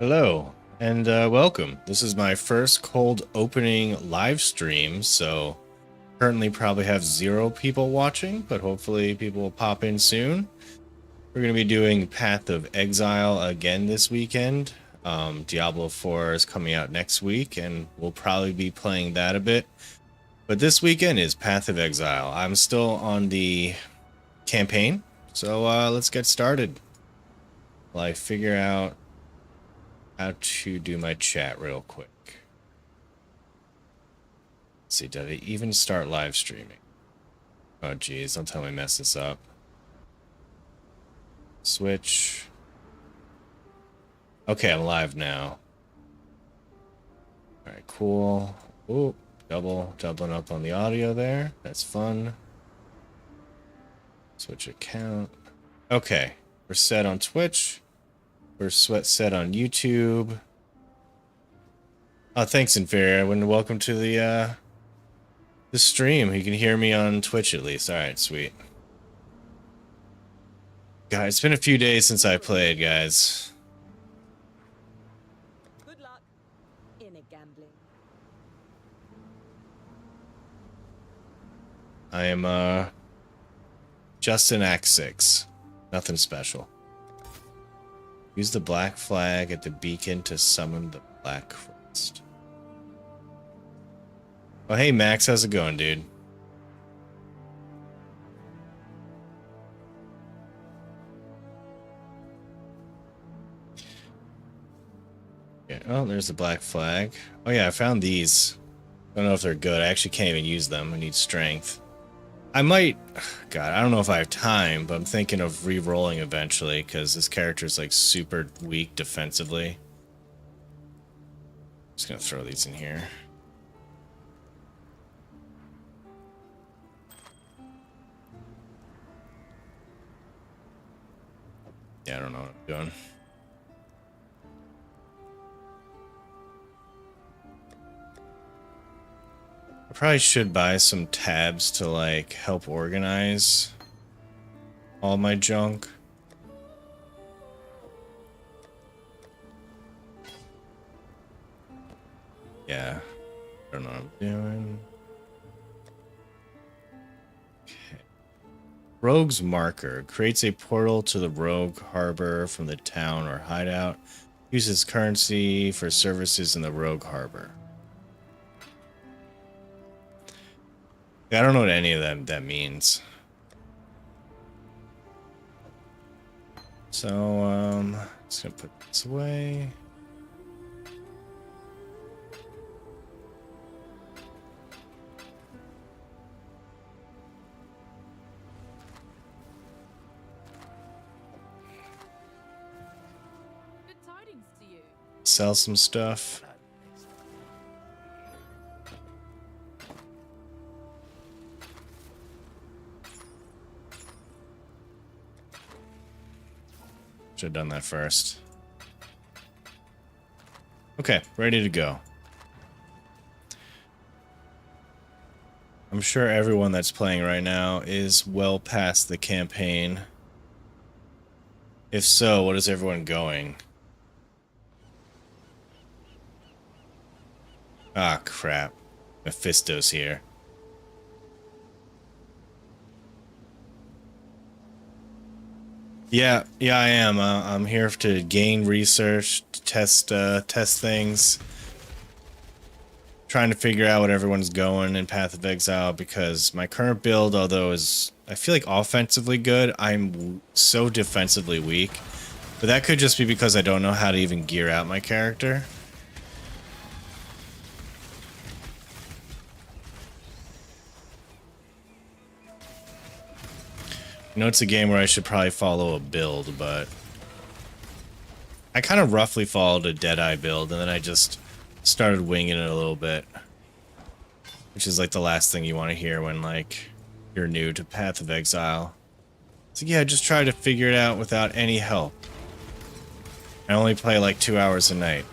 Hello and welcome. This is my first cold opening live stream, so currently probably have 0 people watching, but hopefully people will pop in soon. We're going to be doing Path of Exile again this weekend. Diablo 4 is coming out next week, and we'll probably be playing that a bit. But this weekend is Path of Exile. I'm still on the campaign, so let's get started. While I figure out how to do my chat real quick. Let's see, did I even start live streaming? Oh geez, don't tell me I mess this up. Switch. Okay, I'm live now. Alright, cool. Ooh, doubling up on the audio there. That's fun. Switch account. Okay, we're set on Twitch. We're set on YouTube. Oh, thanks, Inferior. Welcome to the stream. You can hear me on Twitch at least. Alright, sweet. God, it's been a few days since I played, guys. Good luck in a gambling. I am just in Act 6. Nothing special. Use the black flag at the beacon to summon the Black Crest. Oh, hey Max, how's it going, dude? Yeah, oh, there's the black flag. Oh yeah, I found these. I don't know if they're good. I actually can't even use them. I need strength. I might... God, I don't know if I have time, but I'm thinking of re-rolling eventually, because this character's like super weak defensively. Just gonna throw these in here. Yeah, I don't know what I'm doing. I probably should buy some tabs to like help organize all my junk. Yeah, I don't know what I'm doing. Okay. Rogue's Marker creates a portal to the rogue harbor from the town or hideout. Uses currency for services in the rogue harbor. I don't know what any of that means. So, just gonna put this away. Good tidings to you. Sell some stuff. Should have done that first. Okay, ready to go. I'm sure everyone that's playing right now is well past the campaign. If so, what is everyone going? Ah, crap. Mephisto's here. Yeah, I am. I'm here to gain research, to test things. Trying to figure out what everyone's going in Path of Exile, because my current build, although is, I feel like offensively good, I'm so defensively weak. But that could just be because I don't know how to even gear out my character. I know it's a game where I should probably follow a build, but I kind of roughly followed a Deadeye build, and then I just started winging it a little bit. Which is like the last thing you want to hear when like you're new to Path of Exile. So yeah, just try to figure it out without any help. I only play like 2 hours a night.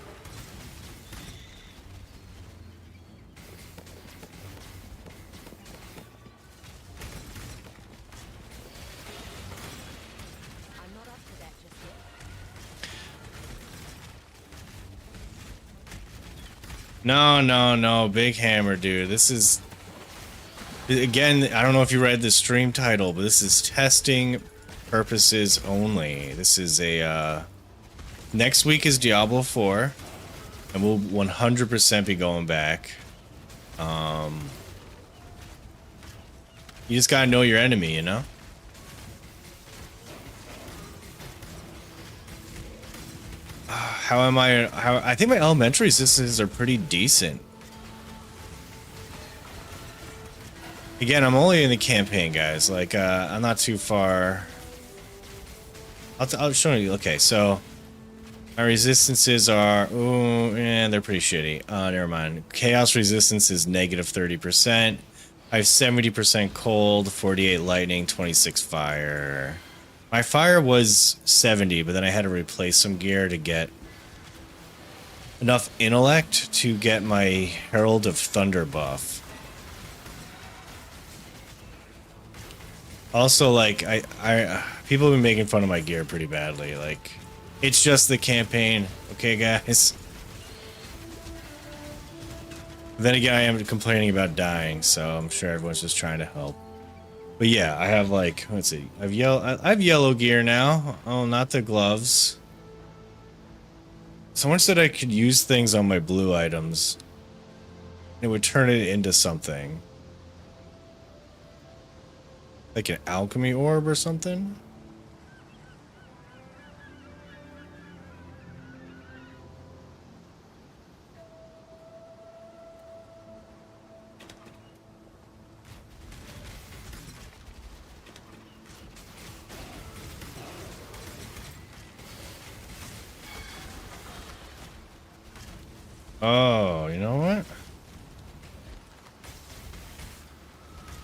I'm not up to that just yet. No, no, no, big hammer, dude. This is again. I don't know if you read the stream title, but this is testing purposes only. This is a next week is Diablo 4, and we'll 100% be going back. You just gotta know your enemy, you know? How am I? I think my elementary resistance are pretty decent. Again, I'm only in the campaign, guys. Like, I'm not too far. I'll show you. Okay, so my resistances are, ooh, and they're pretty shitty. Never mind. Chaos resistance is negative 30%. I have 70% cold, 48 lightning, 26 fire. My fire was 70, but then I had to replace some gear to get enough intellect to get my Herald of Thunder buff. Also, like, people have been making fun of my gear pretty badly. Like, it's just the campaign, okay, guys? Then again, I am complaining about dying, so I'm sure everyone's just trying to help. But yeah, I have like, let's see, I have yellow gear now. Oh, not the gloves. Someone said I could use things on my blue items. It would turn it into something. Like an alchemy orb or something? Oh, you know what?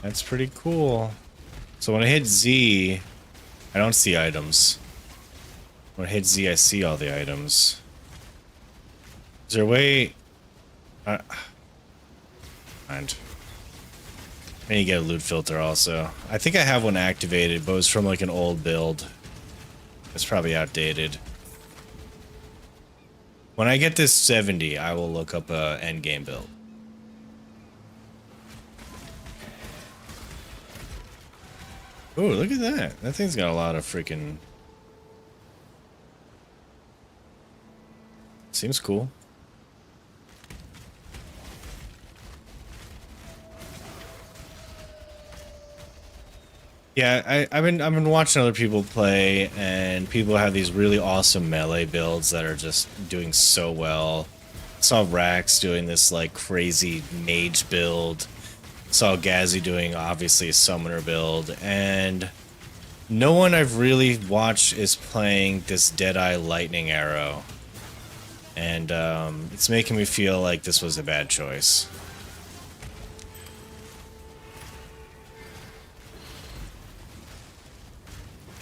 That's pretty cool. So when I hit Z, I don't see items. When I hit Z, I see all the items. Is there a way... and I need to get a loot filter also. I think I have one activated, but it was from like an old build. It's probably outdated. When I get this 70, I will look up a endgame build. Ooh, look at that. That thing's got a lot of freaking... Seems cool. Yeah, I've been watching other people play, and people have these really awesome melee builds that are just doing so well. I saw Rax doing this like crazy mage build. Saw Gazzy doing obviously a summoner build, and no one I've really watched is playing this Deadeye Lightning Arrow. And it's making me feel like this was a bad choice.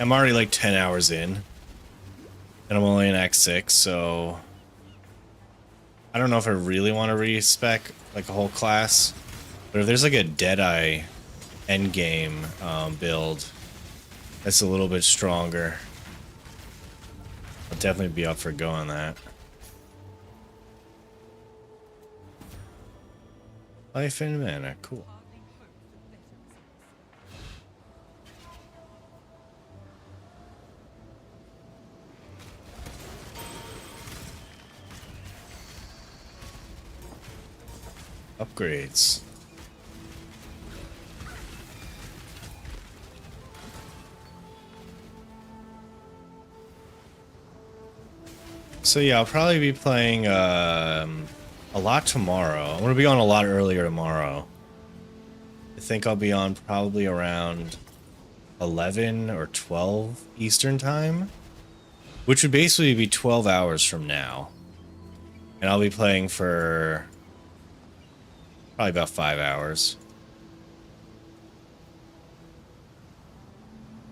I'm already like 10 hours in, and I'm only in Act 6, so I don't know if I really want to respec like a whole class, but if there's like a Deadeye endgame build that's a little bit stronger, I'll definitely be up for going that. Life in mana, cool. Upgrades. So yeah, I'll probably be playing a lot tomorrow. I'm gonna be on a lot earlier tomorrow. I think I'll be on probably around 11 or 12 Eastern time, which would basically be 12 hours from now. And I'll be playing for probably about 5 hours.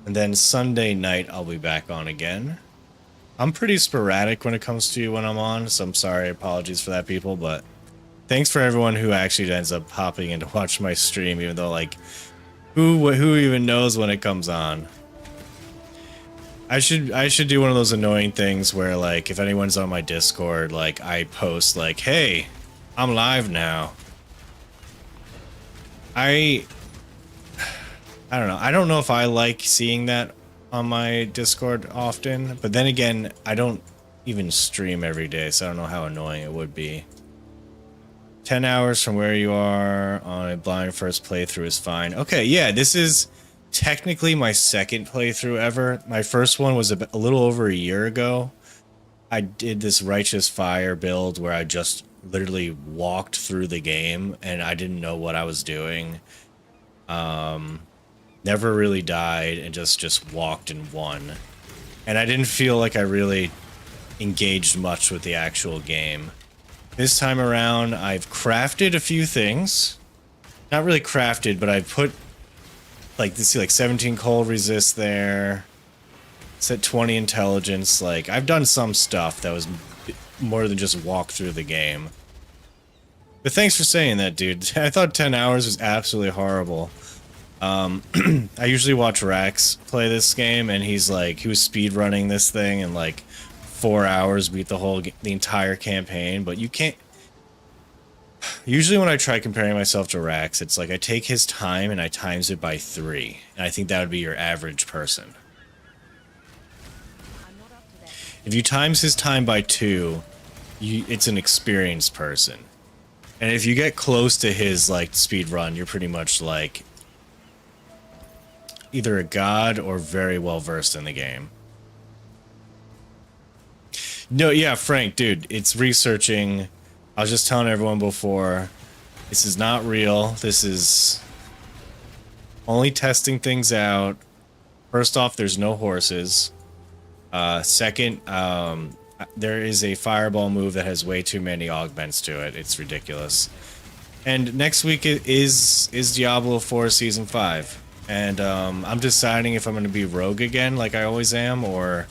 And then Sunday night, I'll be back on again. I'm pretty sporadic when it comes to when I'm on, so I'm sorry, apologies for that, people, but thanks for everyone who actually ends up popping in to watch my stream, even though, like, who even knows when it comes on? I should do one of those annoying things where, like, if anyone's on my Discord, like, I post, like, hey, I'm live now. I don't know. I don't know if I like seeing that on my Discord often, but then again, I don't even stream every day, so I don't know how annoying it would be. 10 hours from where you are on a blind first playthrough is fine. Okay, yeah, this is technically my second playthrough ever. My first one was a little over a year ago. I did this Righteous Fire build where I just literally walked through the game and I didn't know what I was doing. Never really died and just walked and won. And I didn't feel like I really engaged much with the actual game. This time around, I've crafted a few things. Not really crafted, but I've put like this, like 17 cold resist there. Set 20 intelligence. Like, I've done some stuff that was more than just walk through the game. But thanks for saying that, dude. I thought 10 hours was absolutely horrible. I usually watch Rax play this game, and he was speedrunning this thing in like 4 hours, beat the entire campaign. But you can't. Usually when I try comparing myself to Rax, it's like I take his time and I times it by 3, and I think that would be your average person. If you times his time by 2, it's an experienced person. And if you get close to his like speed run, you're pretty much like either a god or very well versed in the game. No, yeah, Frank, dude, it's researching. I was just telling everyone before, this is not real. This is only testing things out. First off, there's no horses. Second, there is a fireball move that has way too many augments to it. It's ridiculous. And next week is Diablo 4 Season 5. And I'm deciding if I'm going to be rogue again like I always am, or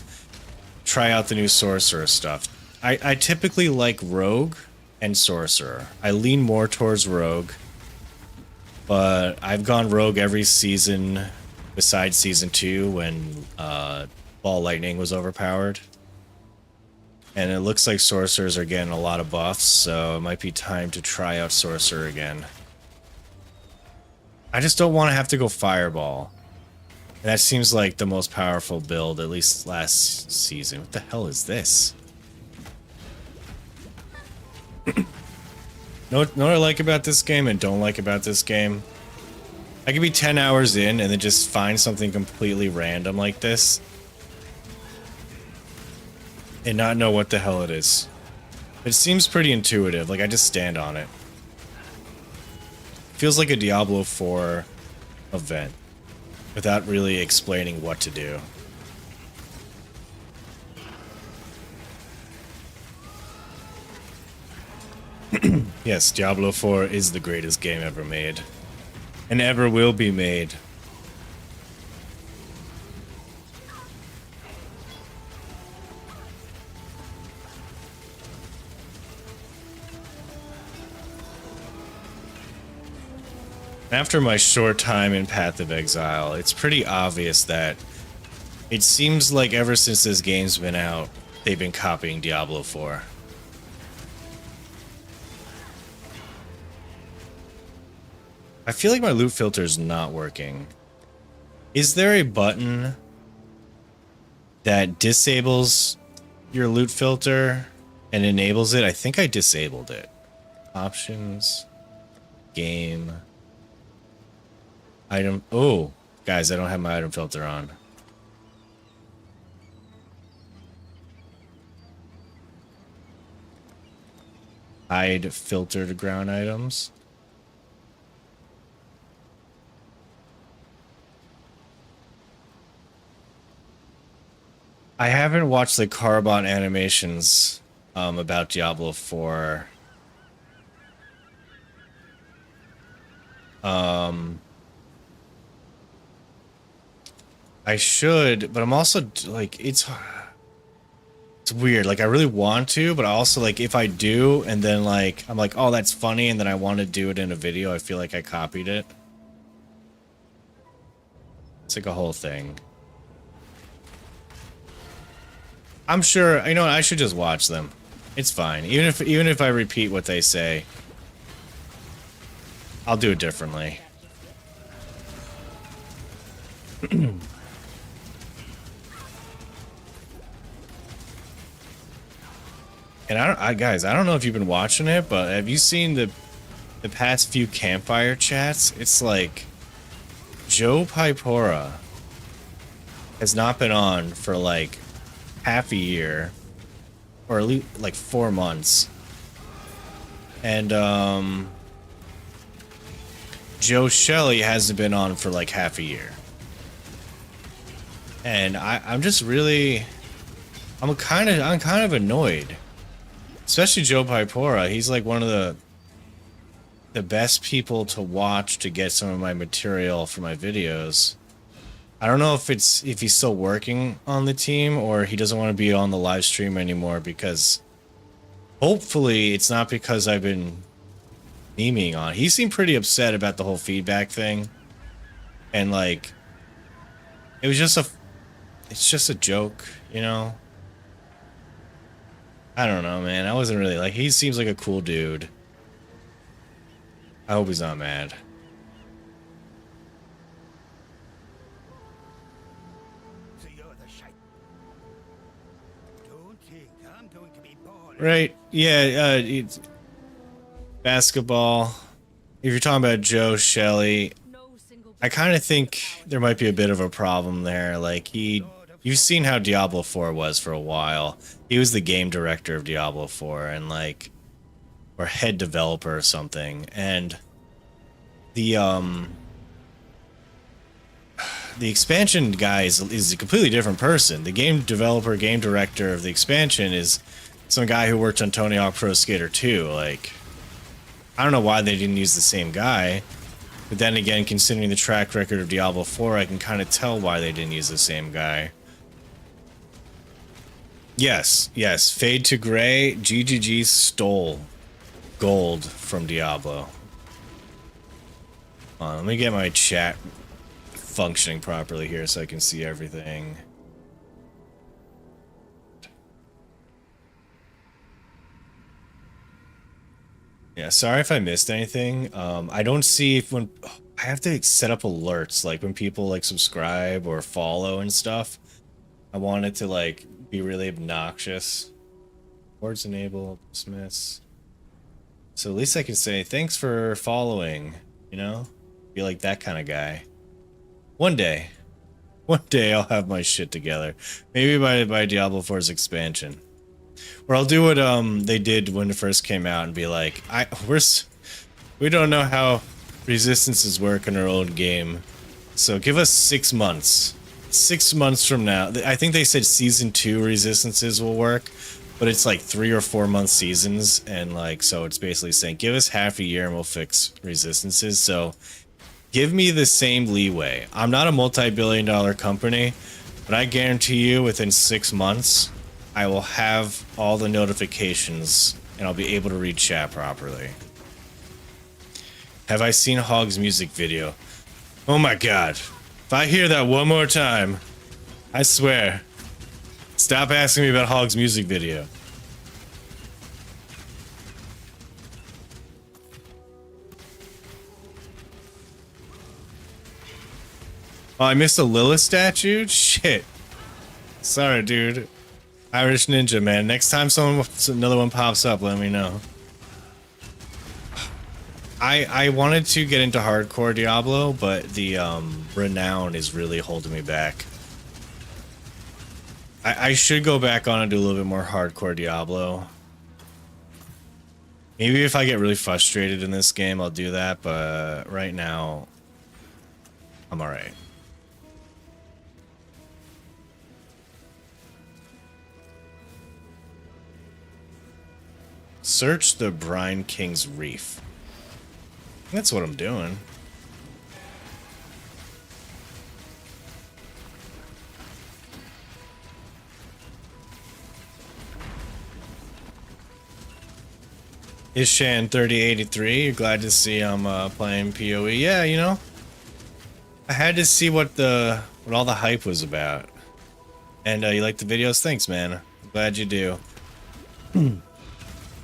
try out the new sorcerer stuff. I typically like rogue and sorcerer. I lean more towards rogue, but I've gone rogue every season besides season 2 when Ball Lightning was overpowered. And it looks like sorcerers are getting a lot of buffs, so it might be time to try out sorcerer again. I just don't want to have to go fireball. And that seems like the most powerful build, at least last season. What the hell is this? Know what I like about this game and don't like about this game? I could be 10 hours in and then just find something completely random like this and not know what the hell it is. It seems pretty intuitive, like I just stand on it. Feels like a Diablo 4 event without really explaining what to do. Yes, Diablo 4 is the greatest game ever made. And ever will be made. After my short time in Path of Exile, it's pretty obvious that it seems like ever since this game's been out, they've been copying Diablo 4. I feel like my loot filter's not working. Is there a button that disables your loot filter and enables it? I think I disabled it. Options, game, item. Oh, guys, I don't have my item filter on. Hide filtered ground items. I haven't watched the Carbon animations about Diablo 4. I should, but I'm also like, it's weird. Like I really want to, but I also like if I do and then like I'm like, oh, that's funny, and then I want to do it in a video, I feel like I copied it. It's like a whole thing. I'm sure, you know what, I should just watch them. It's fine. Even if I repeat what they say, I'll do it differently. And guys, I don't know if you've been watching it, but have you seen the past few campfire chats? It's like Joe Pipora has not been on for like half a year, or at least like 4 months, and Joe Shelley hasn't been on for like half a year, and I'm just really, I'm kind of annoyed. Especially Joe Pipora, he's like one of the best people to watch to get some of my material for my videos. I don't know if he's still working on the team or he doesn't want to be on the live stream anymore, because hopefully it's not because I've been memeing on. He seemed pretty upset about the whole feedback thing, and like it's just a joke, you know. I don't know, man. I wasn't really like, he seems like a cool dude. I hope he's not mad. Right? Yeah, it's basketball. If you're talking about Joe Shelley, I kind of think there might be a bit of a problem there. Like, you've seen how Diablo 4 was for a while. He was the game director of Diablo 4 and like, or head developer or something. And the expansion guy is a completely different person. The game developer, game director of the expansion is some guy who worked on Tony Hawk Pro Skater 2. Like, I don't know why they didn't use the same guy. But then again, considering the track record of Diablo 4, I can kind of tell why they didn't use the same guy. Yes, yes. Fade to Gray, GGG stole gold from Diablo. Let me get my chat functioning properly here so I can see everything. Yeah, sorry if I missed anything. I don't see if when I have to set up alerts, like when people like subscribe or follow and stuff. I want it to like be really obnoxious. Words enable, dismiss. So at least I can say thanks for following, you know? Be like that kind of guy. One day I'll have my shit together. Maybe by Diablo 4's expansion. Or I'll do what they did when it first came out and be like, we don't know how resistances work in our own game. So give us 6 months. 6 months from now. I think they said season 2 resistances will work, but it's like 3 or 4 month seasons, and like, so it's basically saying give us half a year and we'll fix resistances. So give me the same leeway. I'm not a multi-billion-dollar company, but I guarantee you within 6 months I will have all the notifications and I'll be able to read chat properly. Have I seen Hog's music video? Oh my god. If I hear that one more time, I swear, stop asking me about Hog's music video. Oh, I missed a Lilith statue? Shit. Sorry, dude. Irish Ninja, man. Next time another one pops up, let me know. I wanted to get into hardcore Diablo, but the renown is really holding me back. I should go back on and do a little bit more hardcore Diablo. Maybe if I get really frustrated in this game, I'll do that, but right now, I'm alright. Search the Brine King's Reef. That's what I'm doing. Ishan 3083, you're glad to see I'm playing PoE. Yeah, you know, I had to see what all the hype was about. And you like the videos? Thanks, man. I'm glad you do.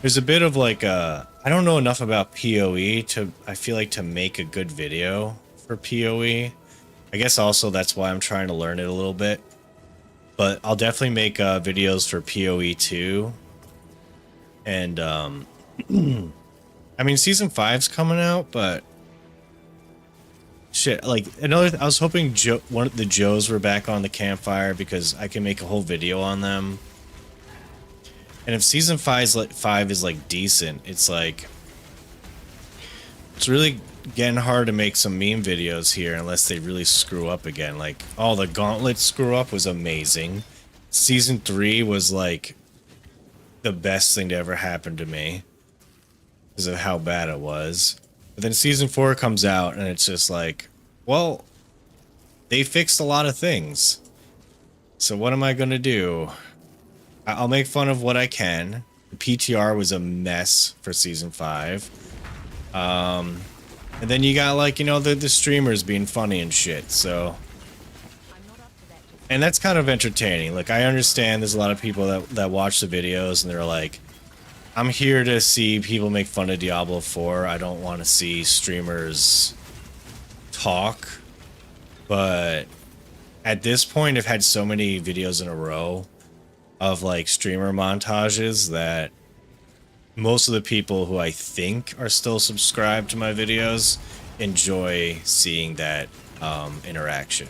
There's a bit of like I don't know enough about PoE to I feel like to make a good video for PoE. I guess also that's why I'm trying to learn it a little bit. But I'll definitely make videos for PoE 2. And I mean season 5's coming out, but shit, like another I was hoping one of the Joes were back on the campfire because I can make a whole video on them. And if season 5 is like decent, it's like it's really getting hard to make some meme videos here unless they really screw up again. Like, oh, the Gauntlet screw up was amazing. Season 3 was like the best thing to ever happen to me because of how bad it was. But then season 4 comes out and it's just like, well, they fixed a lot of things. So what am I gonna do? I'll make fun of what I can. The PTR was a mess for season 5. And then you got like, you know, the streamers being funny and shit, so. And that's kind of entertaining. Like, I understand there's a lot of people that watch the videos and they're like, I'm here to see people make fun of Diablo 4. I don't want to see streamers talk. But at this point, I've had so many videos in a row of like streamer montages that most of the people who I think are still subscribed to my videos enjoy seeing that interaction.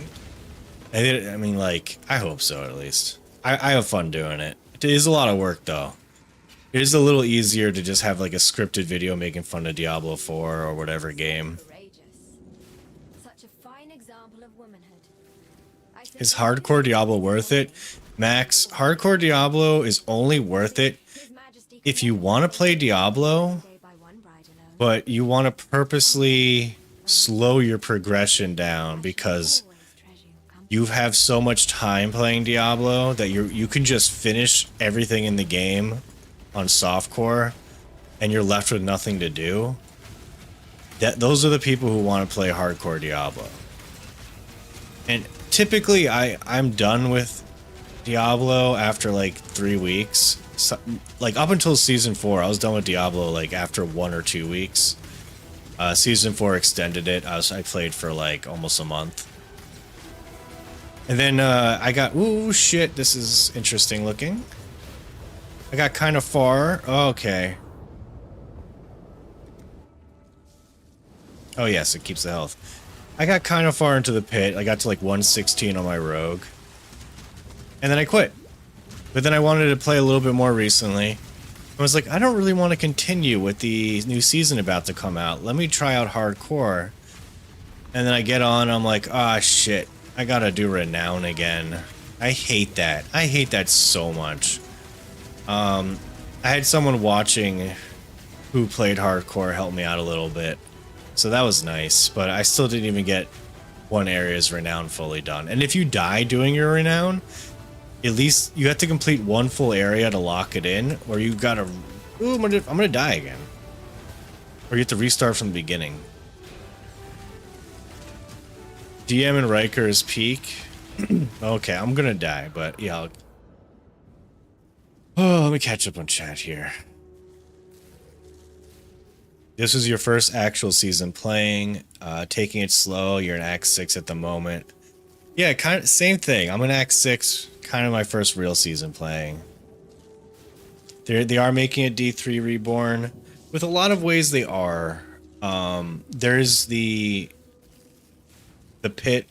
I mean, like, I hope so at least. I have fun doing it. It is a lot of work though. It is a little easier to just have like a scripted video making fun of Diablo 4 or whatever game. Such a fine example of womanhood. Is hardcore Diablo worth it? Max, hardcore Diablo is only worth it if you want to play Diablo, but you want to purposely slow your progression down because you have so much time playing Diablo that you can just finish everything in the game on softcore and you're left with nothing to do. Those are the people who want to play hardcore Diablo. And typically I'm done with Diablo after like 3 weeks. So, like up until season 4, I was done with Diablo like after 1 or 2 weeks. Season 4 extended it. I played for like almost a month. And then I got, ooh shit, this is interesting looking. I got kind of far. Oh, okay. Oh yes, it keeps the health. I got kind of far into the pit. I got to like 116 on my rogue. And then I quit. But then I wanted to play a little bit more recently. I was like, I don't really want to continue with the new season about to come out. Let me try out hardcore. And then I get on, I'm like, ah, shit. I gotta do renown again. I hate that. I hate that so much. I had someone watching who played hardcore help me out a little bit. So that was nice, but I still didn't even get one area's renown fully done. And if you die doing your renown, at least you have to complete one full area to lock it in, or you gotta, ooh, I'm gonna die again. Or you have to restart from the beginning. DM and Riker's peak. Okay, I'm gonna die, but yeah. Oh, let me catch up on chat here. This is your first actual season playing, taking it slow. You're in Act 6 at the moment. Yeah, kind of same thing. I'm in Act 6, kind of my first real season playing. They are making a D3 Reborn. With a lot of ways they are. There's the pit,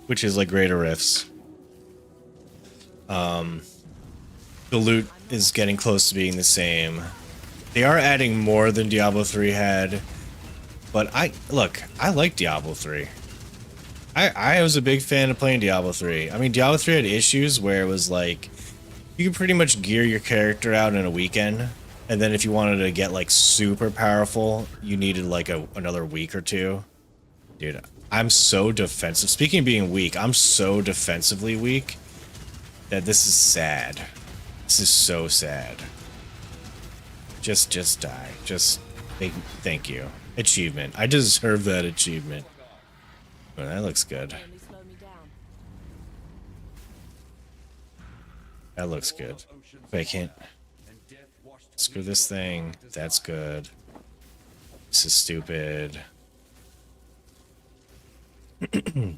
which is like Greater Rifts. The loot is getting close to being the same. They are adding more than Diablo 3 had, but I like Diablo 3. I was a big fan of playing Diablo 3. I mean, Diablo 3 had issues where it was like you could pretty much gear your character out in a weekend, and then if you wanted to get like super powerful, you needed like another week or two. Dude, I'm so defensive. Speaking of being weak, I'm so defensively weak that this is sad. This is so sad. Just die. Just thank you. Achievement. I deserve that achievement. Oh, that looks good. That looks good. Wait, I can't. Screw this thing. That's good. This is stupid. If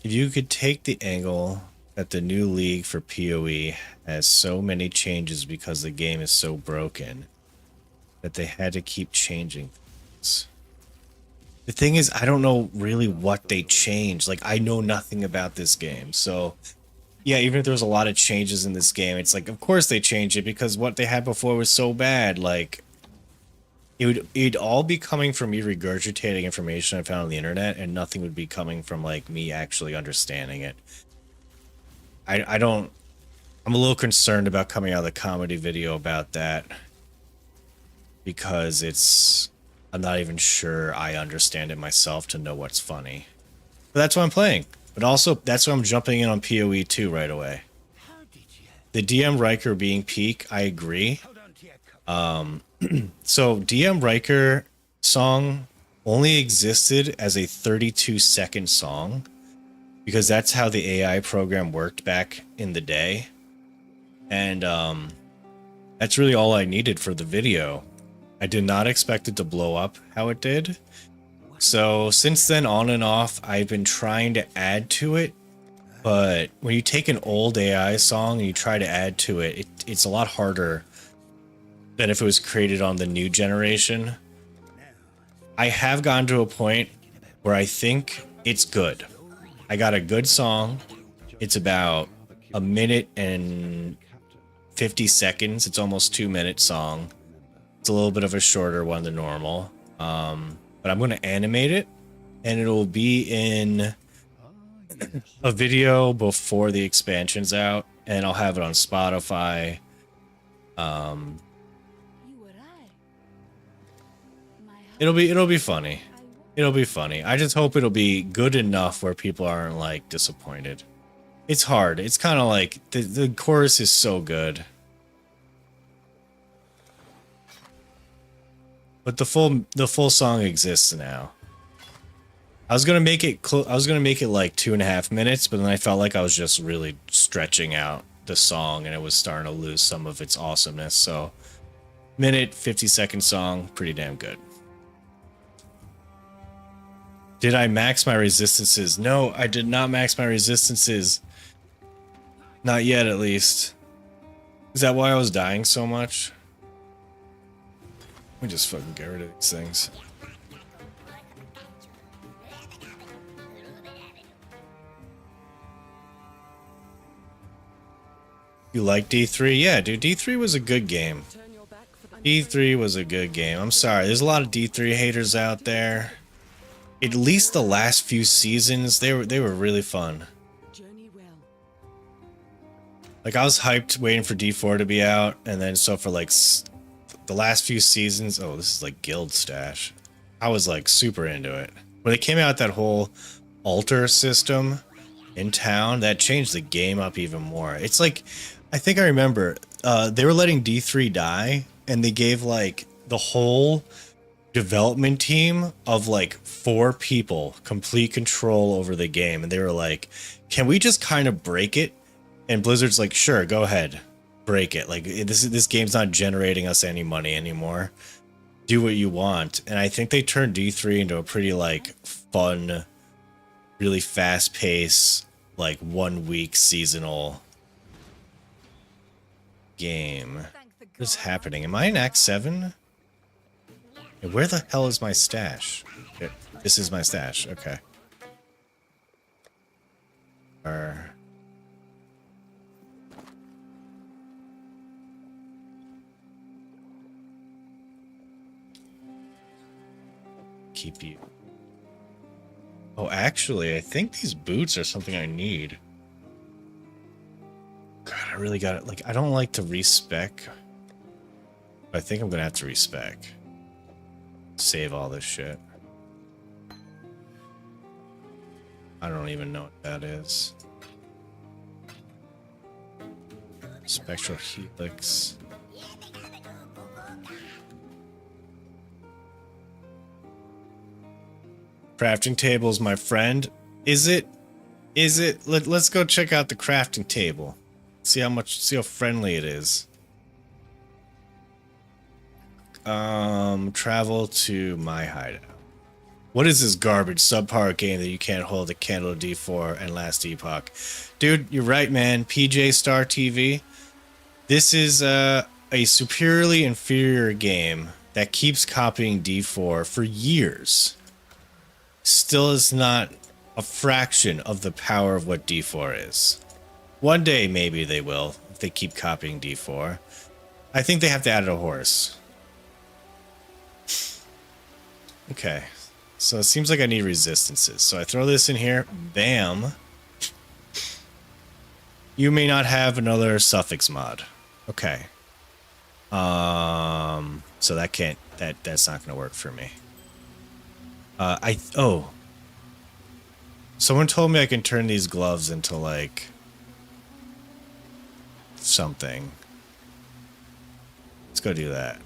you could take the angle that the new league for PoE has so many changes because the game is so broken that they had to keep changing things. The thing is, I don't know really what they changed. Like, I know nothing about this game. So, yeah, even if there was a lot of changes in this game, it's like, of course they changed it because what they had before was so bad. Like, it'd all be coming from me regurgitating information I found on the internet, and nothing would be coming from, like, me actually understanding it. I don't... I'm a little concerned about coming out of the comedy video about that. Because it's... I'm not even sure I understand it myself to know what's funny. But that's what I'm playing. But also, that's why I'm jumping in on PoE 2 right away. The DM Riker being peak, I agree. So DM Riker song only existed as a 32-second song because that's how the AI program worked back in the day. And that's really all I needed for the video. I did not expect it to blow up how it did. So since then, on and off, I've been trying to add to it. But when you take an old AI song and you try to add to it, it's a lot harder than if it was created on the new generation. I have gotten to a point where I think it's good. I got a good song. It's about a minute and 50 seconds. It's almost 2-minute song. It's a little bit of a shorter one than normal. But I'm going to animate it, and it'll be in a video before the expansion's out, and I'll have it on Spotify. It'll be funny. It'll be funny. I just hope it'll be good enough where people aren't like disappointed. It's hard. It's kind of like the chorus is so good. But the full song exists now. I was gonna make it like 2.5 minutes, but then I felt like I was just really stretching out the song, and it was starting to lose some of its awesomeness. So, minute 50-second song, pretty damn good. Did I max my resistances? No, I did not max my resistances. Not yet, at least. Is that why I was dying so much? Let me just fucking get rid of these things. You like D3? Yeah, dude, D3 was a good game. D3 was a good game. I'm sorry, there's a lot of D3 haters out there. At least the last few seasons, they were really fun. Like, I was hyped waiting for D4 to be out, and then so for like the last few seasons, oh, this is like Guild Stash. I was like super into it. When they came out with that whole altar system in town, that changed the game up even more. It's like, I think I remember, they were letting D3 die, and they gave like the whole development team of like 4 people complete control over the game, and they were like, can we just kind of break it? And Blizzard's like, sure, go ahead, break it. Like, this game's not generating us any money anymore. Do what you want. And I think they turned D3 into a pretty like fun, really fast paced, like 1 week seasonal game. What is happening? Am I in Act 7? Where the hell is my stash? This is my stash. Okay. Keep you. Oh, actually, I think these boots are something I need. God, I really got it. Like, I don't like to respec. I think I'm gonna have to respec. Save all this shit. I don't even know what that is. Spectral Helix. Crafting tables, my friend. Is it? Let's go check out the crafting table. See how friendly it is. Travel to my hideout. What is this garbage subpar game that you can't hold a candle to D4 and last epoch? Dude, you're right, man. PJ Star TV. This is a superiorly inferior game that keeps copying D4 for years. Still is not a fraction of the power of what D4 is. One day, maybe they will, if they keep copying D4. I think they have to add a horse. Okay. So it seems like I need resistances. So I throw this in here. Bam. You may not have another suffix mod. Okay. So that can't, that's not going to work for me. Someone told me I can turn these gloves into like something. Let's go do that.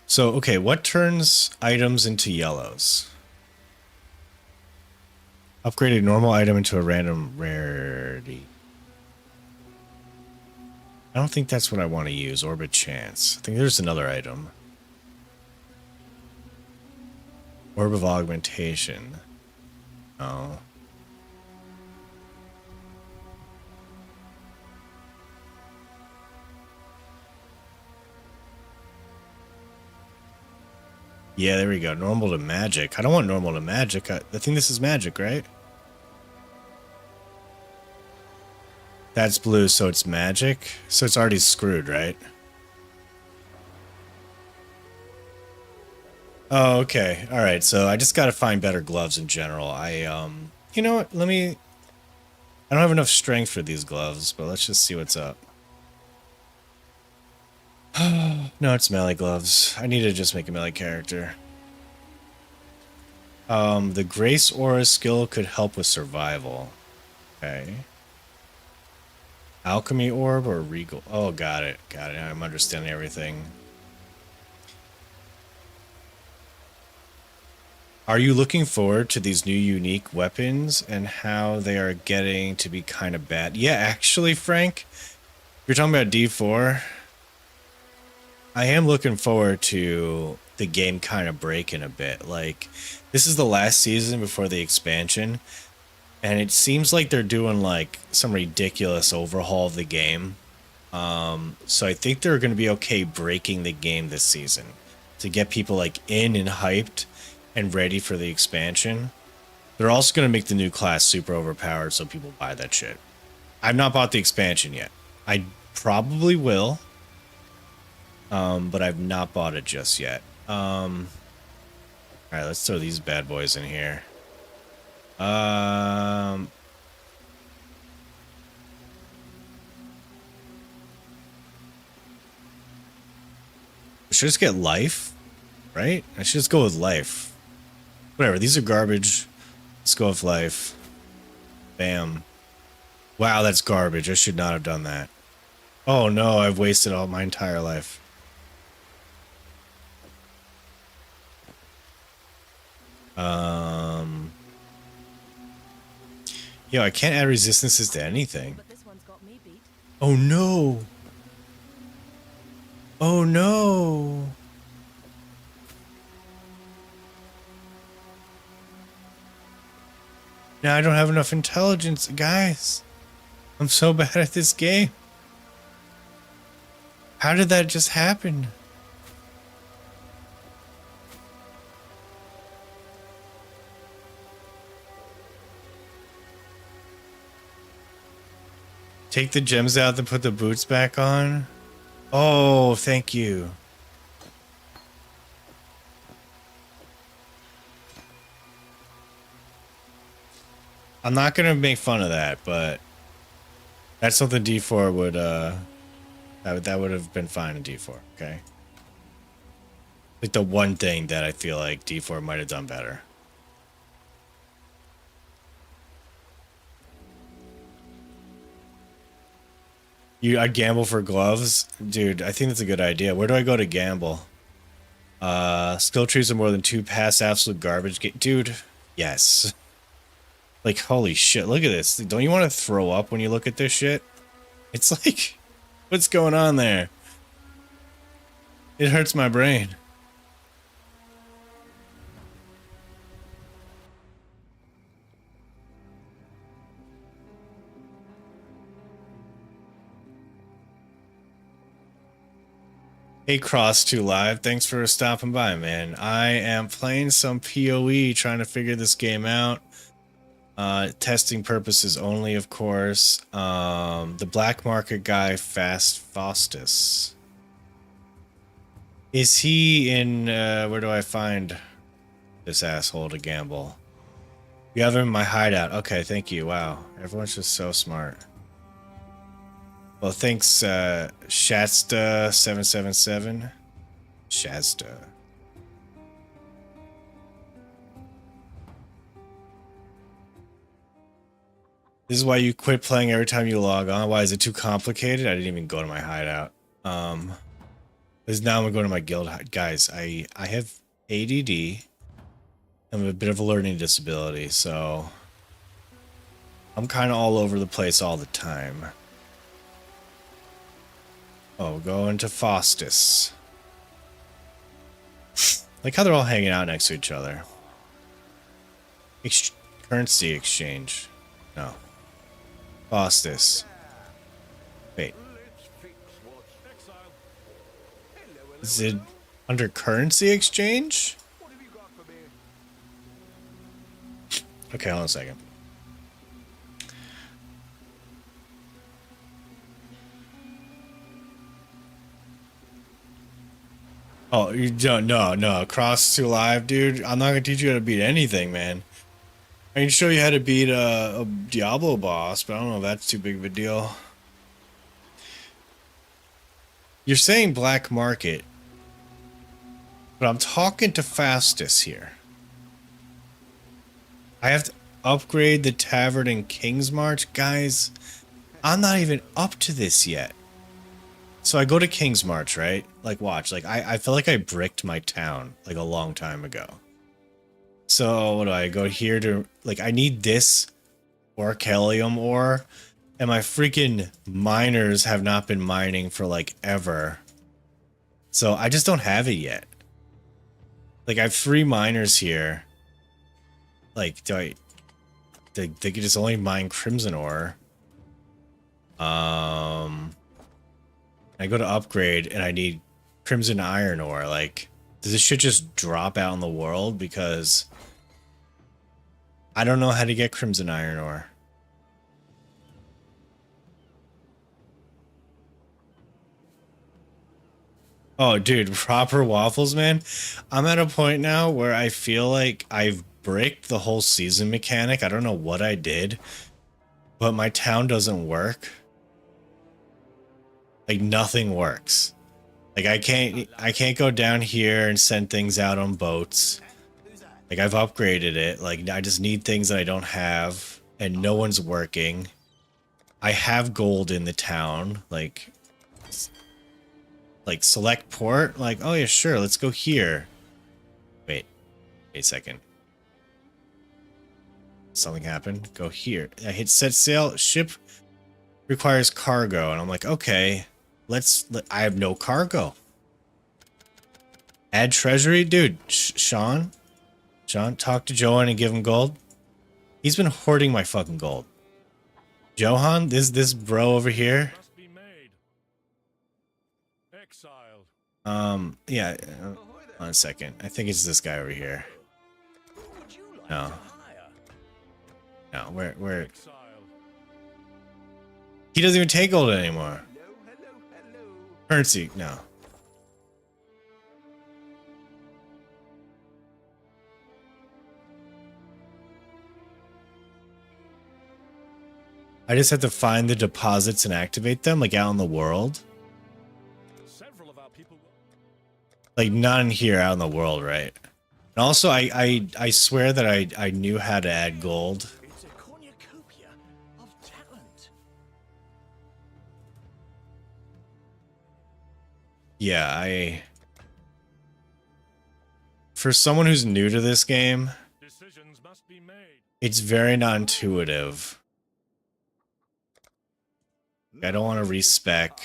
So, okay, what turns items into yellows? Upgrade a normal item into a random rarity. I don't think that's what I want to use. Orbit chance. I think there's another item. Orb of augmentation. Oh. Yeah, there we go. Normal to magic. I don't want normal to magic. I think this is magic, right? That's blue, so it's magic. So it's already screwed, right? Oh, okay. All right. So I just got to find better gloves in general. You know what? I don't have enough strength for these gloves, but let's just see what's up. No, it's melee gloves. I need to just make a melee character. The Grace Aura skill could help with survival. Okay. Alchemy Orb or Regal? Oh, got it. Got it. I'm understanding everything. Are you looking forward to these new unique weapons and how they are getting to be kind of bad? Yeah, actually, Frank, you're talking about D4. I am looking forward to the game kind of breaking a bit. Like, this is the last season before the expansion, and it seems like they're doing like some ridiculous overhaul of the game. So I think they're going to be okay breaking the game this season to get people like in and hyped and ready for the expansion. They're also going to make the new class super overpowered so people buy that shit. I've not bought the expansion yet. I probably will. But I've not bought it just yet. Alright, let's throw these bad boys in here. Should just get life, right? I should just go with life. Whatever, these are garbage. Let's go with life. Bam. Wow, that's garbage. I should not have done that. Oh no, I've wasted all my entire life. Yo, I can't add resistances to anything. But this one's got me beat. Oh no. Oh no. Now I don't have enough intelligence, guys. I'm so bad at this game. How did that just happen? Take the gems out and put the boots back on. Oh, thank you. I'm not gonna make fun of that, but that's something D4 would that would have been fine in D4, okay? Like the one thing that I feel like D4 might have done better. I'd gamble for gloves? Dude, I think that's a good idea. Where do I go to gamble? Skill trees are more than 2 pass absolute garbage. Dude, yes. Like, holy shit, look at this. Don't you want to throw up when you look at this shit? It's like, what's going on there? It hurts my brain. Hey, Cross2 Live, thanks for stopping by, man. I am playing some PoE, trying to figure this game out. Testing purposes only, of course. The black market guy, Fast Faustus. Is he in, where do I find this asshole to gamble? You have him in my hideout. Okay, thank you. Wow, everyone's just so smart. Well, thanks, Shasta777. Shasta. This is why you quit playing every time you log on. Why is it too complicated? I didn't even go to my hideout. Because now I'm gonna go to my guild. Guys, I have ADD. I'm a bit of a learning disability, so I'm kind of all over the place all the time. Oh, going to Faustus. Like how they're all hanging out next to each other. Currency exchange. No. Faustus. Wait. Is it under currency exchange? Okay, hold on a second. Oh, you don't? No. Cross2 Live, dude. I'm not gonna teach you how to beat anything, man. I can show you how to beat a Diablo boss, but I don't know if that's too big of a deal. You're saying black market, but I'm talking to Fastus here. I have to upgrade the tavern in Kingsmarch? Guys, I'm not even up to this yet. So I go to Kingsmarch, right? Like, watch. Like, I feel like I bricked my town, like, a long time ago. So, what do I go here to... Like, I need this Orcalium ore. And my freaking miners have not been mining for, like, ever. So, I just don't have it yet. Like, I have 3 miners here. Like, they could just only mine Crimson ore. I go to upgrade and I need Crimson Iron ore. Like, does this shit just drop out in the world? Because I don't know how to get Crimson Iron ore. Oh, dude, proper waffles, man. I'm at a point now where I feel like I've bricked the whole season mechanic. I don't know what I did, but my town doesn't work. Like, nothing works. Like, I can't go down here and send things out on boats. Like, I've upgraded it. Like, I just need things that I don't have, and no one's working. I have gold in the town. Like, select port. Like, oh yeah, sure, let's go here. Wait a second. Something happened. Go here. I hit set sail. Ship requires cargo, and I'm like, okay. I have no cargo. Add treasury? Dude, Sean, talk to Johan and give him gold. He's been hoarding my fucking gold. Johan, this bro over here. Yeah, one second. I think it's this guy over here. No. No, where? He doesn't even take gold anymore. Currency, no. I just have to find the deposits and activate them, like out in the world. Like not in here, out in the world, right? And also, I swear that I knew how to add gold. It's a cornucopia of talent. Yeah, for someone who's new to this game, Decisions must It's very non-intuitive. I don't want to respec.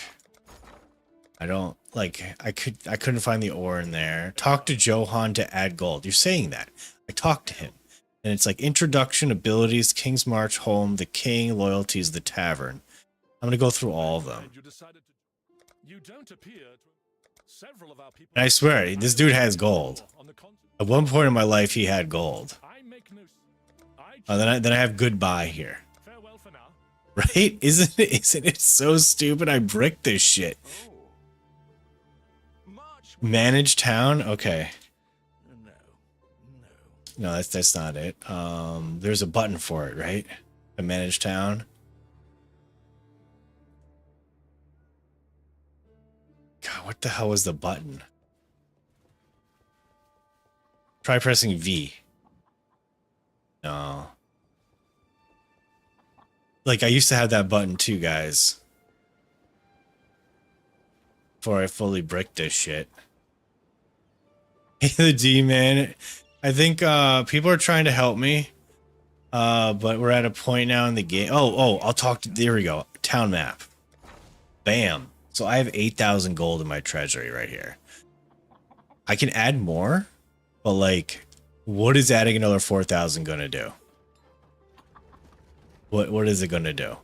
I don't like. I couldn't find the ore in there. Talk to Johan to add gold. You're saying that. I talked to him, and it's like introduction, abilities, King's March, home, the king, loyalties, the tavern. I'm gonna go through all of them. And I swear, this dude has gold. At one point in my life, he had gold. Then I have goodbye here. Right? Isn't it so stupid? I bricked this shit. Manage town? Okay. No, that's not it. There's a button for it, right? A manage town. God, what the hell was the button? Try pressing V. No. Like, I used to have that button too, guys. Before I fully bricked this shit. The D, man. I think people are trying to help me. But we're at a point now in the game. Oh, I'll talk to... There we go. Town map. Bam. So I have 8,000 gold in my treasury right here. I can add more, but like, what is adding another 4,000 gonna do? What is it gonna do?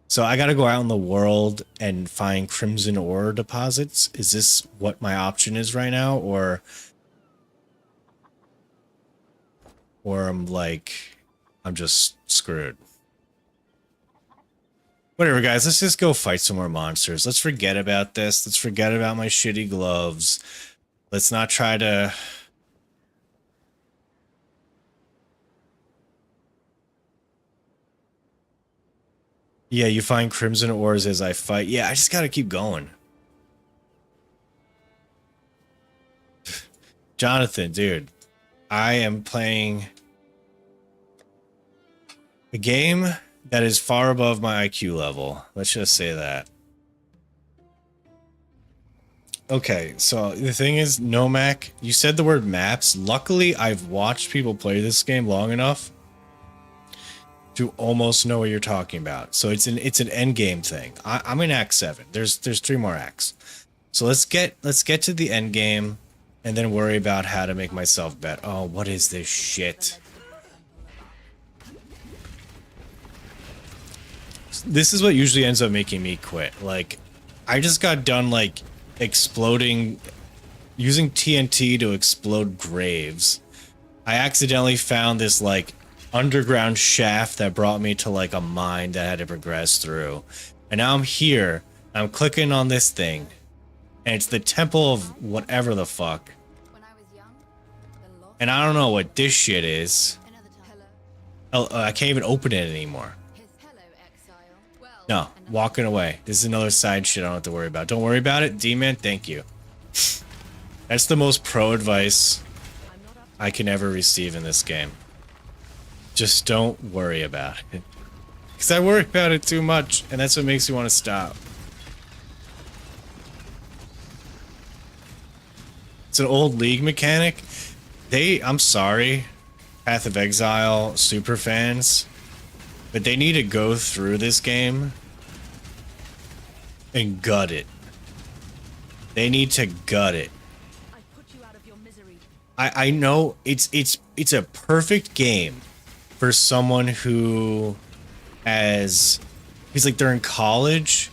So I gotta go out in the world and find crimson ore deposits. Is this what my option is right now, or I'm just screwed? Whatever, guys. Let's just go fight some more monsters. Let's forget about this. Let's forget about my shitty gloves. Let's not try to... Yeah, you find crimson ores as I fight. Yeah, I just gotta keep going. Jonathan, dude. I am playing a game that is far above my IQ level. Let's just say that. Okay, so the thing is, Nomac, you said the word maps. Luckily, I've watched people play this game long enough to almost know what you're talking about. So it's an end game thing. I'm in Act 7. There's 3 more acts. So let's get to the end game and then worry about how to make myself better. Oh, what is this shit? This is what usually ends up making me quit. Like, I just got done like exploding, using TNT to explode graves. I accidentally found this like underground shaft that brought me to like a mine that I had to progress through. And now I'm here, I'm clicking on this thing, and it's the temple of whatever the fuck. And I don't know what this shit is. Oh, I can't even open it anymore. No, walking away. This is another side shit I don't have to worry about. Don't worry about it, D-Man, thank you. That's the most pro advice I can ever receive in this game. Just don't worry about it. Because I worry about it too much, and that's what makes me want to stop. It's an old League mechanic. I'm sorry, Path of Exile super fans, but they need to go through this game and gut it. They need to gut it. I know it's a perfect game for someone who he's like they're in college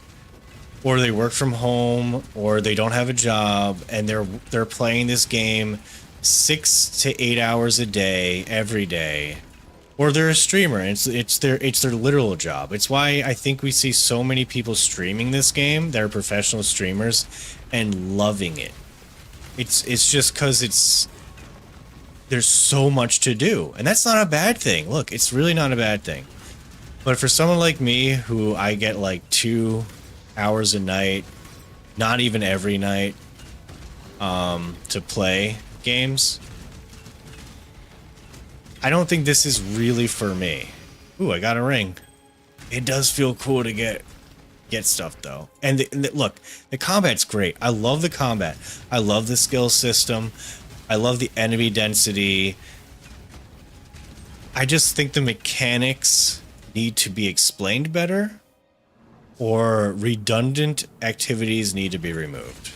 or they work from home or they don't have a job and they're playing this game 6 to 8 hours a day every day, or they're a streamer and it's their literal job. It's why I think we see so many people streaming this game that are professional streamers and loving it. It's just because there's so much to do, and that's not a bad thing. Look, it's really not a bad thing. But for someone like me, who I get like 2 hours a night, not even every night, to play games, I don't think this is really for me. Ooh, I got a ring. It does feel cool to get stuff though. And look, the combat's great. I love the combat. I love the skill system. I love the enemy density. I just think the mechanics need to be explained better, or redundant activities need to be removed.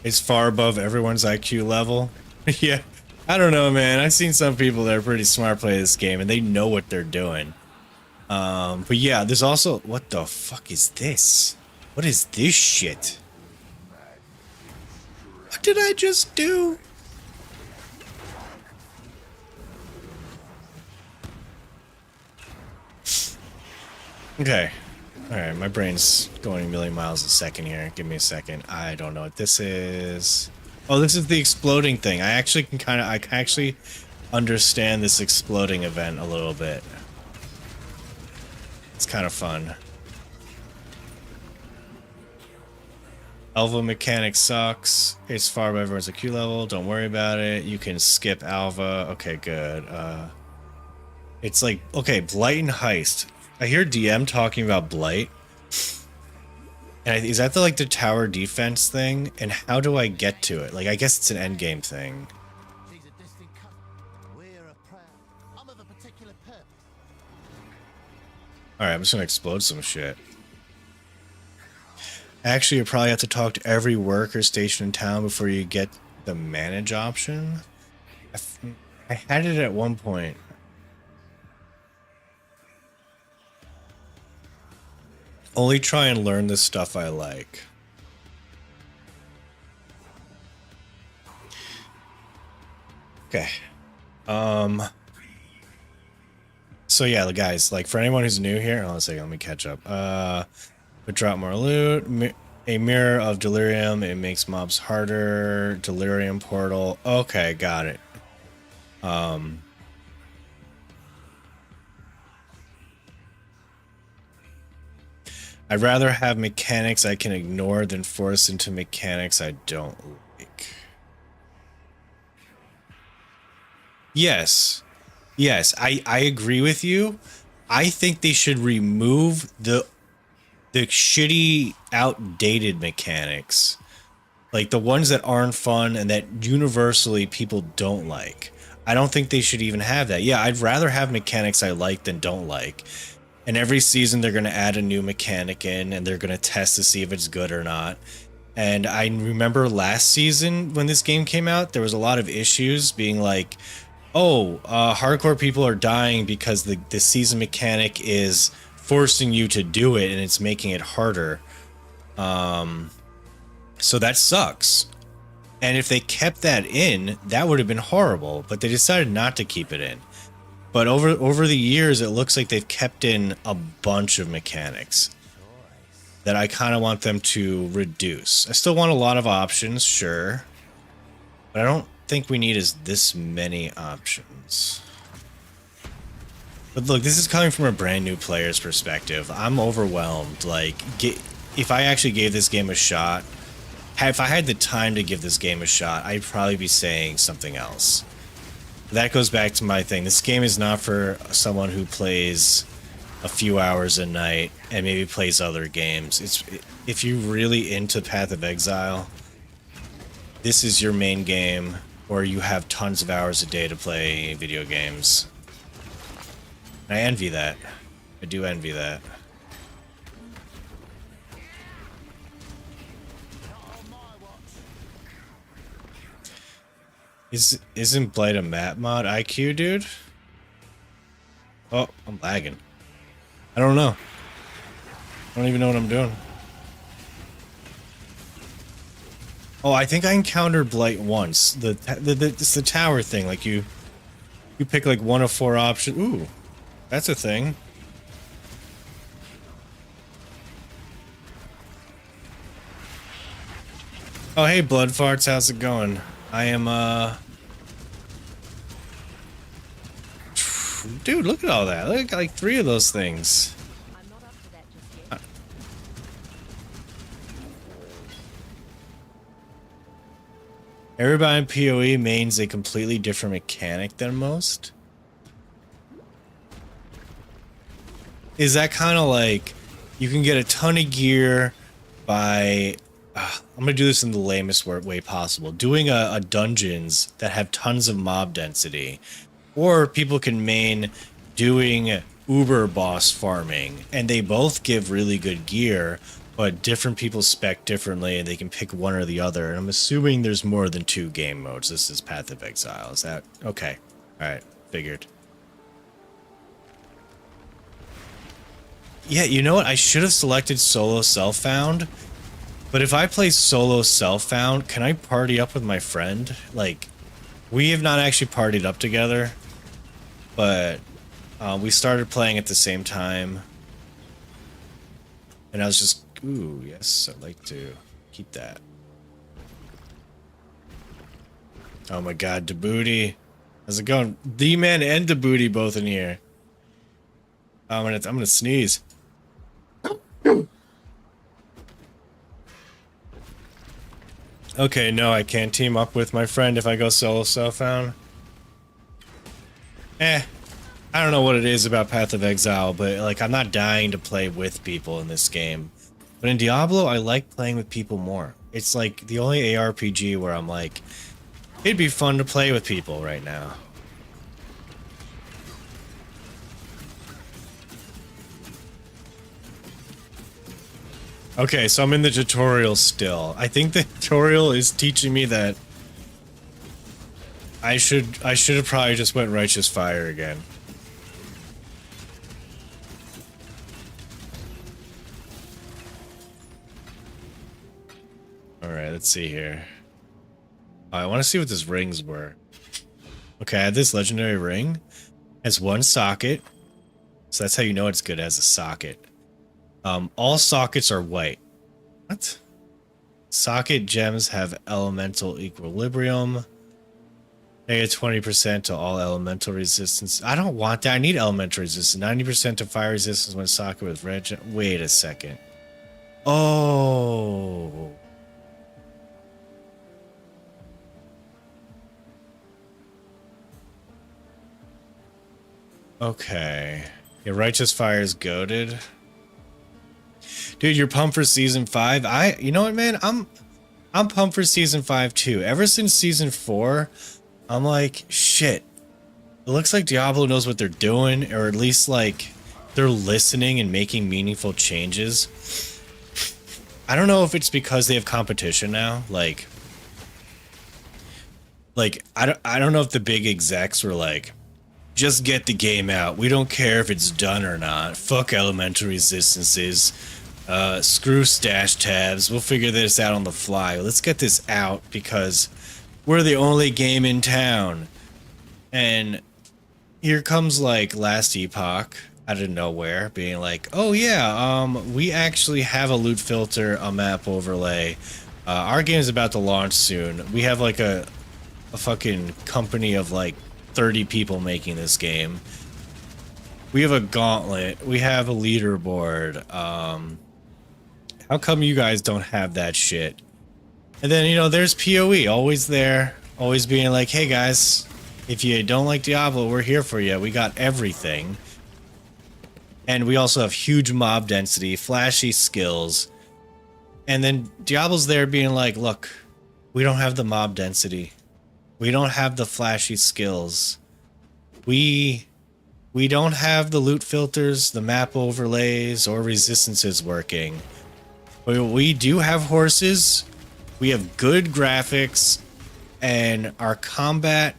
It's far above everyone's IQ level. Yeah, I don't know, man. I've seen some people that are pretty smart play this game, and they know what they're doing. But yeah, there's also... What the fuck is this? What is this shit? What did I just do? Okay. Alright, my brain's going a million miles a second here. Give me a second. I don't know what this is. Oh, this is the exploding thing. I actually can I can actually understand this exploding event a little bit. It's kind of fun. Alva mechanic sucks. It's far above everyone's IQ level. Don't worry about it. You can skip Alva. Okay, good. It's like, okay, Blight and Heist. I hear DM talking about Blight. And is that the tower defense thing? And how do I get to it? Like, I guess it's an endgame thing. She's a distant cousin. We're a proud. I'm of a particular purpose. Alright, I'm just gonna explode some shit. Actually, you probably have to talk to every worker station in town before you get the manage option. I had it at one point. Only try and learn the stuff I like. Okay. So yeah, guys, like for anyone who's new here, hold on a second, let me catch up. But drop more loot. A mirror of delirium. It makes mobs harder. Delirium portal. Okay, got it. I'd rather have mechanics I can ignore than force into mechanics I don't like. Yes. Yes, I agree with you. I think they should remove the shitty, outdated mechanics. Like the ones that aren't fun and that universally people don't like. I don't think they should even have that. Yeah, I'd rather have mechanics I like than don't like. And every season they're going to add a new mechanic in and they're going to test to see if it's good or not. And I remember last season when this game came out, there was a lot of issues being like, oh, hardcore people are dying because the season mechanic is forcing you to do it and it's making it harder. So that sucks. And if they kept that in, that would have been horrible, but they decided not to keep it in. But over the years, it looks like they've kept in a bunch of mechanics that I kind of want them to reduce. I still want a lot of options, sure, but I don't think we need this many options. But look, this is coming from a brand new player's perspective. I'm overwhelmed. Like, if I actually gave this game a shot, if I had the time to give this game a shot, I'd probably be saying something else. That goes back to my thing. This game is not for someone who plays a few hours a night and maybe plays other games. If you're really into Path of Exile, this is your main game, or you have tons of hours a day to play video games. And I envy that. I do envy that. Isn't Blight a map mod IQ, dude? Oh, I'm lagging. I don't know. I don't even know what I'm doing. Oh, I think I encountered Blight once. It's the tower thing. Like you pick like one of 4 options. Ooh, that's a thing. Oh, hey, Blood Farts, how's it going? I am, Dude, look at all that. Look at like 3 of those things. I'm not up to that just yet. Everybody in PoE mains a completely different mechanic than most. Is that kind of like You can get a ton of gear by I'm gonna do this in the lamest way possible, doing a dungeons that have tons of mob density, or people can main doing uber boss farming, and they both give really good gear, but different people spec differently and they can pick one or the other. And I'm assuming there's more than 2 game modes. This is Path of Exile. Is that okay? All right, figured. Yeah, you know what? I should have selected solo self-found. But if I play solo self-found, can I party up with my friend? Like, we have not actually partied up together, but we started playing at the same time. And I was just, ooh, yes, I'd like to keep that. Oh my god, Djibouti. How's it going? D-Man and Djibouti both in here. I'm gonna sneeze. Okay, no, I can't team up with my friend if I go solo self-found. I don't know what it is about Path of Exile, but like I'm not dying to play with people in this game. But in Diablo, I like playing with people more. It's like the only ARPG where I'm like, it'd be fun to play with people right now. Okay, so I'm in the tutorial still. I think the tutorial is teaching me that I should have probably just went Righteous Fire again. Alright, let's see here. Oh, I want to see what these rings were. Okay, I had this legendary ring. Has 1 socket. So that's how you know it's good, as a socket. All sockets are white. What? Socket gems have elemental equilibrium. They get 20% to all elemental resistance. I don't want that. I need elemental resistance. 90% to fire resistance when socket with red gem. Wait a second. Oh. Okay. Yeah, Righteous Fire is goated. Dude, you're pumped for season 5? You know what, man? I'm pumped for season 5 too. Ever since season 4, I'm like, shit. It looks like Diablo knows what they're doing, or at least like they're listening and making meaningful changes. I don't know if it's because they have competition now. Like I don't know if the big execs were like, just get the game out. We don't care if it's done or not. Fuck elemental resistances. Screw stash tabs. We'll figure this out on the fly. Let's get this out because we're the only game in town. And here comes like Last Epoch out of nowhere being like, oh yeah, we actually have a loot filter, a map overlay. Our game is about to launch soon. We have like a fucking company of like 30 people making this game. We have a gauntlet. We have a leaderboard. How come you guys don't have that shit? And then, you know, there's PoE, always there, always being like, hey guys, if you don't like Diablo, we're here for you. We got everything. And we also have huge mob density, flashy skills. And then Diablo's there being like, look, we don't have the mob density. We don't have the flashy skills. We don't have the loot filters, the map overlays, or resistances working. But we do have horses. We have good graphics, and our combat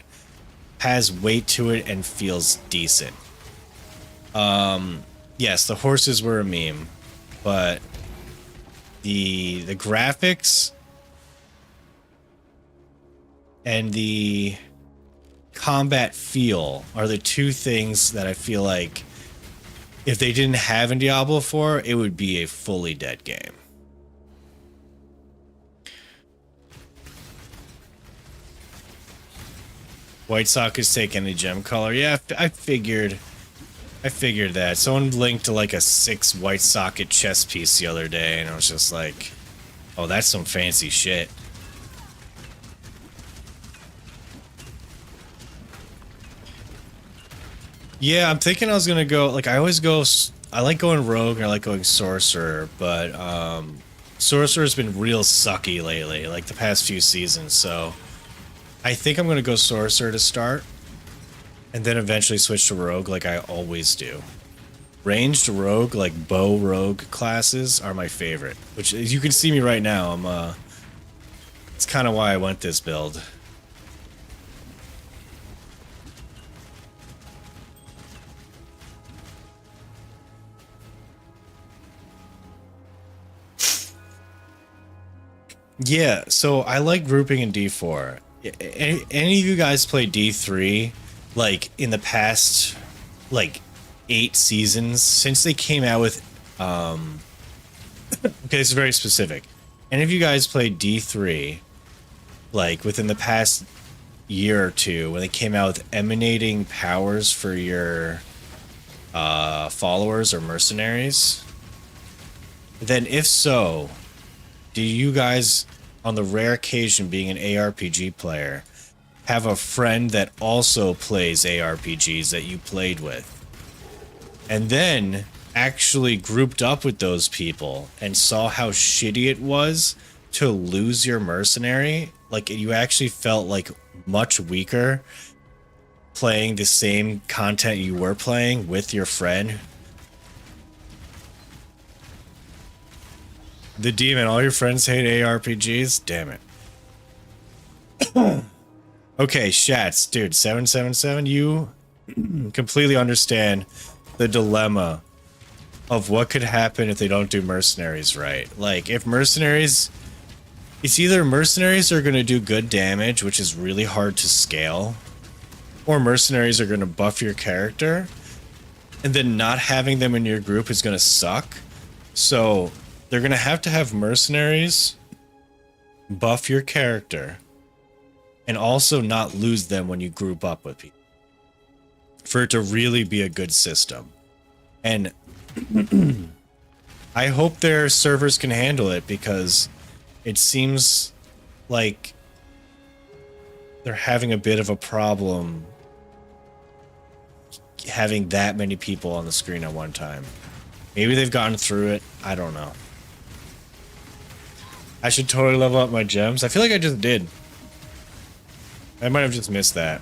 has weight to it and feels decent. Yes, the horses were a meme, but the graphics and the combat feel are the 2 things that I feel like if they didn't have in Diablo 4, it would be a fully dead game. White sockets take any gem color. Yeah, I figured that. Someone linked to like a 6 white socket chess piece the other day, and I was just like, oh, that's some fancy shit. Yeah, I'm thinking I was gonna go, like, I always go I like going rogue and I like going sorcerer, but sorcerer's been real sucky lately, like the past few seasons. So I think I'm gonna go sorcerer to start, and then eventually switch to rogue, like I always do. Ranged rogue, like bow rogue classes, are my favorite. Which, as you can see me right now, I'm it's kind of why I went this build. Yeah, so I like grouping in D4. Any of you guys play D3, like in the past, like 8 seasons since they came out with? Okay, it's very specific. Any of you guys played D3, like within the past year or two, when they came out with emanating powers for your followers or mercenaries? Then, if so, do you guys, on the rare occasion being an ARPG player, have a friend that also plays ARPGs that you played with? And then actually grouped up with those people and saw how shitty it was to lose your mercenary? Like, you actually felt like much weaker playing the same content you were playing with your friend. The demon, all your friends hate ARPGs? Damn it. Okay, Shats, dude, 777, you completely understand the dilemma of what could happen if they don't do mercenaries right. Like, if mercenaries... It's either mercenaries are going to do good damage, which is really hard to scale, or mercenaries are going to buff your character, and then not having them in your group is going to suck. So they're going to have mercenaries buff your character and also not lose them when you group up with people for it to really be a good system. And I hope their servers can handle it, because it seems like they're having a bit of a problem having that many people on the screen at one time. Maybe they've gotten through it. I don't know. I should totally level up my gems. I feel like I just did. I might have just missed that.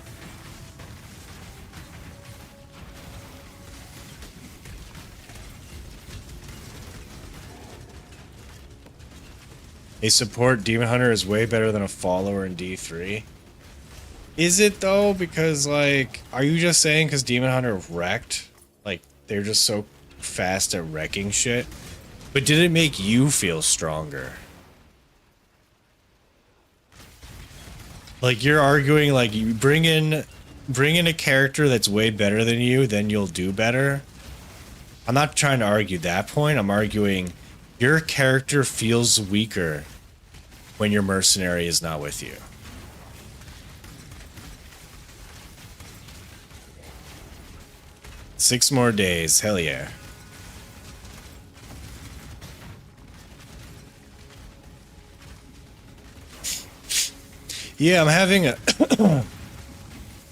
A support Demon Hunter is way better than a follower in D3. Is it though? Because, like, are you just saying because Demon Hunter wrecked? Like, they're just so fast at wrecking shit? But did it make you feel stronger? Like, you're arguing, like, you bring in a character that's way better than you, then you'll do better. I'm not trying to argue that point. I'm arguing your character feels weaker when your mercenary is not with you. Six more days, hell yeah. Yeah, I'm having a...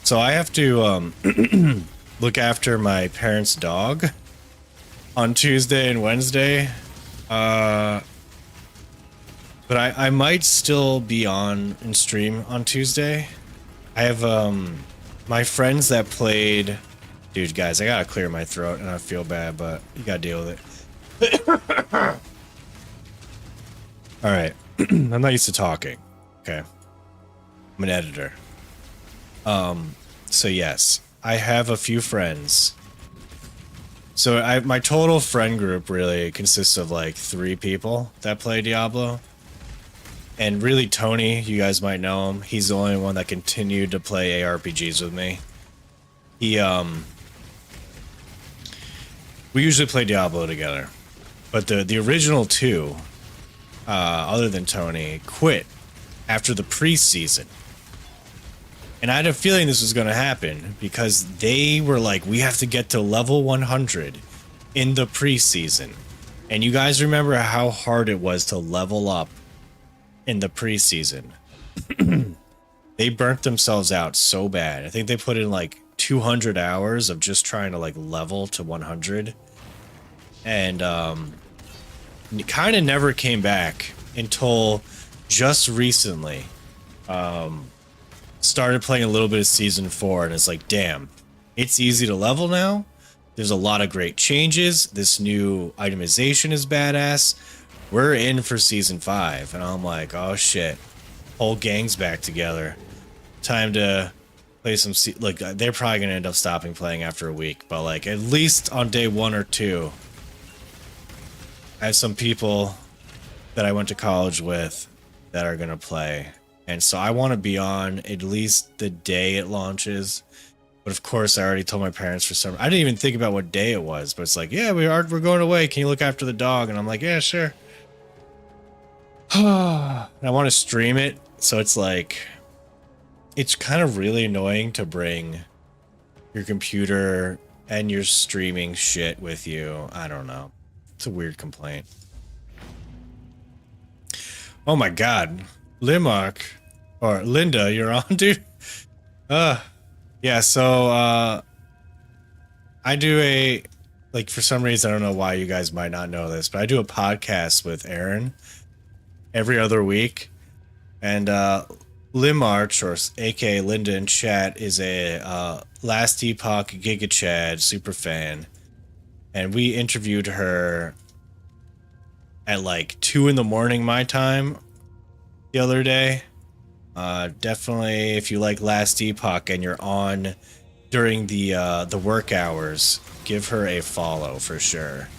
So I have to look after my parents' dog on Tuesday and Wednesday. But I might still be on and stream on Tuesday. I have my friends that played... Dude, guys, I gotta clear my throat and I feel bad, but you gotta deal with it. Alright. I'm not used to talking. Okay. I'm an editor. So yes, I have a few friends. So my total friend group really consists of like 3 people that play Diablo. And really Tony, you guys might know him. He's the only one that continued to play ARPGs with me. We usually play Diablo together. But the original 2, other than Tony, quit after the pre-season. And I had a feeling this was going to happen because they were like, we have to get to level 100 in the preseason. And you guys remember how hard it was to level up in the preseason. They burnt themselves out so bad. I think they put in like 200 hours of just trying to like level to 100. and kind of never came back until just recently. Started playing a little bit of season 4, and it's like, damn, it's easy to level now. There's a lot of great changes. This new itemization is badass. We're in for season 5, and I'm like, oh shit, whole gang's back together. Time to play some. Like, they're probably gonna end up stopping playing after a week, but like at least on day 1 or 2, I have some people that I went to college with that are gonna play, and so I want to be on at least the day it launches. But of course, I already told my parents for some. I didn't even think about what day it was, but it's like, yeah, we're going away. Can you look after the dog? And I'm like, yeah, sure. And I want to stream it, so it's like, it's kind of really annoying to bring your computer and your streaming shit with you. I don't know. It's a weird complaint. Oh my god, Limark or Linda, you're on, dude. Yeah, so I do a, like, for some reason, I don't know why you guys might not know this, but I do a podcast with Aaron every other week. And Limarch, or aka Linda in chat, is a Last Epoch Giga Chad super fan. And we interviewed her at like 2 in the morning my time the other day. Definitely, if you like Last Epoch and you're on during the work hours, give her a follow for sure.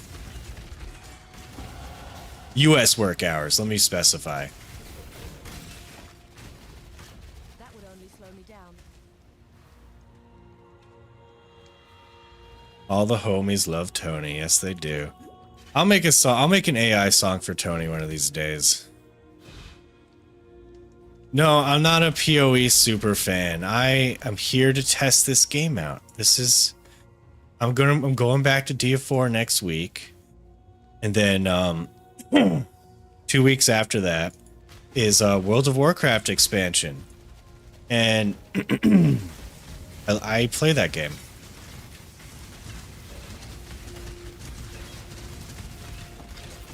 US work hours, let me specify. That would only slow me down. All the homies love Tony. Yes, they do. I'll make a song. I'll make an AI song for Tony one of these days. No, I'm not a PoE super fan. I am here to test this game out. This is, I'm going back to DF4 next week, and then 2 weeks after that is World of Warcraft expansion, and I play that game.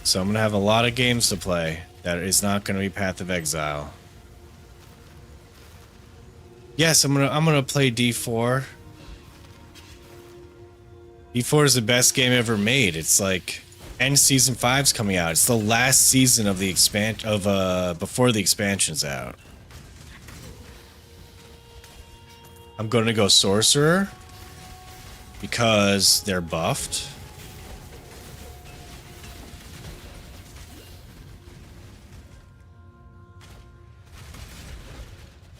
So I'm gonna have a lot of games to play. That is not gonna be Path of Exile. Yes, I'm gonna play D4. D4 is the best game ever made. It's like, and season 5's coming out. It's the last season of the before the expansion's out. I'm gonna go Sorcerer because they're buffed.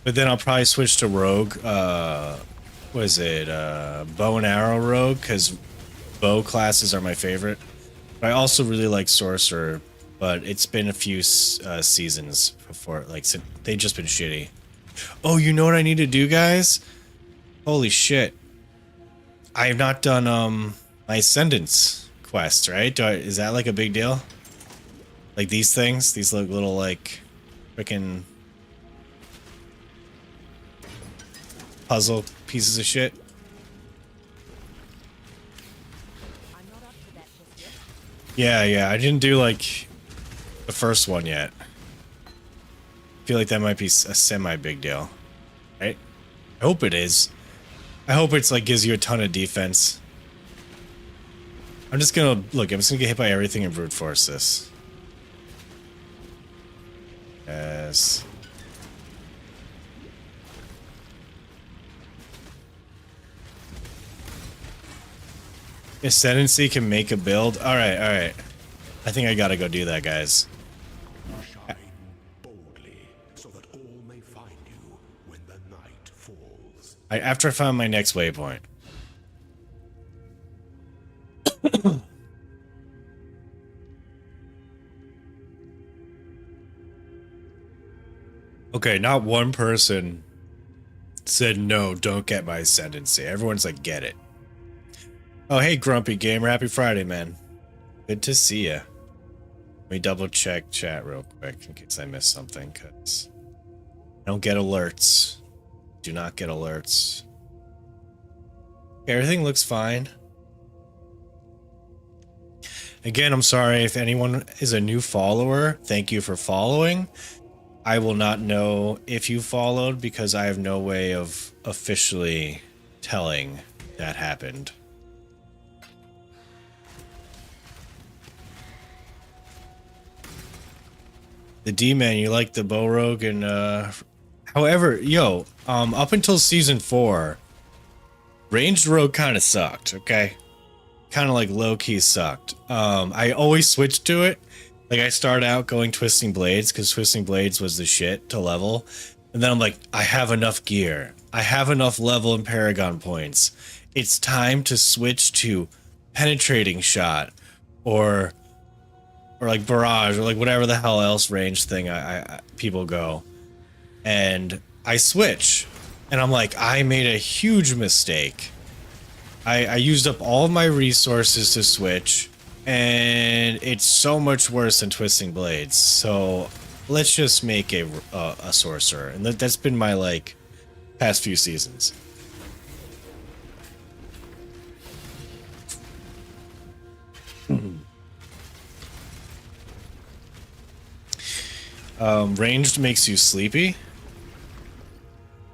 But then I'll probably switch to Rogue. What is it? Bow and Arrow Rogue, because bow classes are my favorite. But I also really like Sorcerer, but it's been a few seasons before. Like, they've just been shitty. Oh, you know what I need to do, guys? Holy shit. I have not done my Ascendance quest, right? Is that like a big deal? Like these things? These little like freaking puzzle pieces of shit. I'm not up to that just yet. Yeah, I didn't do like the first one yet. I feel like that might be a semi big deal, right? I hope it is. I hope it's like gives you a ton of defense. I'm just gonna look. I'm just gonna get hit by everything and brute force this. Yes. Ascendancy can make a build. All right. I think I gotta go do that, guys. Shine boldly, so that all may find you when the night falls. After I found my next waypoint. Okay, not one person said no, don't get my Ascendancy. Everyone's like, get it. Oh, hey, Grumpy Gamer. Happy Friday, man. Good to see ya. Let me double check chat real quick in case I missed something, because I don't get alerts. Do not get alerts. Okay, everything looks fine. Again, I'm sorry if anyone is a new follower. Thank you for following. I will not know if you followed because I have no way of officially telling that happened. The D-Man, you like the Bow Rogue and however, up until season 4, Ranged Rogue kind of sucked, okay? Kind of like low-key sucked. I always switched to it. Like I started out going Twisting Blades because Twisting Blades was the shit to level. And then I'm like, I have enough gear. I have enough level and Paragon points. It's time to switch to Penetrating Shot or like Barrage or like whatever the hell else range thing I people go. And I switch. And I'm like, I made a huge mistake. I used up all of my resources to switch, and it's so much worse than Twisting Blades. So let's just make a sorcerer, and that's been my like past few seasons. Ranged makes you sleepy.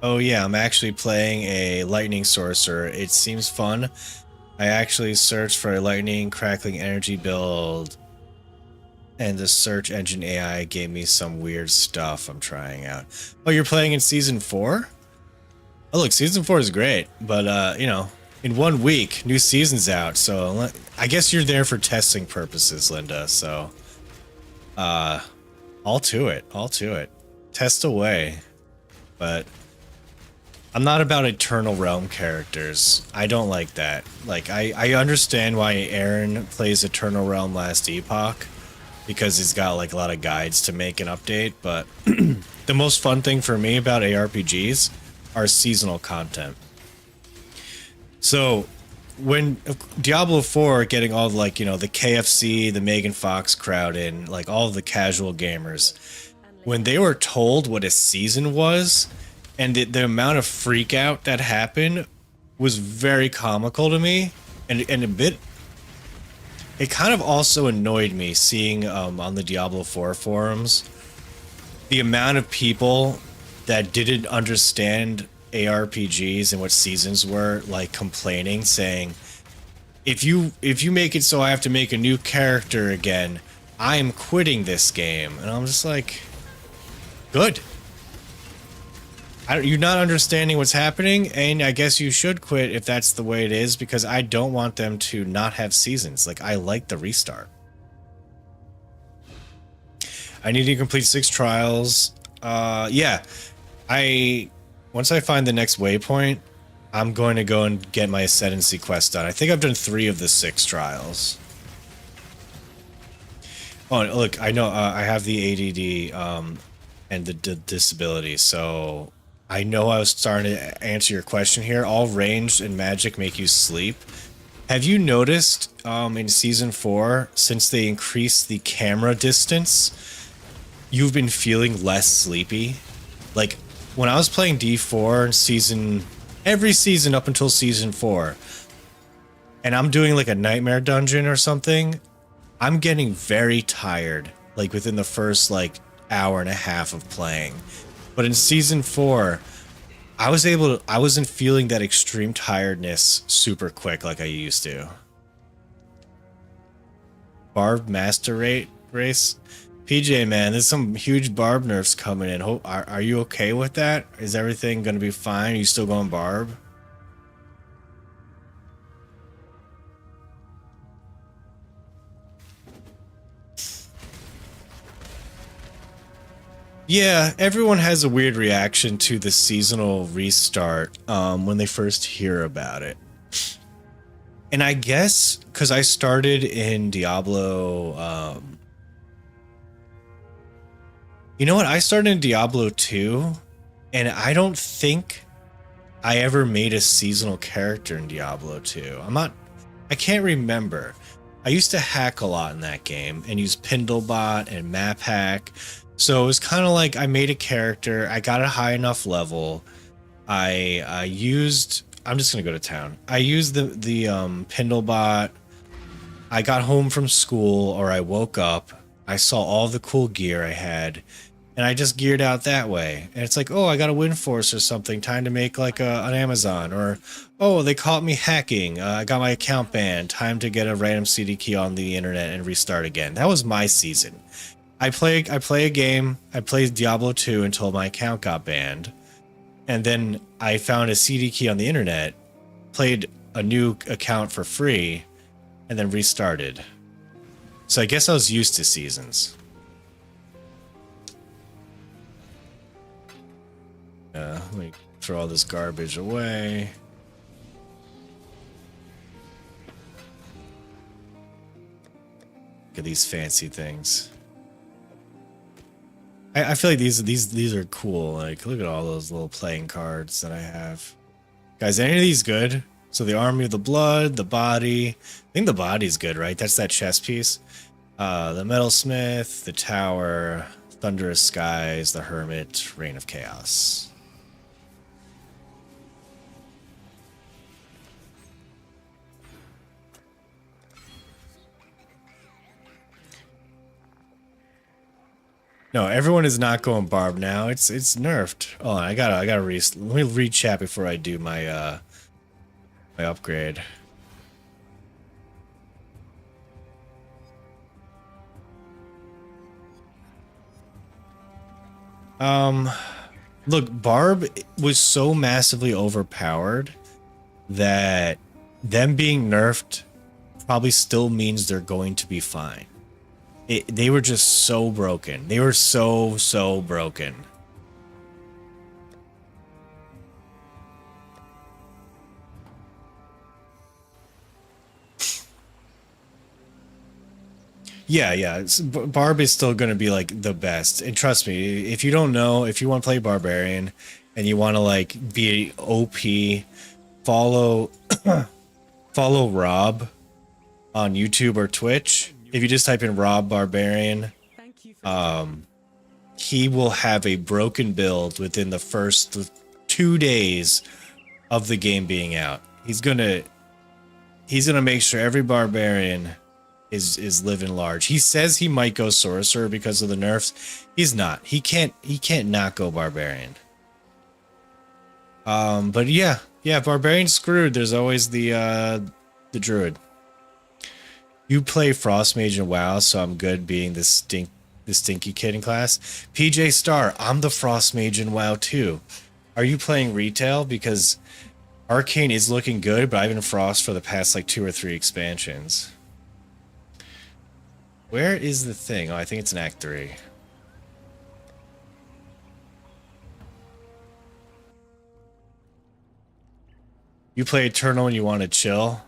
Oh yeah, I'm actually playing a lightning sorcerer. It seems fun. I actually searched for a lightning crackling energy build, and the search engine AI gave me some weird stuff I'm trying out. Oh, you're playing in season 4? Oh look, season 4 is great, but in 1 week, new season's out, so I guess you're there for testing purposes, Linda, so all to it. Test away. But I'm not about Eternal Realm characters. I don't like that. Like, I understand why Aaron plays Eternal Realm Last Epoch, because he's got like a lot of guides to make an update, but the most fun thing for me about ARPGs are seasonal content. So when Diablo 4 getting all the KFC, the Megan Fox crowd in, like all of the casual gamers, when they were told what a season was, and the amount of freak out that happened was very comical to me, and a bit. It kind of also annoyed me seeing on the Diablo 4 forums the amount of people that didn't understand ARPGs and what seasons were, like complaining, saying, if you make it so I have to make a new character again, I am quitting this game. And I'm just like, good. You're not understanding what's happening, and I guess you should quit if that's the way it is, because I don't want them to not have seasons. Like, I like the restart. I need to complete 6 trials. Yeah. Once I find the next waypoint, I'm going to go and get my Ascendancy quest done. I think I've done 3 of the 6 trials. Oh, look, I know I have the ADD and the disability, so I know I was starting to answer your question here. All ranged and magic make you sleep. Have you noticed in season 4, since they increased the camera distance, you've been feeling less sleepy? Like when I was playing D4 every season up until season 4, and I'm doing like a nightmare dungeon or something, I'm getting very tired, like within the first hour and a half of playing. But in season 4, I wasn't feeling that extreme tiredness super quick like I used to. Barb master race? PJ, man, there's some huge barb nerfs coming in. Are you okay with that? Is everything going to be fine? Are you still going barb? Yeah, everyone has a weird reaction to the seasonal restart when they first hear about it. And I guess because I started in Diablo... you know what? I started in Diablo 2, and I don't think I ever made a seasonal character in Diablo 2. I can't remember. I used to hack a lot in that game and use Pindlebot and map hack. So it was kind of like I made a character, I got a high enough level, I'm just gonna go to town. I used the Pindlebot I got home from school or I woke up, I saw all the cool gear I had, and I just geared out that way. And it's like, oh, I got a Windforce or something, time to make like an Amazon. Or, oh, they caught me hacking, I got my account banned, time to get a random CD key on the internet and restart again. That was my season. I play a game, I played Diablo 2 until my account got banned. And then I found a CD key on the internet, played a new account for free, and then restarted. So I guess I was used to seasons. Let me throw all this garbage away. Look at these fancy things. I feel like these are cool. Like, look at all those little playing cards that I have. Guys, any of these good? So the Army of the Blood, the Body. I think the Body's good, right? That's that chess piece. The Metalsmith, the Tower, Thunderous Skies, the Hermit, Reign of Chaos. No, everyone is not going Barb now. It's nerfed. Oh, I gotta let me read chat before I do my my upgrade. Look, Barb was so massively overpowered that them being nerfed probably still means they're going to be fine. They were just so broken. They were so broken. Yeah. Barb is still going to be like the best. And trust me, if you don't know, if you want to play Barbarian and you want to like be OP, follow follow Rob on YouTube or Twitch. If you just type in Rob Barbarian, he will have a broken build within the first 2 days of the game being out. He's gonna make sure every barbarian is living large. He says he might go sorcerer because of the nerfs. He's not. He can't not go barbarian. But yeah, barbarian screwed. There's always the druid. You play Frost Mage and WoW, so I'm good being the stinky kid in class. PJ Star, I'm the Frost Mage in WoW too. Are you playing retail? Because Arcane is looking good, but I've been Frost for the past like 2 or 3 expansions. Where is the thing? Oh, I think it's in Act 3. You play Eternal and you want to chill?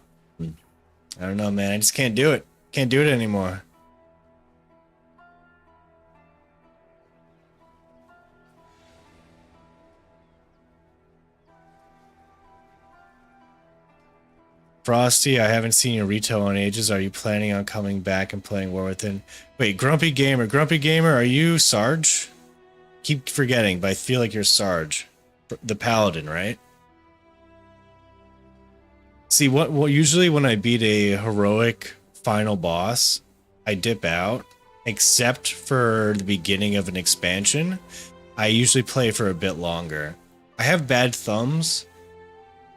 I don't know, man. I just can't do it. Can't do it anymore. Frosty, I haven't seen your retail in ages. Are you planning on coming back and playing War Within? Wait, Grumpy Gamer, are you Sarge? Keep forgetting, but I feel like you're Sarge. The Paladin, right? See, what usually when I beat a heroic final boss, I dip out, except for the beginning of an expansion. I usually play for a bit longer. I have bad thumbs,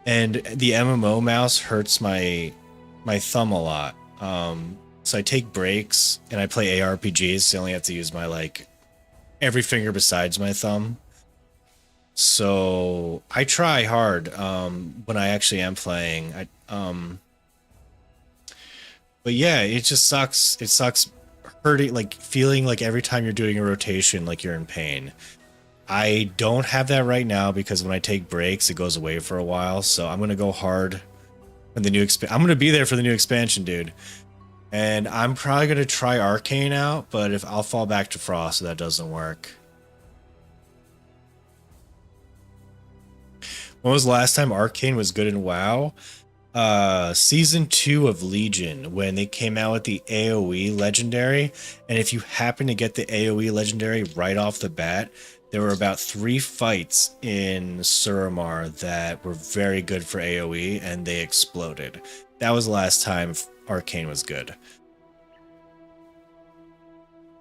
and the MMO mouse hurts my thumb a lot. So I take breaks and I play ARPGs, so I only have to use my like every finger besides my thumb. So I try hard when I actually am playing. But yeah, it just sucks. It sucks hurting, like feeling like every time you're doing a rotation, like you're in pain. I don't have that right now because when I take breaks, it goes away for a while. So I'm gonna go hard when the new I'm gonna be there for the new expansion, dude. And I'm probably gonna try Arcane out, but if I'll fall back to Frost, so that doesn't work. When was the last time Arcane was good in WoW? Season 2 of Legion, when they came out with the AoE legendary. And if you happen to get the AoE legendary right off the bat, there were about 3 fights in Suramar that were very good for AoE, and they exploded. That was the last time Arcane was good.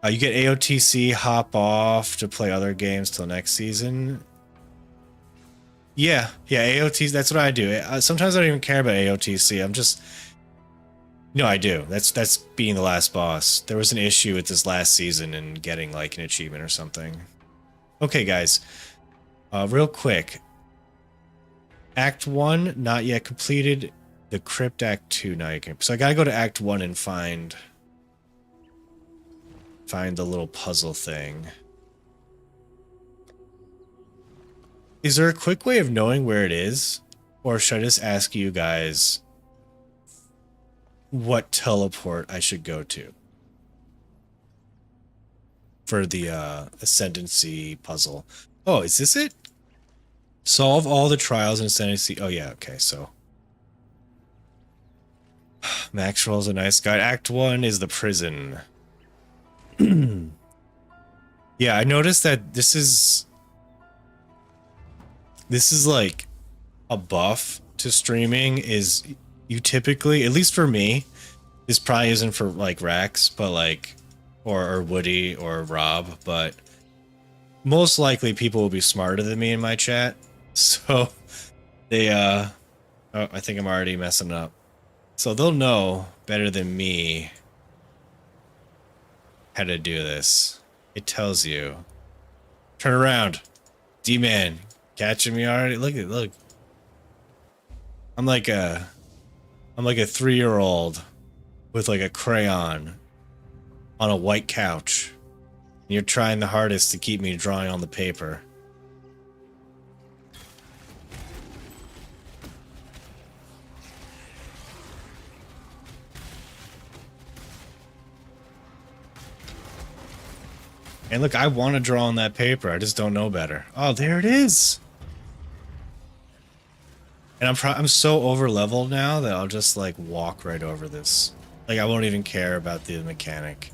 You get AOTC, hop off to play other games till next season. Yeah, AOTC, that's what I do. Sometimes I don't even care about AOTC. I'm just... No, I do. That's being the last boss. There was an issue with this last season and getting like an achievement or something. Okay, guys. Real quick. Act 1, not yet completed. The Crypt Act 2, now you can... So I gotta go to Act 1 and find the little puzzle thing. Is there a quick way of knowing where it is? Or should I just ask you guys what teleport I should go to for the Ascendancy puzzle? Oh, is this it? Solve all the trials in Ascendancy. Oh yeah, okay, so Maxwell's a nice guy. Act 1 is the prison. Yeah, I noticed that this is like a buff to streaming. Is you typically, at least for me, this probably isn't for like Rex, but like or Woody or Rob, but most likely people will be smarter than me in my chat. So they oh, I think I'm already messing up. So they'll know better than me how to do this. It tells you. Turn around. D-Man. Catching me already? Look. I'm like a 3-year-old with like a crayon on a white couch. And you're trying the hardest to keep me drawing on the paper. And look, I want to draw on that paper. I just don't know better. Oh, there it is. And I'm so over leveled now that I'll just like walk right over this. Like I won't even care about the mechanic.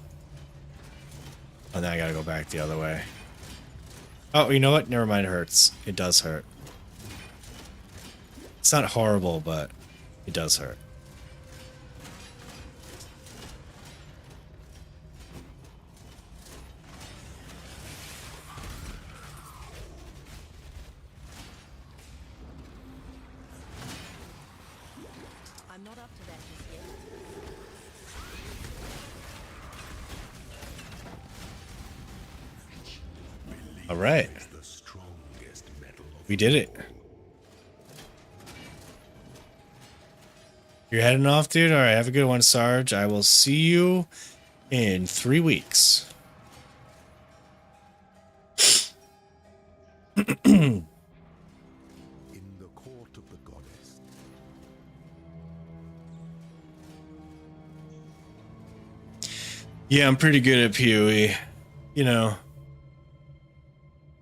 And then I gotta go back the other way. Oh, you know what? Never mind, it hurts. It does hurt. It's not horrible, but it does hurt. I'm not up to that just yet. All right. We did it. You're heading off, dude? All right, have a good one, Sarge. I will see you in 3 weeks. In the court of the goddess. Yeah, I'm pretty good at PoE. You know.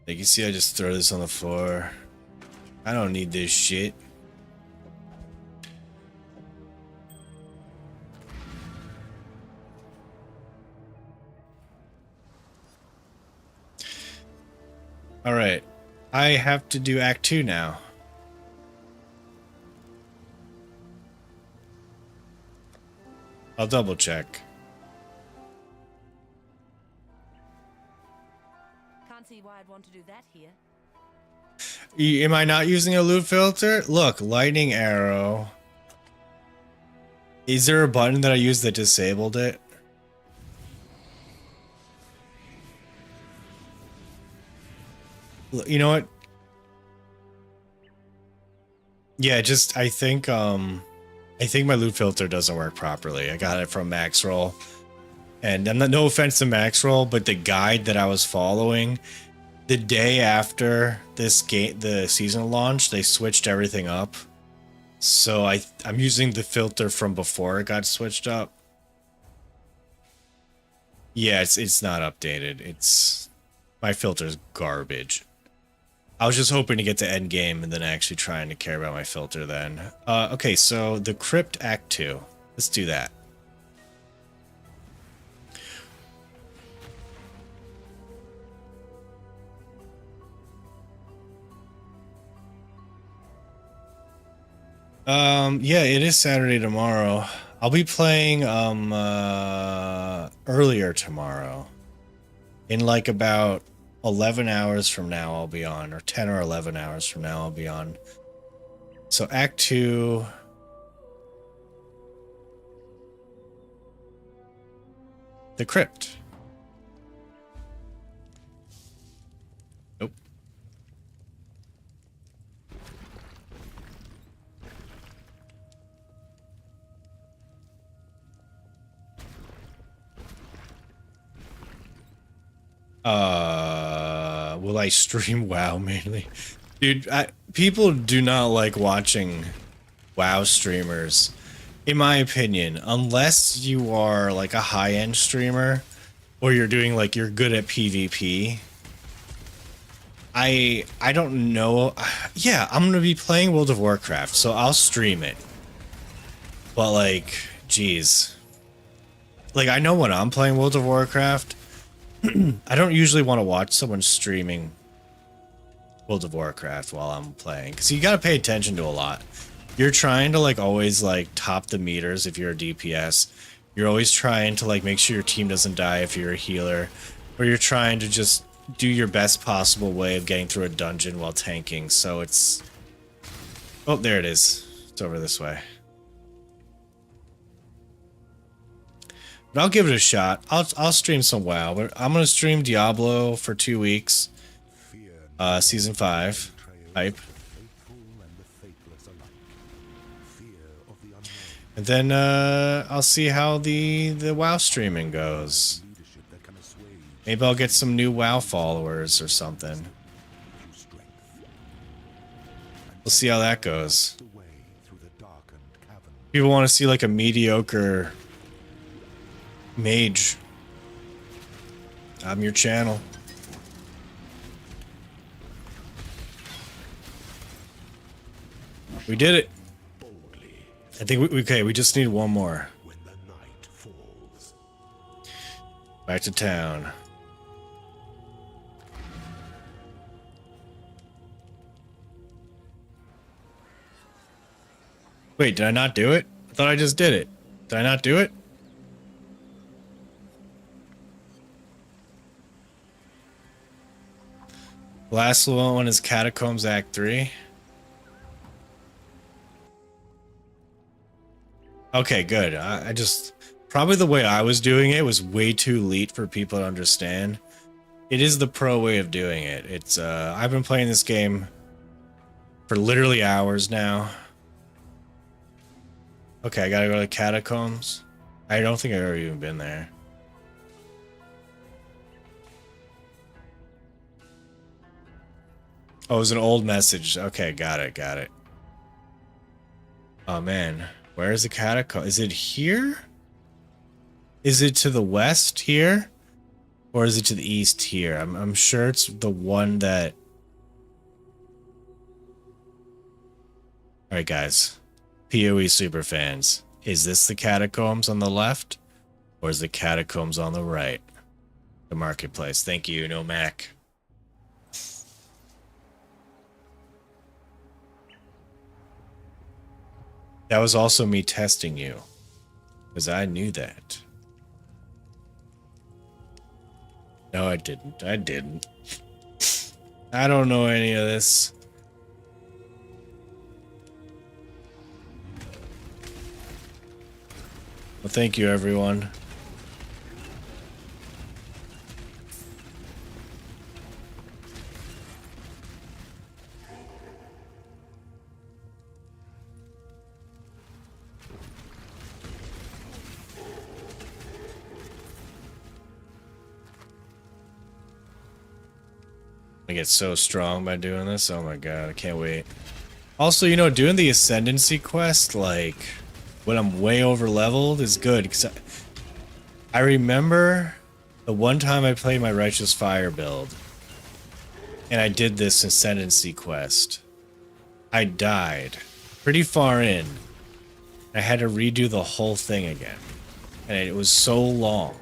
Like, you see, I just throw this on the floor. I don't need this shit. Alright. I have to do Act 2 now. I'll double check. Can't see why I'd want to do that here. Am I not using a loot filter? Look, lightning arrow. Is there a button that I used that disabled it? You know what? Yeah, just I think my loot filter doesn't work properly. I got it from Maxroll. And I'm not, no offense to Maxroll, but the guide that I was following, the day after this game, the season launch, they switched everything up. So I'm using the filter from before it got switched up. Yeah, it's not updated. It's my filter's garbage. I was just hoping to get to end game and then actually trying to care about my filter then. Okay, so the Crypt Act 2. Let's do that. Yeah, it is Saturday tomorrow. I'll be playing earlier tomorrow. In like about 11 hours from now I'll be on, or 10 or 11 hours from now I'll be on. So Act 2. The Crypt. Nope. Will I stream WoW mainly? Dude, people do not like watching WoW streamers, in my opinion, unless you are like a high-end streamer or you're doing like you're good at PvP. I don't know. Yeah, I'm gonna be playing World of Warcraft, so I'll stream it. But like, geez, like I know when I'm playing World of Warcraft, I don't usually want to watch someone streaming World of Warcraft while I'm playing, because you gotta pay attention to a lot. You're trying to like always like top the meters if you're a DPS. You're always trying to like make sure your team doesn't die if you're a healer, or you're trying to just do your best possible way of getting through a dungeon while tanking. So it's, oh, there it is. It's over this way. But I'll give it a shot. I'll stream some WoW. But I'm gonna stream Diablo for 2 weeks. Season 5 hype. And then I'll see how the WoW streaming goes. Maybe I'll get some new WoW followers or something. We'll see how that goes. People want to see like a mediocre mage. I'm your channel. We did it. I think we just need one more. Back to town. Wait, did I not do it? I thought I just did it. Did I not do it? Last one is Catacombs Act 3. Okay, good. I just... Probably the way I was doing it was way too elite for people to understand. It is the pro way of doing it. It's, I've been playing this game for literally hours now. Okay, I gotta go to the Catacombs. I don't think I've ever even been there. Oh, it was an old message. Okay, got it, got it. Oh, man. Where is the catacomb? Is it here? Is it to the west here? Or is it to the east here? I'm sure it's the one that... Alright, guys. PoE superfans. Is this the catacombs on the left? Or is the catacombs on the right? The marketplace. Thank you, No Mac. That was also me testing you. Because I knew that. No, I didn't. I didn't. I don't know any of this. Well, thank you, everyone. I get so strong by doing this. Oh my god, I can't wait. Also, you know, doing the Ascendancy quest, like, when I'm way over leveled is good. Because I remember the one time I played my Righteous Fire build, and I did this Ascendancy quest. I died pretty far in. I had to redo the whole thing again. And it was so long.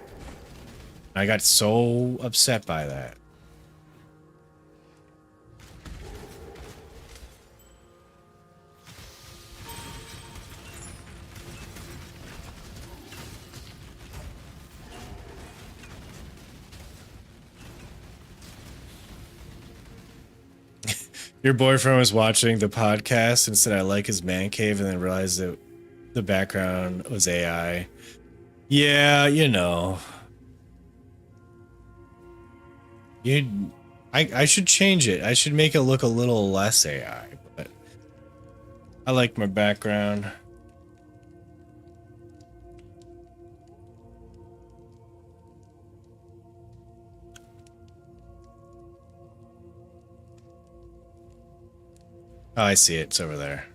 I got so upset by that. Your boyfriend was watching the podcast and said, I like his man cave, and then realized that the background was AI. Yeah, you know. I should change it. I should make it look a little less AI, but I like my background. Oh, I see it. It's over there.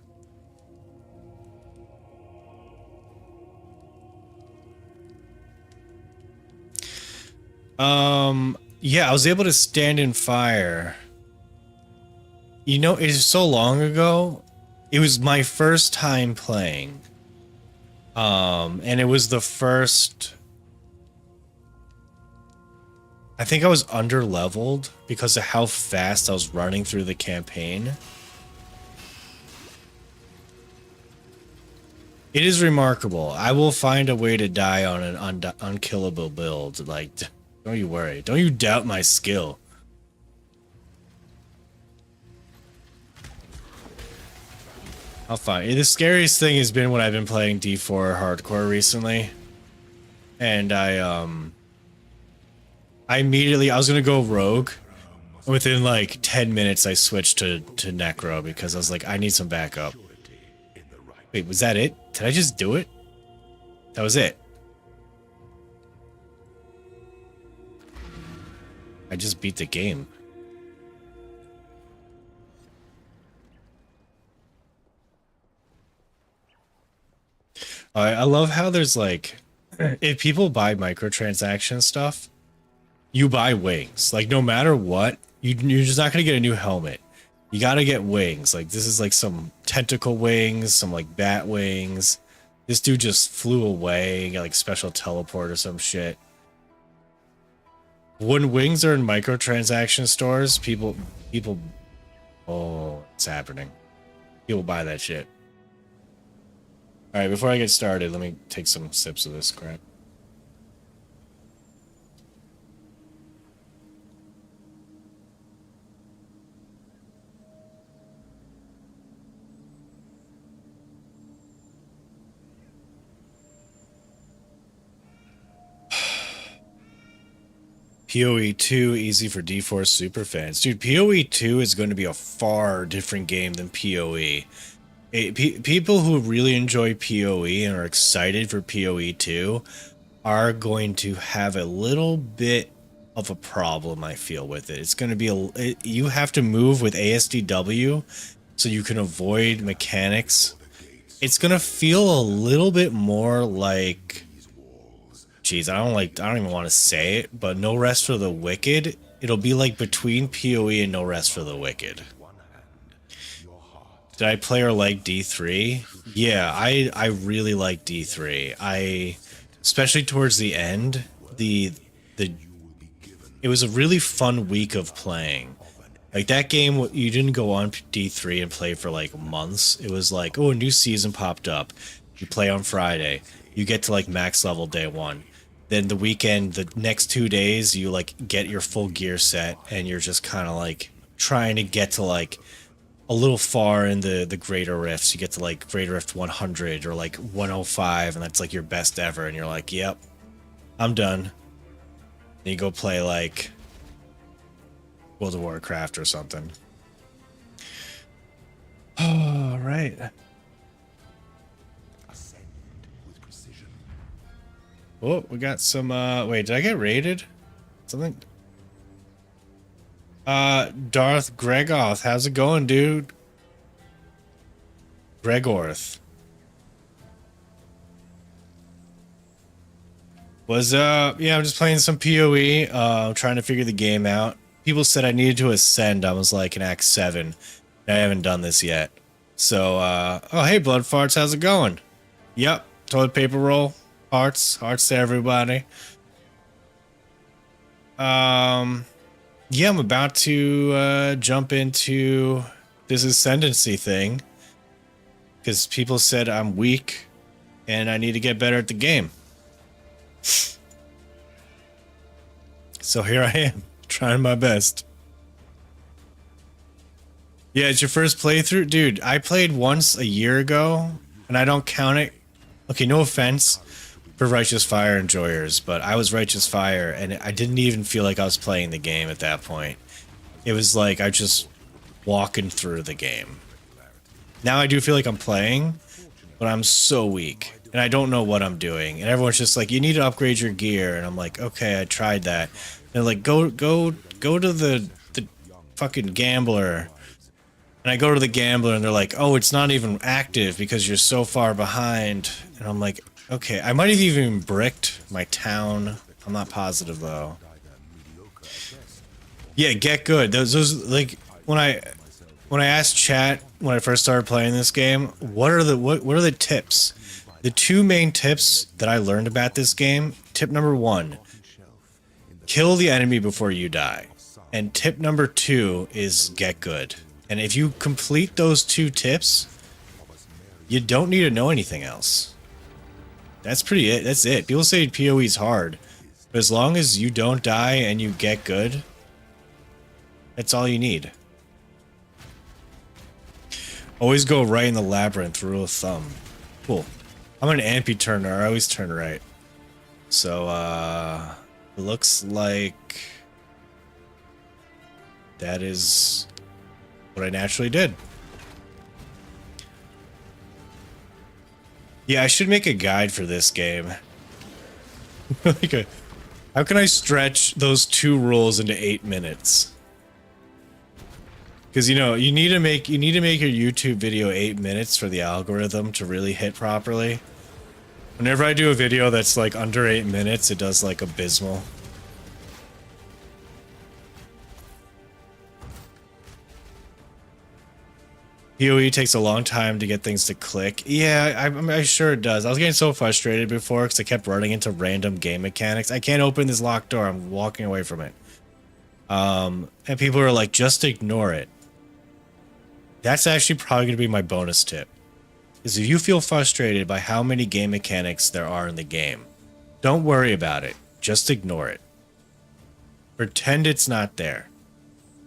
Yeah, I was able to stand in fire. You know, it's so long ago. It was my first time playing. And it was the first. I think I was under leveled because of how fast I was running through the campaign. It is remarkable. I will find a way to die on an unkillable build. Like, don't you worry. Don't you doubt my skill. I'll find. The scariest thing has been when I've been playing D4 hardcore recently, and I immediately I was gonna go rogue. Within like 10 minutes, I switched to necro because I was like, I need some backup. Wait, was that it? Did I just do it? That was it. I just beat the game. I love how there's like, if people buy microtransaction stuff, you buy wings. Like no matter what, you're just not gonna get a new helmet. You gotta get wings. Like this is like some tentacle wings, some like bat wings. This dude just flew away, got like special teleport or some shit. When wings are in microtransaction stores, people, oh, it's happening. People buy that shit. All right, before I get started, let me take some sips of this crap. PoE 2 easy for D4 superfans. Dude, PoE 2 is going to be a far different game than PoE. People who really enjoy PoE and are excited for PoE 2 are going to have a little bit of a problem, I feel, with it. It's going to be you have to move with ASDW so you can avoid mechanics. It's going to feel a little bit more like, geez, I don't even want to say it, but No Rest for the Wicked. It'll be like between PoE and No Rest for the Wicked. Did I play or like D3? Yeah, I really like D3. Especially towards the end, it was a really fun week of playing. Like that game, you didn't go on D3 and play for like months. It was like, oh, a new season popped up. You play on Friday. You get to like max level day 1. Then the weekend, the next 2 days, you like get your full gear set and you're just kind of like trying to get to like a little far in the greater rifts. You get to like greater rift 100 or like 105 and that's like your best ever. And you're like, yep, I'm done. And you go play like World of Warcraft or something. All right. Oh, we got some, wait, did I get raided? Something? Darth Gregorth, how's it going, dude? Gregorth. What's up? Yeah, I'm just playing some PoE, trying to figure the game out. People said I needed to ascend. I was like in Act 7. I haven't done this yet. So, oh, hey, Blood Farts, how's it going? Yep, toilet paper roll. Hearts to everybody. Yeah, I'm about to jump into this Ascendancy thing because people said I'm weak and I need to get better at the game. So here I am, trying my best. Yeah, it's your first playthrough? Dude, I played once a year ago, and I don't count it. Okay, no offense for Righteous Fire enjoyers, but I was Righteous Fire, and I didn't even feel like I was playing the game at that point. It was like I just walking through the game. Now I do feel like I'm playing, but I'm so weak, and I don't know what I'm doing. And everyone's just like, you need to upgrade your gear, and I'm like, okay, I tried that. And they're like, go to the fucking gambler. And I go to the gambler and they're like, oh, it's not even active because you're so far behind. And I'm like, okay, I might have even bricked my town. I'm not positive though. Yeah, get good. Those like when I asked chat when I first started playing this game, what are the tips? The two main tips that I learned about this game, tip number 1, kill the enemy before you die. And tip number 2 is get good. And if you complete those 2 tips, you don't need to know anything else. That's pretty it. That's it. People say PoE is hard, but as long as you don't die and you get good, that's all you need. Always go right in the labyrinth, rule of thumb. Cool. I'm an amphi-turner. I always turn right. So, it looks like that is what I naturally did. Yeah, I should make a guide for this game. How can I stretch those 2 rules into 8 minutes? Because you need to make your YouTube video 8 minutes for the algorithm to really hit properly. Whenever I do a video that's like under 8 minutes, it does like abysmal. PoE takes a long time to get things to click. Yeah, I'm sure it does. I was getting so frustrated before because I kept running into random game mechanics. I can't open this locked door. I'm walking away from it. And people are like, just ignore it. That's actually probably going to be my bonus tip. Is if you feel frustrated by how many game mechanics there are in the game, don't worry about it. Just ignore it. Pretend it's not there.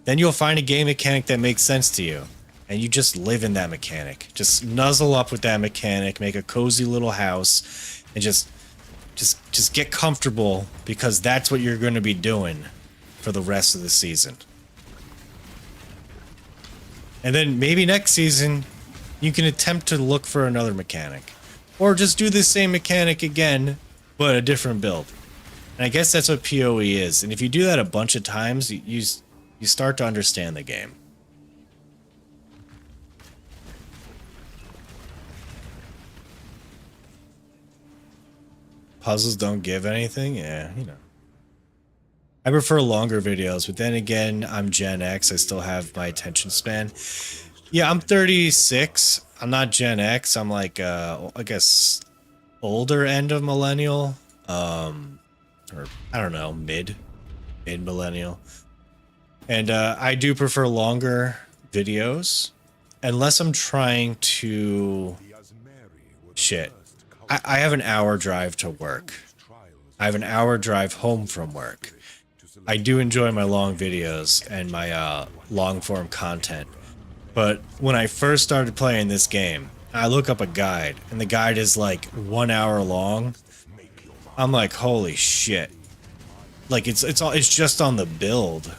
Then you'll find a game mechanic that makes sense to you. And you just live in that mechanic. Just nuzzle up with that mechanic, make a cozy little house, and just get comfortable because that's what you're going to be doing for the rest of the season. And then maybe next season, you can attempt to look for another mechanic. Or just do the same mechanic again, but a different build. And I guess that's what PoE is. And if you do that a bunch of times, you start to understand the game. Puzzles don't give anything? Yeah, I prefer longer videos, but then again, I'm Gen X. I still have my attention span. Yeah, I'm 36. I'm not Gen X. I'm like, I guess, older end of millennial. Or, I don't know, mid-millennial. And I do prefer longer videos. Unless I'm trying to... Shit. I have an hour drive to work. I have an hour drive home from work. I do enjoy my long videos and my long form content. But when I first started playing this game, I look up a guide and the guide is like 1 hour long. I'm like, holy shit. Like it's just on the build.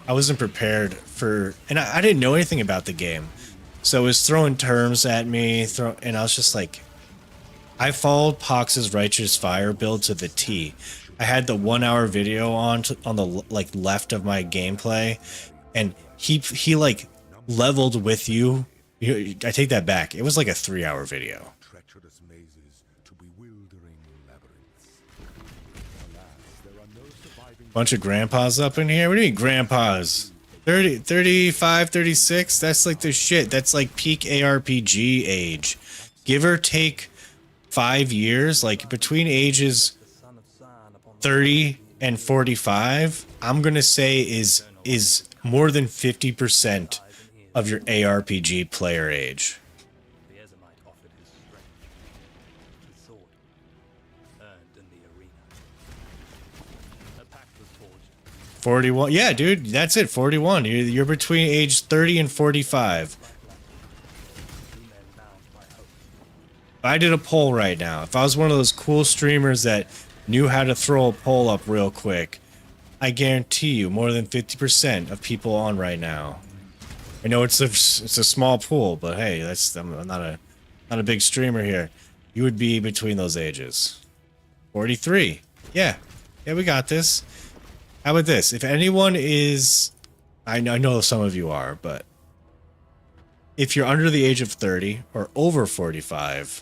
I wasn't prepared for, and I didn't know anything about the game. So it was throwing terms at me, and I was just like, I followed Pox's Righteous Fire build to the T. I had the 1 hour video on the like left of my gameplay, and he like leveled with you. I take that back. It was like a 3 hour video. Treacherous mazes to bewildering labyrinths. Alas, there are no surviving. Bunch of grandpas up in here. What do you mean grandpas? 30, 35, 36? That's like the shit. That's like peak ARPG age. Give or take 5 years, like between ages 30 and 45, I'm gonna say is more than 50% of your ARPG player age. The Ezomite offered his strength, his sword, earned in the arena. A pact was forged. 41. Yeah, dude, that's it. 41. You're between age 30 and 45. If I did a poll right now, if I was one of those cool streamers that knew how to throw a poll up real quick, I guarantee you more than 50% of people on right now. I know it's a small pool, but hey, I'm not a big streamer here. You would be between those ages. 43. Yeah, we got this. How about this? If anyone is, I know some of you are, but if you're under the age of 30 or over 45,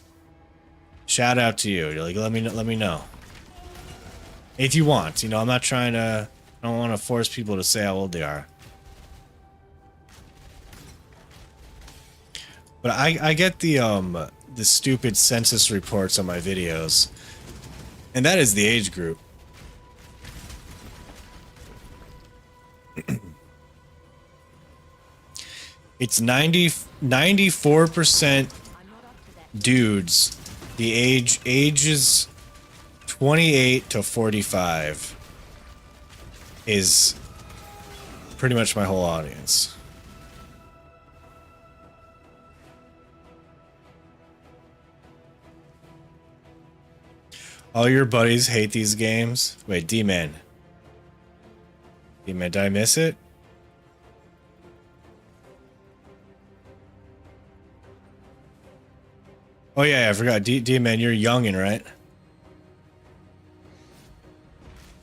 shout out to you. Like, let me know. If you want, you know, I'm not trying to. I don't want to force people to say how old they are. But I get the stupid census reports on my videos, and that is the age group. It's 94% dudes. The age is 28 to 45 is pretty much my whole audience. All your buddies hate these games. Wait, D-Man. D-Man, did I miss it? Oh yeah, I forgot. D-Man, you're youngin', right?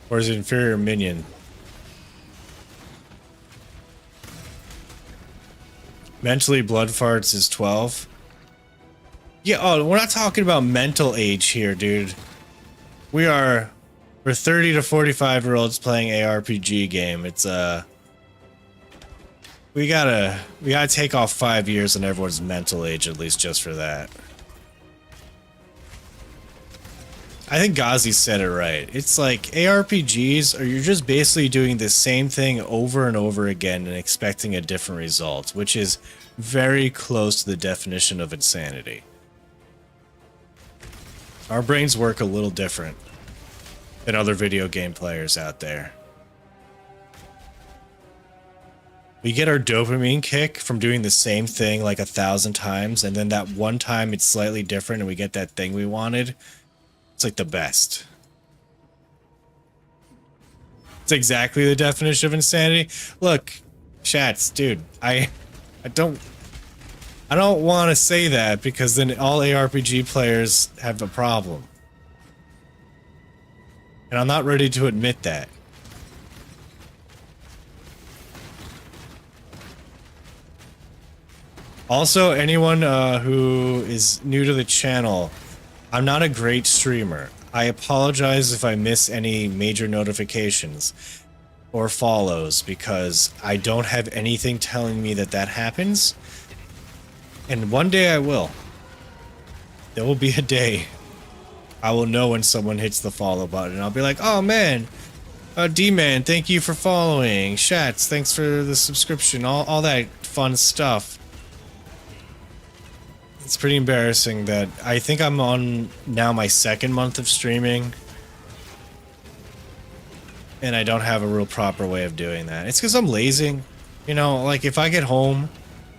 Or is it inferior minion? Mentally, blood farts is 12. Yeah, oh, we're not talking about mental age here, dude. We're 30 to 45-year-olds playing ARPG game. It's we gotta take off 5 years on everyone's mental age at least just for that. I think Ghazi said it right. It's like ARPGs, or you're just basically doing the same thing over and over again and expecting a different result, which is very close to the definition of insanity. Our brains work a little different than other video game players out there. We get our dopamine kick from doing the same thing like 1,000 times, and then that one time it's slightly different and we get that thing we wanted. It's like the best. It's exactly the definition of insanity. Look, chats, dude, I don't want to say that because then all ARPG players have a problem. And I'm not ready to admit that. Also, anyone who is new to the channel, I'm not a great streamer. I apologize if I miss any major notifications or follows because I don't have anything telling me that happens. And one day I will. There will be a day I will know when someone hits the follow button. I'll be like, oh man, D-Man, thank you for following. Shats, thanks for the subscription. All that fun stuff. It's pretty embarrassing that I think I'm on now my 2nd month of streaming. And I don't have a real proper way of doing that. It's because I'm lazy. You know, like if I get home,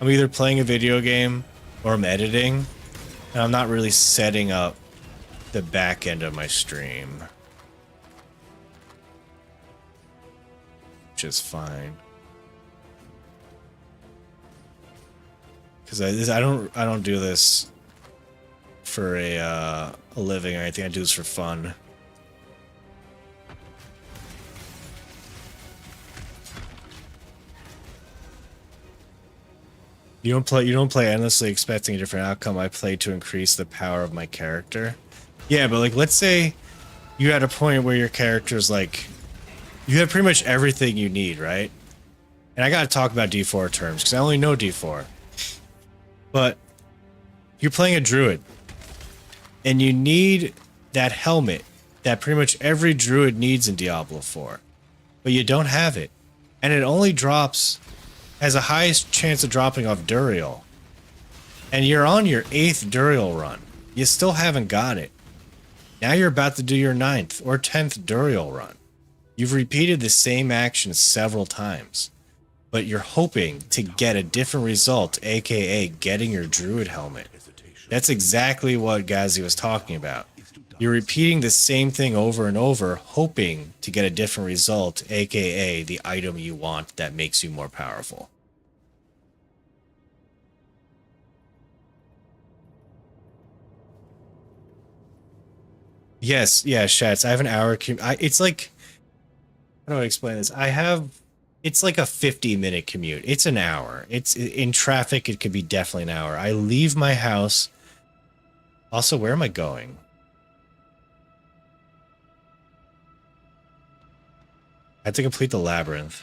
I'm either playing a video game or I'm editing. And I'm not really setting up the back end of my stream. Which is fine. Because I don't do this for a living or anything. I do this for fun. You don't play endlessly expecting a different outcome. I play to increase the power of my character. Yeah, but like let's say you had a point where your character's like you have pretty much everything you need, right? And I gotta talk about D4 terms because I only know D4. But you're playing a druid and you need that helmet that pretty much every druid needs in Diablo 4, but you don't have it. And it only has a highest chance of dropping off Duriel. And you're on your 8th Duriel run. You still haven't got it. Now you're about to do your 9th or 10th Duriel run. You've repeated the same action several times, but you're hoping to get a different result, aka getting your druid helmet. That's exactly what Ghazi was talking about. You're repeating the same thing over and over, hoping to get a different result, aka the item you want that makes you more powerful. Yes, yeah, Shats. I have an hour. It's like, how do I explain this? It's like a 50-minute commute. It's an hour. It's in traffic. It could be definitely an hour. I leave my house. Also, where am I going? I have to complete the labyrinth.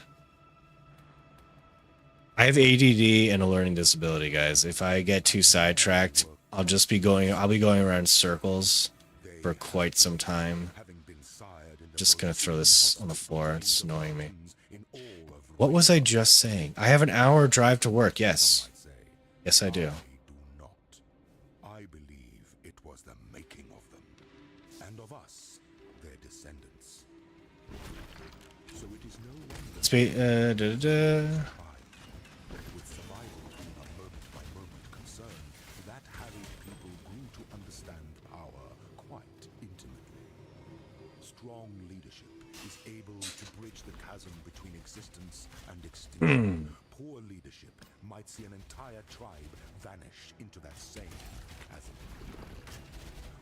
I have ADD and a learning disability, guys. If I get too sidetracked, I'll be going around circles for quite some time. Just gonna throw this on the floor. It's annoying me. What was I just saying? I have an hour drive to work. Yes. Yes, I do. I believe it was the making of them, and of us, their descendants. So it is no wonder with survival being a moment-by-moment concern, that harried people grew to understand power quite intimately. Strong leadership is able to bridge the chasm between existence and extinction. Poor leadership might see an entire tribe vanish into that same chasm.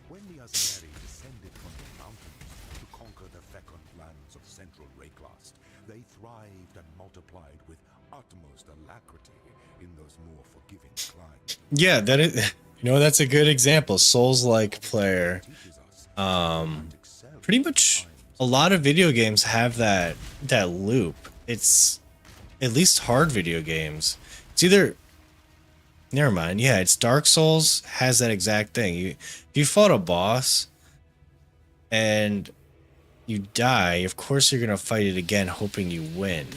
When the Mercenary descended from the mountains to conquer the fecund lands of central Rayclast, they thrived and multiplied with utmost alacrity in those more forgiving climes. Yeah, that is. You know, that's a good example. Souls-like player. Pretty much a lot of video games have that loop. It's at least hard video games. It's either, never mind. Yeah, it's Dark Souls has that exact thing. If you fought a boss and you die, of course you're gonna fight it again, hoping you win.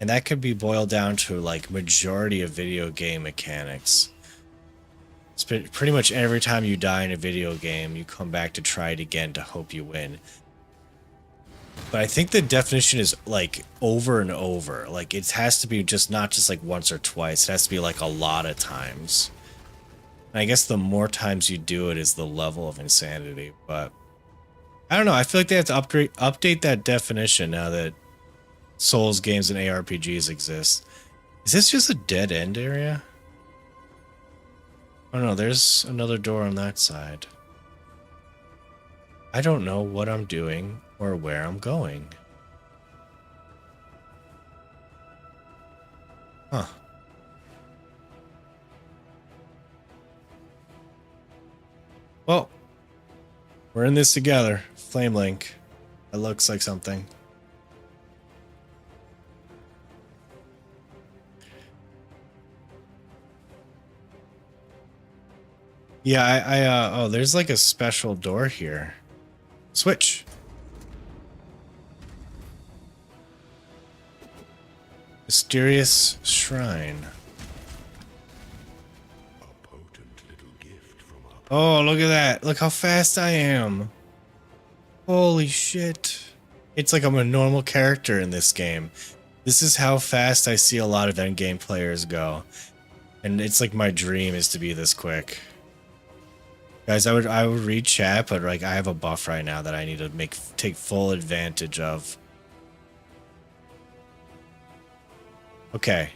And that could be boiled down to like majority of video game mechanics. It's pretty much every time you die in a video game, you come back to try it again to hope you win. But I think the definition is like over and over. Like it has to be not just like once or twice. It has to be like a lot of times. And I guess the more times you do it is the level of insanity. But I don't know. I feel like they have to update that definition now that Souls games and ARPGs exist. Is this just a dead end area? Oh no, there's another door on that side. I don't know what I'm doing or where I'm going. Huh. Well, we're in this together. Flame Link. It looks like something. Yeah, oh, there's like a special door here. Switch. Mysterious shrine. A potent little gift from our Oh, look at that. Look how fast I am. Holy shit. It's like I'm a normal character in this game. This is how fast I see a lot of endgame players go. And it's like my dream is to be this quick. Guys, I would read chat, but like I have a buff right now that I need to take full advantage of. Okay.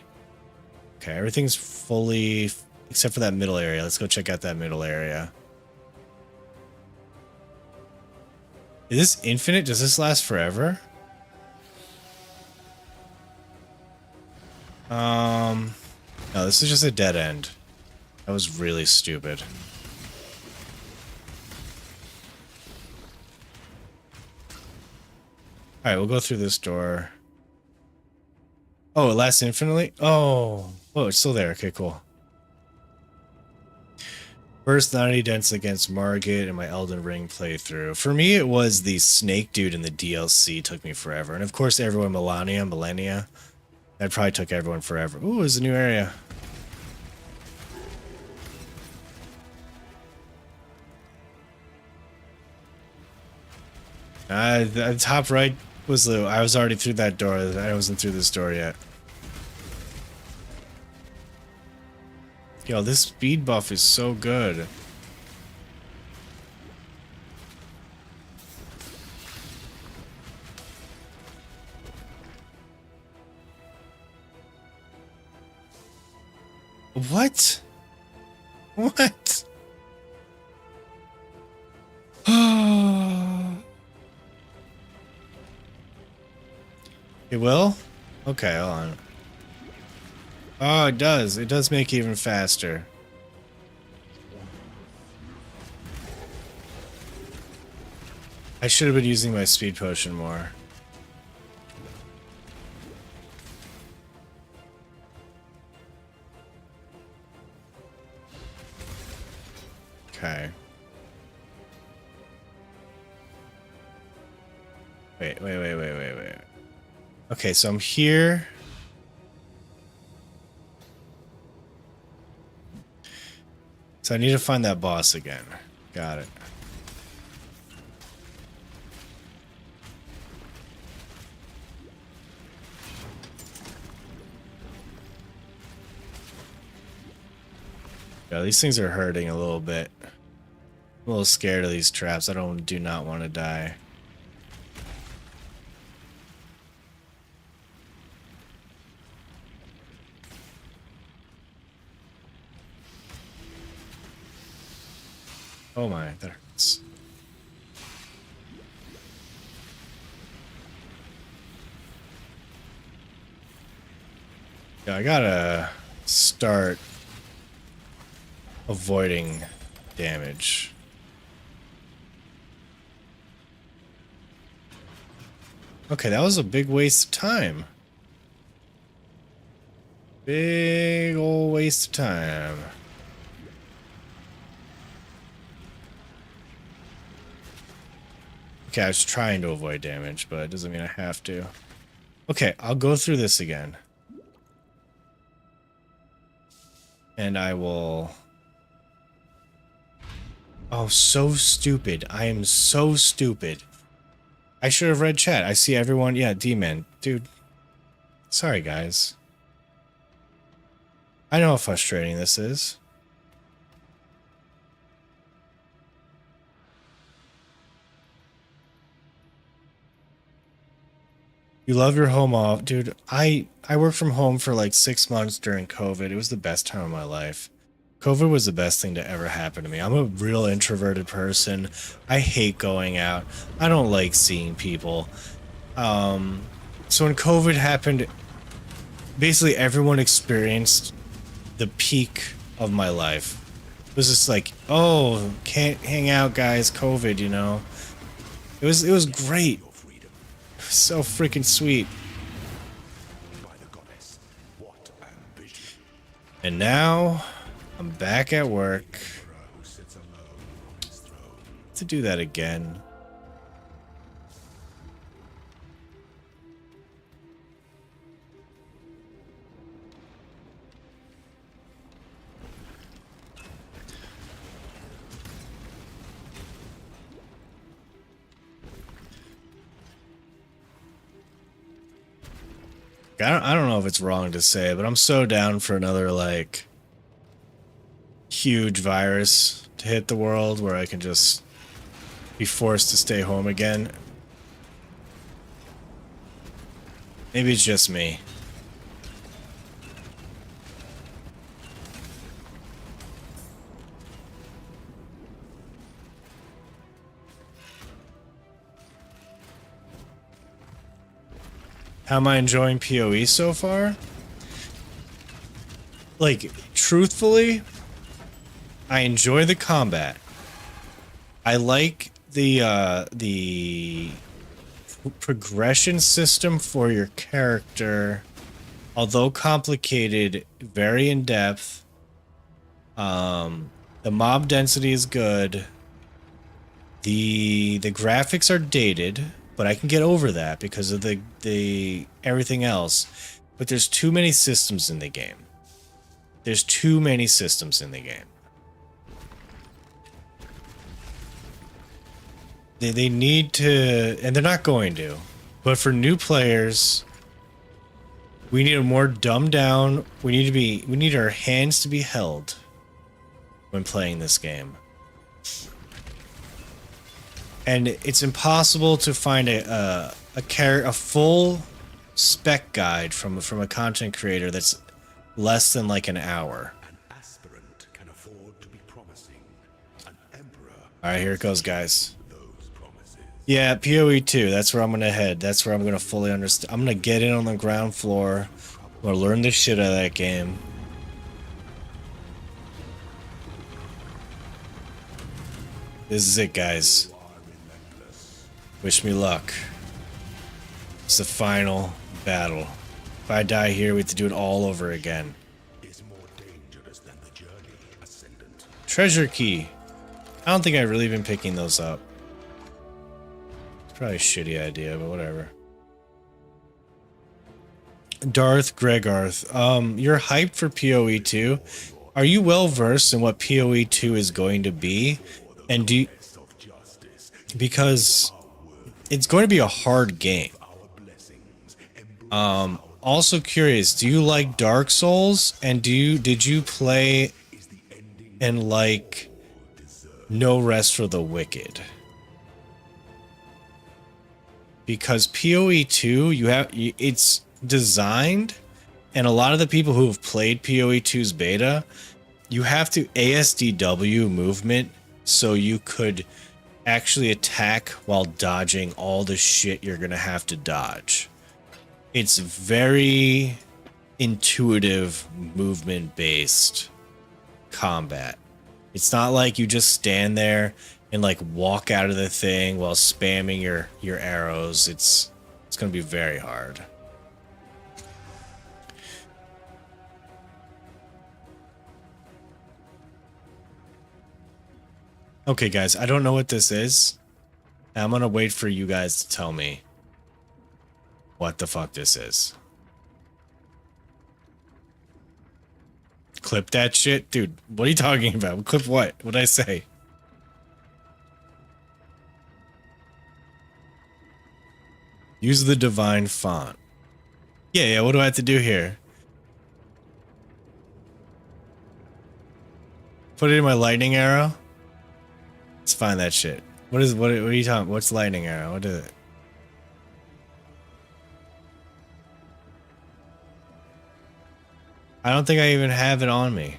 Okay, everything's fully except for that middle area. Let's go check out that middle area. Is this infinite? Does this last forever? No, this is just a dead end. That was really stupid. Alright, we'll go through this door. Oh, it lasts infinitely? Oh, it's still there. Okay, cool. First 90 dents against Margit in my Elden Ring playthrough. For me, it was the snake dude in the DLC took me forever. And of course, everyone Millennia. That probably took everyone forever. Ooh, there's a new area. The top right I was already through that door. I wasn't through this door yet. Yo, this speed buff is so good. What? What? It will? Okay, hold on. Oh, it does. It does make it even faster. I should have been using my speed potion more. Okay. Wait. Okay, so I'm here. So I need to find that boss again. Got it. Yeah, these things are hurting a little bit. I'm a little scared of these traps. I do not want to die. Oh my, that hurts. Yeah, I gotta start avoiding damage. Okay, that was a big waste of time. Big ol' waste of time. Okay, I was trying to avoid damage, but it doesn't mean I have to. Okay, I'll go through this again. And I will... Oh, so stupid. I am so stupid. I should have read chat. I see everyone. Yeah, D-Man. Dude. Sorry, guys. I know how frustrating this is. You love your home off. Dude, I worked from home for like 6 months during COVID. It was the best time of my life. COVID was the best thing to ever happen to me. I'm a real introverted person. I hate going out. I don't like seeing people. So when COVID happened, basically everyone experienced the peak of my life. It was just like, oh, can't hang out, guys, COVID, you know. It was great. So freaking sweet. And now I'm back at work to do that again. I don't know if it's wrong to say, but I'm so down for another, like, huge virus to hit the world where I can just be forced to stay home again. Maybe it's just me. How am I enjoying PoE so far? Like, truthfully, I enjoy the combat. I like the progression system for your character, although complicated, very in depth. The mob density is good. The graphics are dated, but I can get over that because of the everything else. But there's too many systems in the game. There's too many systems in the game. They need to, and they're not going to. But for new players, we need a more dumbed down. We need our hands to be held when playing this game. And it's impossible to find a full spec guide from a content creator that's less than like an hour. An aspirant can afford to be promising. An emperor. All right, here it goes, guys. Those promises. Yeah, PoE 2. That's where I'm gonna head. That's where I'm gonna fully understand. I'm gonna get in on the ground floor. I'm gonna learn the shit out of that game. This is it, guys. Wish me luck. It's the final battle. If I die here, we have to do it all over again. Is more dangerous than the journey, Ascendant. Treasure key. I don't think I've really been picking those up. It's probably a shitty idea, but whatever. Darth Gregarth. You're hyped for PoE 2. Are you well versed in what PoE 2 is going to be? And do you, because it's going to be a hard game. Also curious, do you like Dark Souls? And did you play and like No Rest for the Wicked? Because PoE 2, it's designed, and a lot of the people who have played PoE 2's beta, you have to ASDW movement so you could actually attack while dodging all the shit you're gonna have to dodge. It's very intuitive movement based combat. It's not like you just stand there and like walk out of the thing while spamming your arrows. It's gonna be very hard. Okay, guys, I don't know what this is. I'm gonna wait for you guys to tell me what the fuck this is. Clip that shit? Dude, what are you talking about? Clip what? What'd I say? Use the divine font. Yeah, what do I have to do here? Put it in my lightning arrow? Let's find that shit. What are you talking? What's lightning arrow? What is it? I don't think I even have it on me.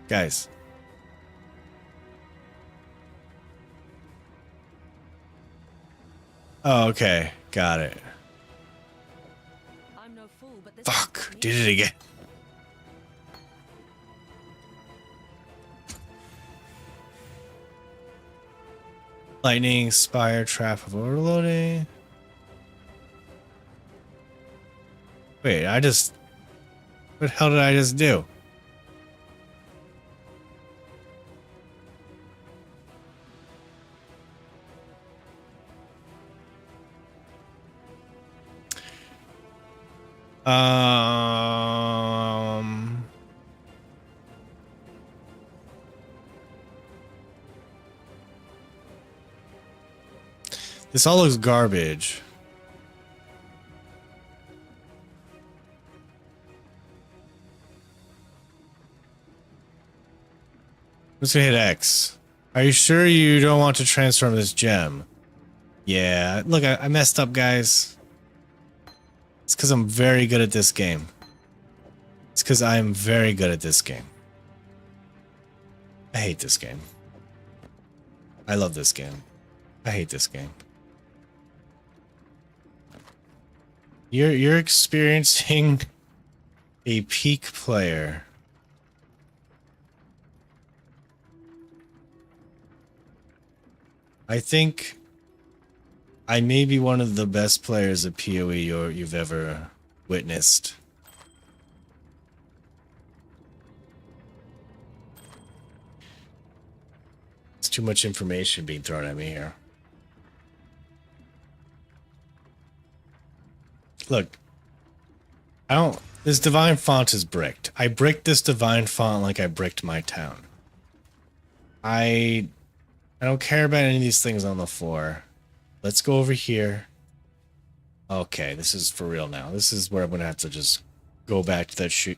Guys. Oh, okay. Got it. I'm no fool, but this Fuck. Did it again. Lightning, Spire, Trap of Overloading. Wait, what the hell did I just do? This all looks garbage. I'm just gonna hit X. Are you sure you don't want to transform this gem? Yeah, look, I messed up, guys. It's because I'm very good at this game. It's because I am very good at this game. I hate this game. I love this game. I hate this game. You're experiencing a peak player. I think I may be one of the best players of PoE you've ever witnessed. It's too much information being thrown at me here. Look, this divine font is bricked. I bricked this divine font like I bricked my town. I don't care about any of these things on the floor. let's go over here. Okay, this is for real now. This is where I'm gonna have to just go back to that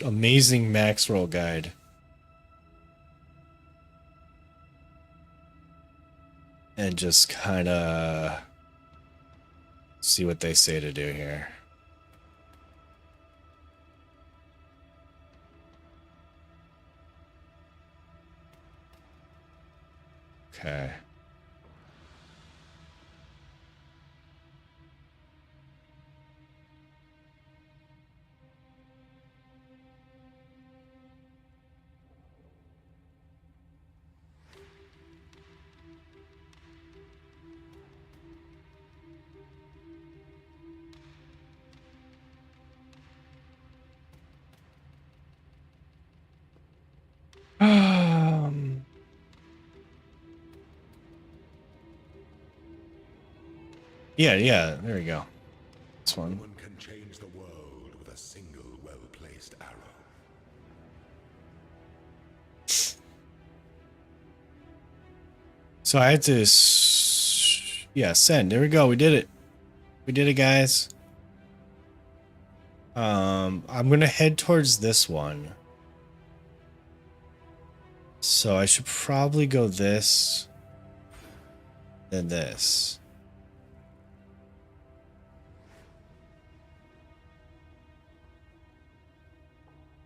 amazing max roll guide. And just kind of see what they say to do here. Okay. Yeah, there we go. This one. One can change the world with a single well-placed arrow. So I had to, yeah, send. There we go. We did it. We did it, guys. I'm gonna head towards this one. So I should probably go this, then this.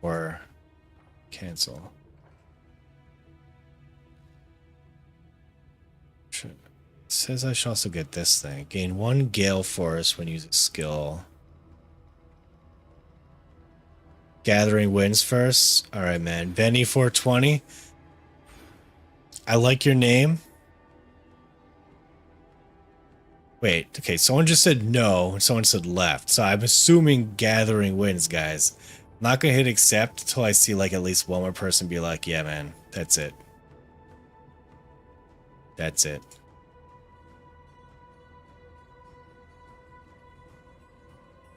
Or cancel. It says I should also get this thing. Gain 1 gale force when using skill. Gathering wins first. Alright, man. Benny420. I like your name. Wait, okay, someone just said no, and someone said left. So I'm assuming gathering wins, guys. I'm not gonna hit accept until I see like at least one more person be like, yeah, man, that's it. That's it.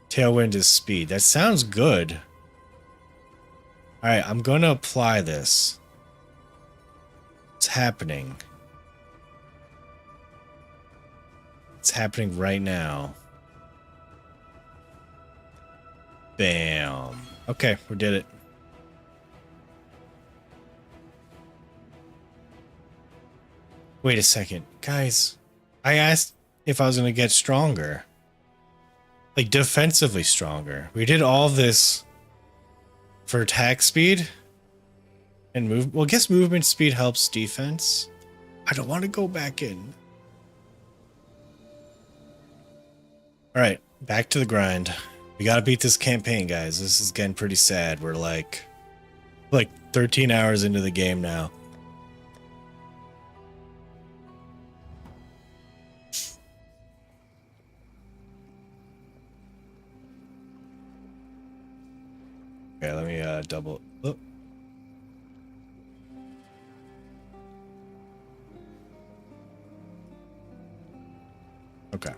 Tailwind is speed. That sounds good. Alright, I'm gonna apply this. It's happening. It's happening right now. Bam. Okay, we did it. Wait a second. Guys, I asked if I was going to get stronger. Like, defensively stronger. We did all this for attack speed and move. Well, I guess movement speed helps defense. I don't want to go back in. All right, back to the grind. We got to beat this campaign, guys. This is getting pretty sad. We're like 13 hours into the game now. Okay, let me double. Oh. Okay.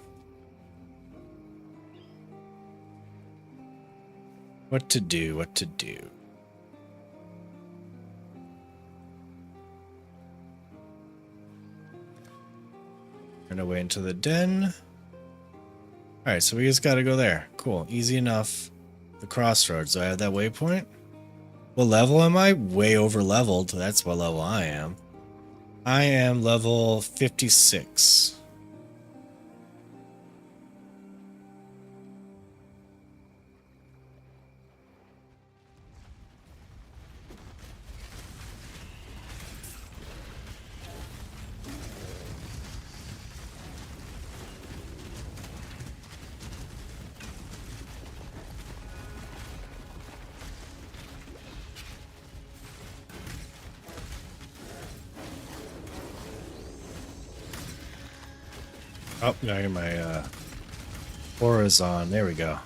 What to do, what to do. Run away into the den. Alright, so we just gotta go there. Cool, easy enough. The crossroads, do I have that waypoint? What level am I? Way over leveled. That's what level I am. I am level 56. Oh, now I got my auras on. There we go.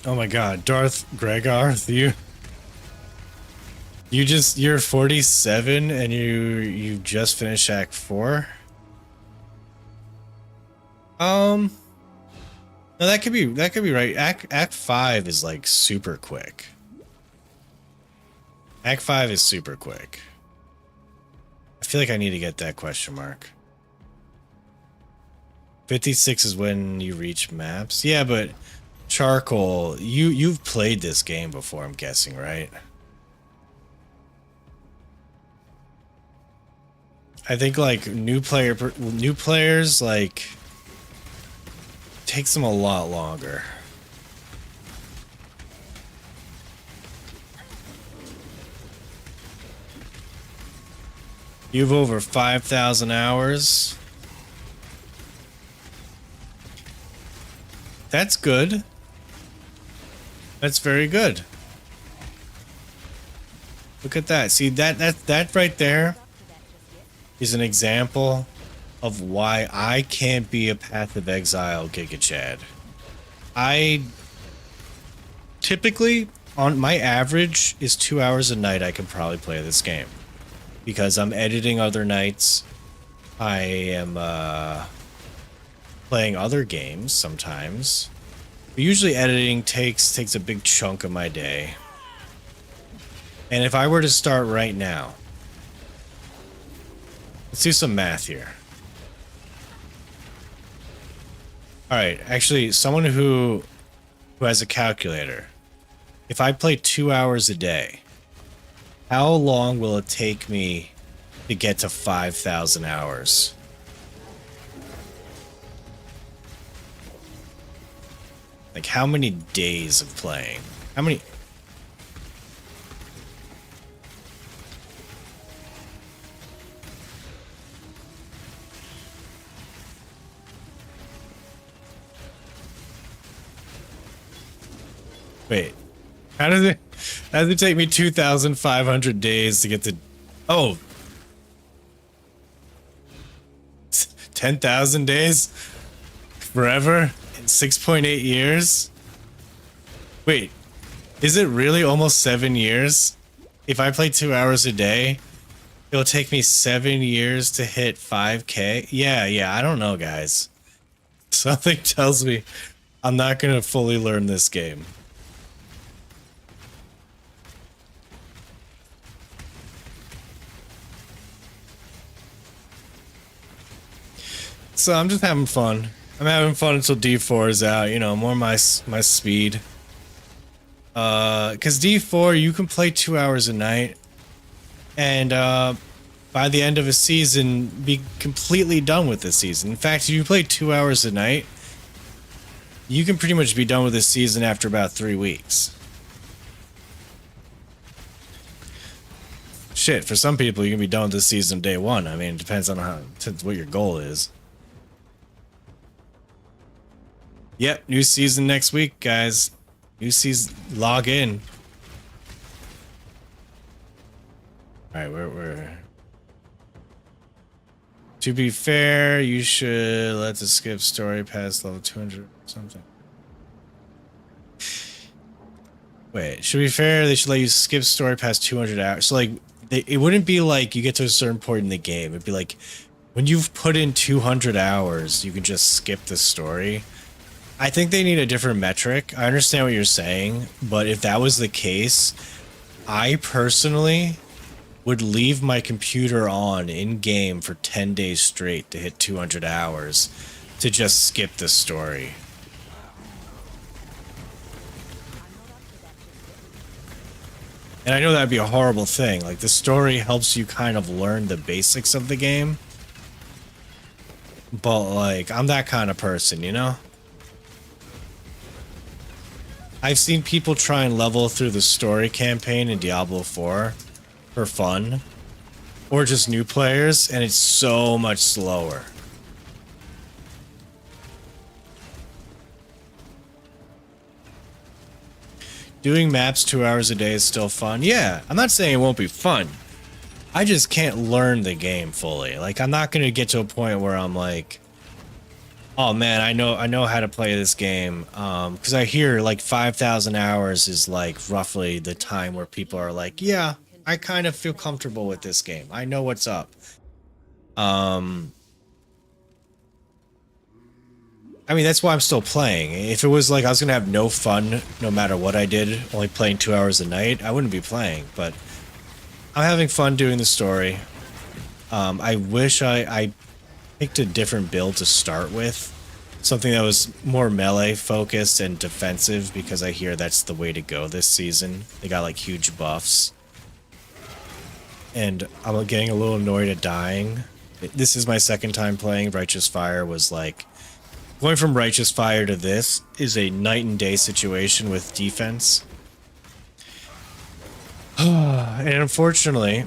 Oh my god, Darth Gregarth, you're 47 and you just finished Act 4? No, that could be right. Act 5 is like super quick. Act 5 is super quick. I feel like I need to get that question mark. 56 is when you reach maps. Yeah, but Charcoal, you've played this game before, I'm guessing, right? I think like new players like takes them a lot longer. You've over 5,000 hours. That's good. That's very good. Look at that. See that right there is an example of why I can't be a Path of Exile Giga Chad. I typically, on my average is 2 hours a night I can probably play this game. Because I'm editing other nights. I am playing other games sometimes. But usually editing takes a big chunk of my day. And if I were to start right now, let's do some math here. Alright, actually, someone who has a calculator. If I play 2 hours a day, how long will it take me to get to 5,000 hours? Like, how many days of playing? How many... Wait, how does it take me 2,500 days to get to, oh, 10,000 days? Forever? In 6.8 years? Wait, is it really almost 7 years? If I play 2 hours a day, it'll take me 7 years to hit 5K? Yeah, I don't know, guys. Something tells me I'm not gonna fully learn this game. So I'm just having fun. I'm having fun until D4 is out, you know, more my speed. Cause D4 you can play 2 hours a night and by the end of a season be completely done with the season. In fact, if you play 2 hours a night, you can pretty much be done with this season after about 3 weeks. Shit, for some people you can be done with this season day one. I mean, it depends on what your goal is. Yep, new season next week, guys. New season, log in. Alright, we're... To be fair, you should let the skip story past level 200 or something. Wait, should be fair, they should let you skip story past 200 hours. So, like, it wouldn't be like you get to a certain point in the game. It'd be like, when you've put in 200 hours, you can just skip the story. I think they need a different metric. I understand what you're saying, but if that was the case, I personally would leave my computer on in-game for 10 days straight to hit 200 hours to just skip the story. And I know that'd be a horrible thing. Like, the story helps you kind of learn the basics of the game. But, like, I'm that kind of person, you know? I've seen people try and level through the story campaign in Diablo 4 for fun, or just new players, and it's so much slower. Doing maps 2 hours a day is still fun. Yeah, I'm not saying it won't be fun. I just can't learn the game fully. Like, I'm not going to get to a point where I'm like, oh man, I know how to play this game. Because I hear like 5,000 hours is like roughly the time where people are like, yeah, I kind of feel comfortable with this game. I know what's up. I mean, that's why I'm still playing. If it was like I was gonna have no fun no matter what I did, only playing 2 hours a night, I wouldn't be playing. But I'm having fun doing the story. I wish I picked a different build to start with. Something that was more melee focused and defensive, because I hear that's the way to go this season. They got like huge buffs. And I'm getting a little annoyed at dying. This is my second time playing. Righteous Fire was like... Going from Righteous Fire to this is a night and day situation with defense. And unfortunately,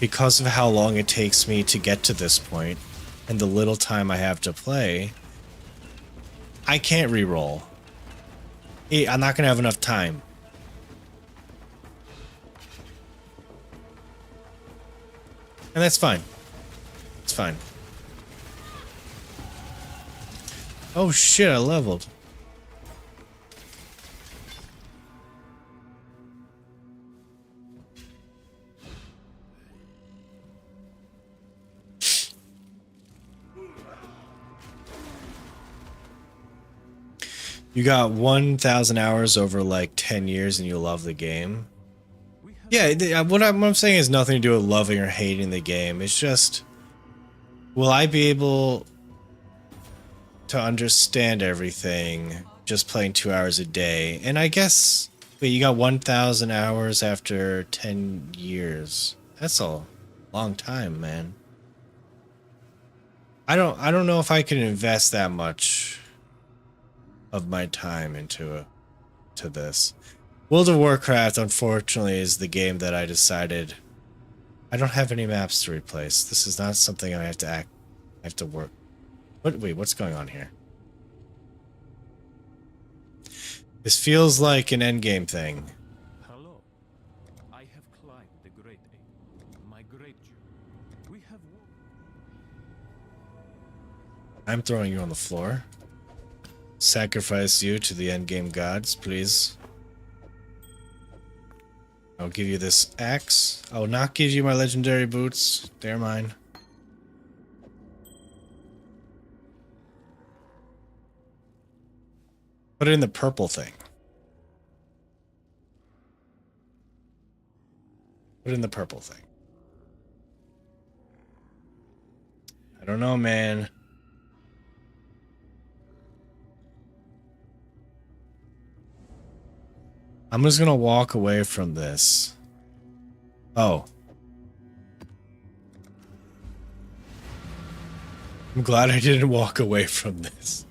because of how long it takes me to get to this point, and the little time I have to play, I can't reroll. I'm not going to have enough time. And that's fine. It's fine. Oh shit, I leveled. You got 1,000 hours over like 10 years and you love the game. Yeah, what I'm saying has nothing to do with loving or hating the game. It's just, will I be able to understand everything just playing 2 hours a day? And I guess, wait, you got 1,000 hours after 10 years. That's a long time, man. I don't know if I can invest that much of my time into this. World of Warcraft, unfortunately, is the game that I decided I don't have any maps to replace. This is not something I have to work. Wait, what's going on here? This feels like an endgame thing. Hello. I have climbed the Great Ape. My great journey. We have I'm throwing you on the floor. Sacrifice you to the endgame gods, please. I'll give you this axe. I will not give you my legendary boots. They're mine. Put it in the purple thing. Put it in the purple thing. I don't know, man. I'm just gonna walk away from this. Oh. I'm glad I didn't walk away from this.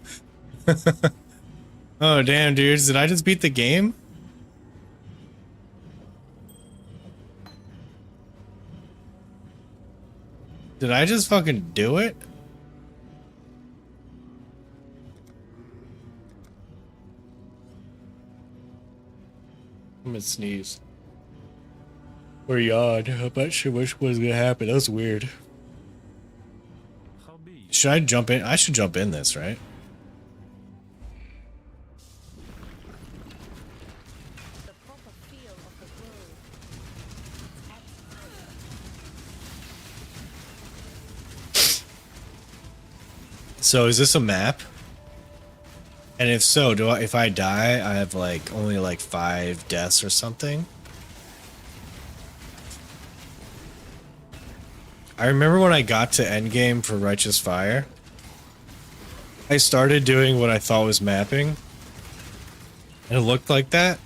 Oh, damn, dudes. Did I just beat the game? Did I just fucking do it? I'm gonna sneeze. Or yawn. I'm not sure which was gonna happen. That was weird. Should I jump in? I should jump in this, right? The proper feel of the world. So is this a map? And if so, if I die, I have like only like 5 deaths or something? I remember when I got to endgame for Righteous Fire, I started doing what I thought was mapping. And it looked like that.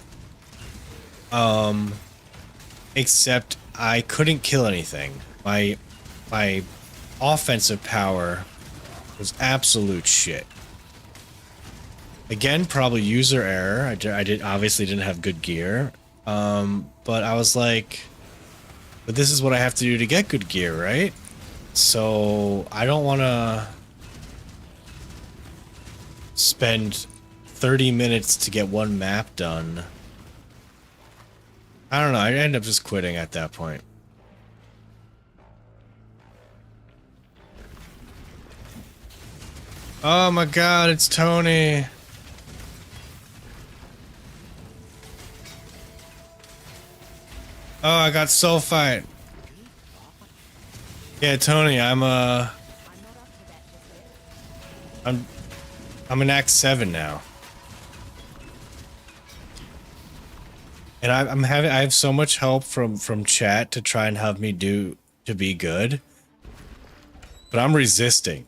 Except I couldn't kill anything. My offensive power was absolute shit. Again, probably user error. I obviously didn't have good gear. But I was like, but this is what I have to do to get good gear, right? So I don't want to spend 30 minutes to get one map done. I don't know. I end up just quitting at that point. Oh my god, it's Tony. Oh, I got soul fight. Yeah, Tony, I'm I'm in Act 7 now. And I have so much help from chat to try and have me to be good. But I'm resisting.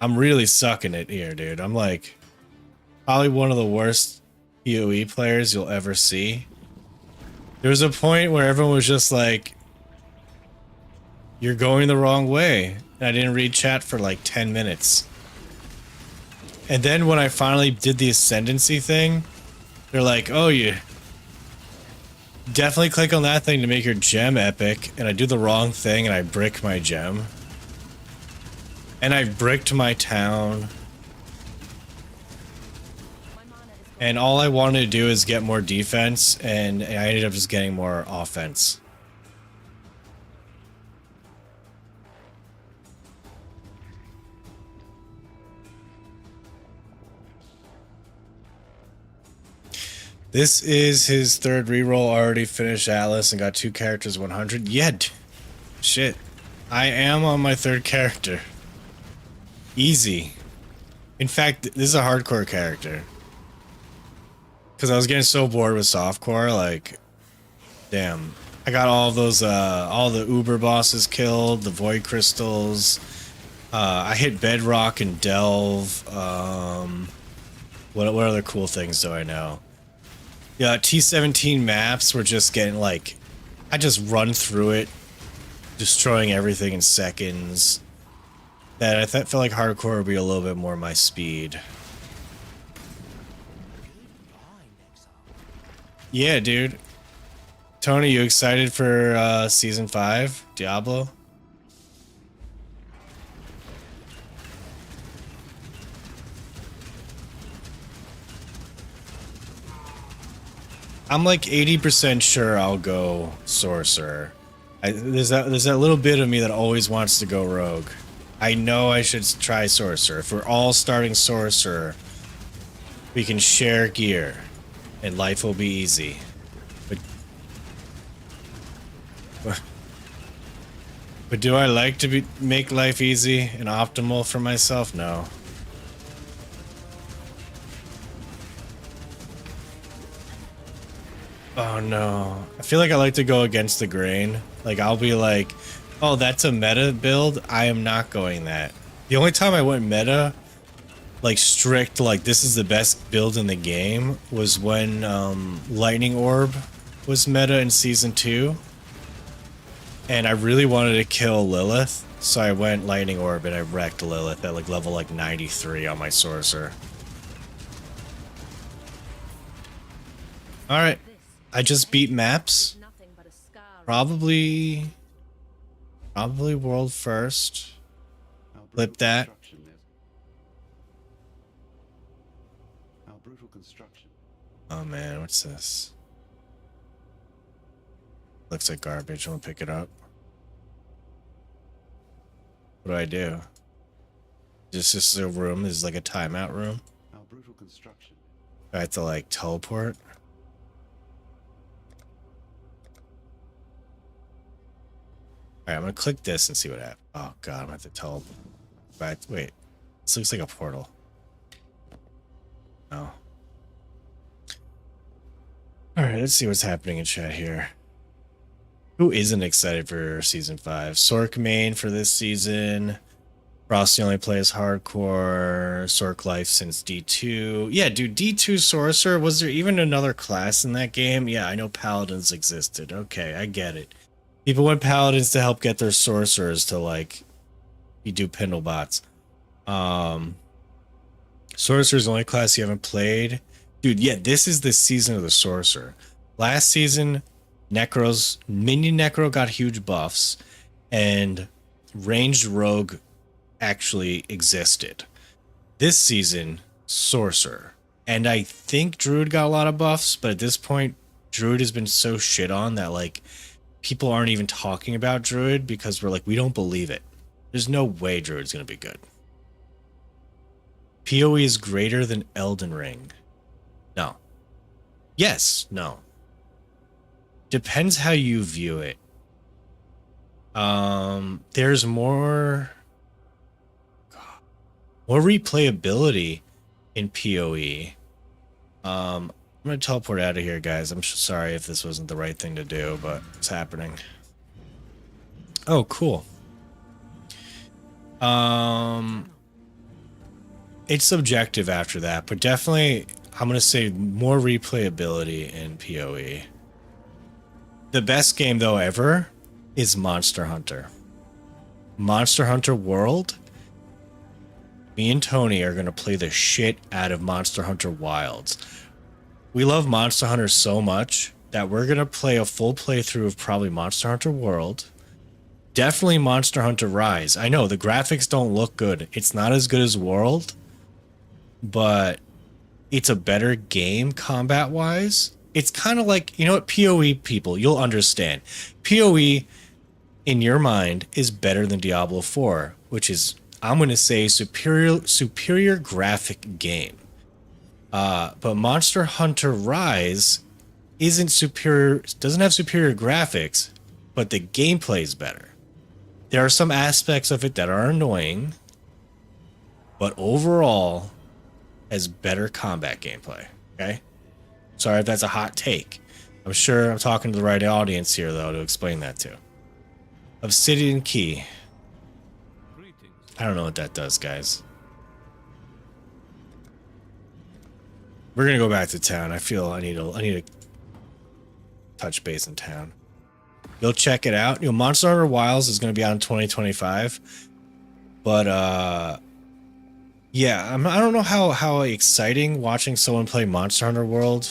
I'm really sucking it here, dude. I'm like probably one of the worst PoE players you'll ever see. There was a point where everyone was just like, you're going the wrong way. And I didn't read chat for like 10 minutes. And then when I finally did the Ascendancy thing, they're like, oh, you definitely click on that thing to make your gem epic. And I do the wrong thing and I brick my gem. And I bricked my town. And all I wanted to do is get more defense, and I ended up just getting more offense. This is his third reroll. Already finished Atlas and got 2 characters 100. Yeah, shit. I am on my 3rd character. Easy. In fact, this is a hardcore character. Because I was getting so bored with softcore, like, damn. I got all those, all the Uber bosses killed, the Void Crystals. I hit Bedrock and Delve. What other cool things do I know? Yeah, T17 maps were just getting, like, I just run through it, destroying everything in seconds. That I felt like hardcore would be a little bit more my speed. Yeah, dude. Tony, you excited for season 5, Diablo? I'm like 80% sure I'll go sorcerer. There's that little bit of me that always wants to go rogue. I know I should try sorcerer. If we're all starting sorcerer, we can share gear. And life will be easy. But do I like to make life easy and optimal for myself? No. Oh no. I feel like I like to go against the grain. Like I'll be like, oh, that's a meta build. I am not going that. The only time I went meta, like strict, like this is the best build in the game, was when Lightning Orb was meta in season 2. And I really wanted to kill Lilith, so I went Lightning Orb and I wrecked Lilith at like level like 93 on my sorcerer. Alright. I just beat maps. Probably world first. Flip that. Oh man, what's this? Looks like garbage. I'm gonna pick it up. What do I do? This is a room. This is like a timeout room. I have to like teleport. Alright, I'm gonna click this and see what happens. Oh god, I'm gonna have to teleport back. Wait, this looks like a portal. No. Alright, let's see what's happening in chat here. Who isn't excited for season 5? Sork main for this season. Frosty only plays hardcore. Sork life since D2. Yeah, dude, D2 sorcerer. Was there even another class in that game? Yeah, I know paladins existed. Okay, I get it. People went paladins to help get their sorcerers to like you do Pindle bots. Sorcerer's the only class you haven't played. Dude, yeah, this is the season of the sorcerer. Last season, Minion Necro got huge buffs, and ranged rogue actually existed. This season, sorcerer. And I think druid got a lot of buffs, but at this point, druid has been so shit on that like people aren't even talking about druid because we're like, we don't believe it. There's no way druid's gonna be good. PoE is greater than Elden Ring. No. Yes, no. Depends how you view it. There's more replayability in PoE. I'm gonna teleport out of here, guys. I'm sorry if this wasn't the right thing to do, but it's happening. Oh, cool. It's subjective after that, but definitely I'm gonna say more replayability in PoE. The best game though ever is Monster Hunter. Monster Hunter World. Me and Tony are gonna play the shit out of Monster Hunter Wilds. We love Monster Hunter so much that we're gonna play a full playthrough of probably Monster Hunter World. Definitely Monster Hunter Rise. I know the graphics don't look good. It's not as good as World, but it's a better game combat wise. It's kind of like, you know what, PoE people, you'll understand. PoE in your mind is better than Diablo 4, which is, I'm going to say, superior graphic game. But Monster Hunter Rise isn't superior, doesn't have superior graphics, but the gameplay is better. There are some aspects of it that are annoying, but overall has better combat gameplay. Okay? Sorry if that's a hot take. I'm sure I'm talking to the right audience here, though, to explain that to. Obsidian Key. I don't know what that does, guys. We're gonna go back to town. I feel I need to touch base in town. You'll check it out. You know, Monster Hunter Wilds is gonna be out in 2025, but yeah, I don't know how exciting watching someone play Monster Hunter World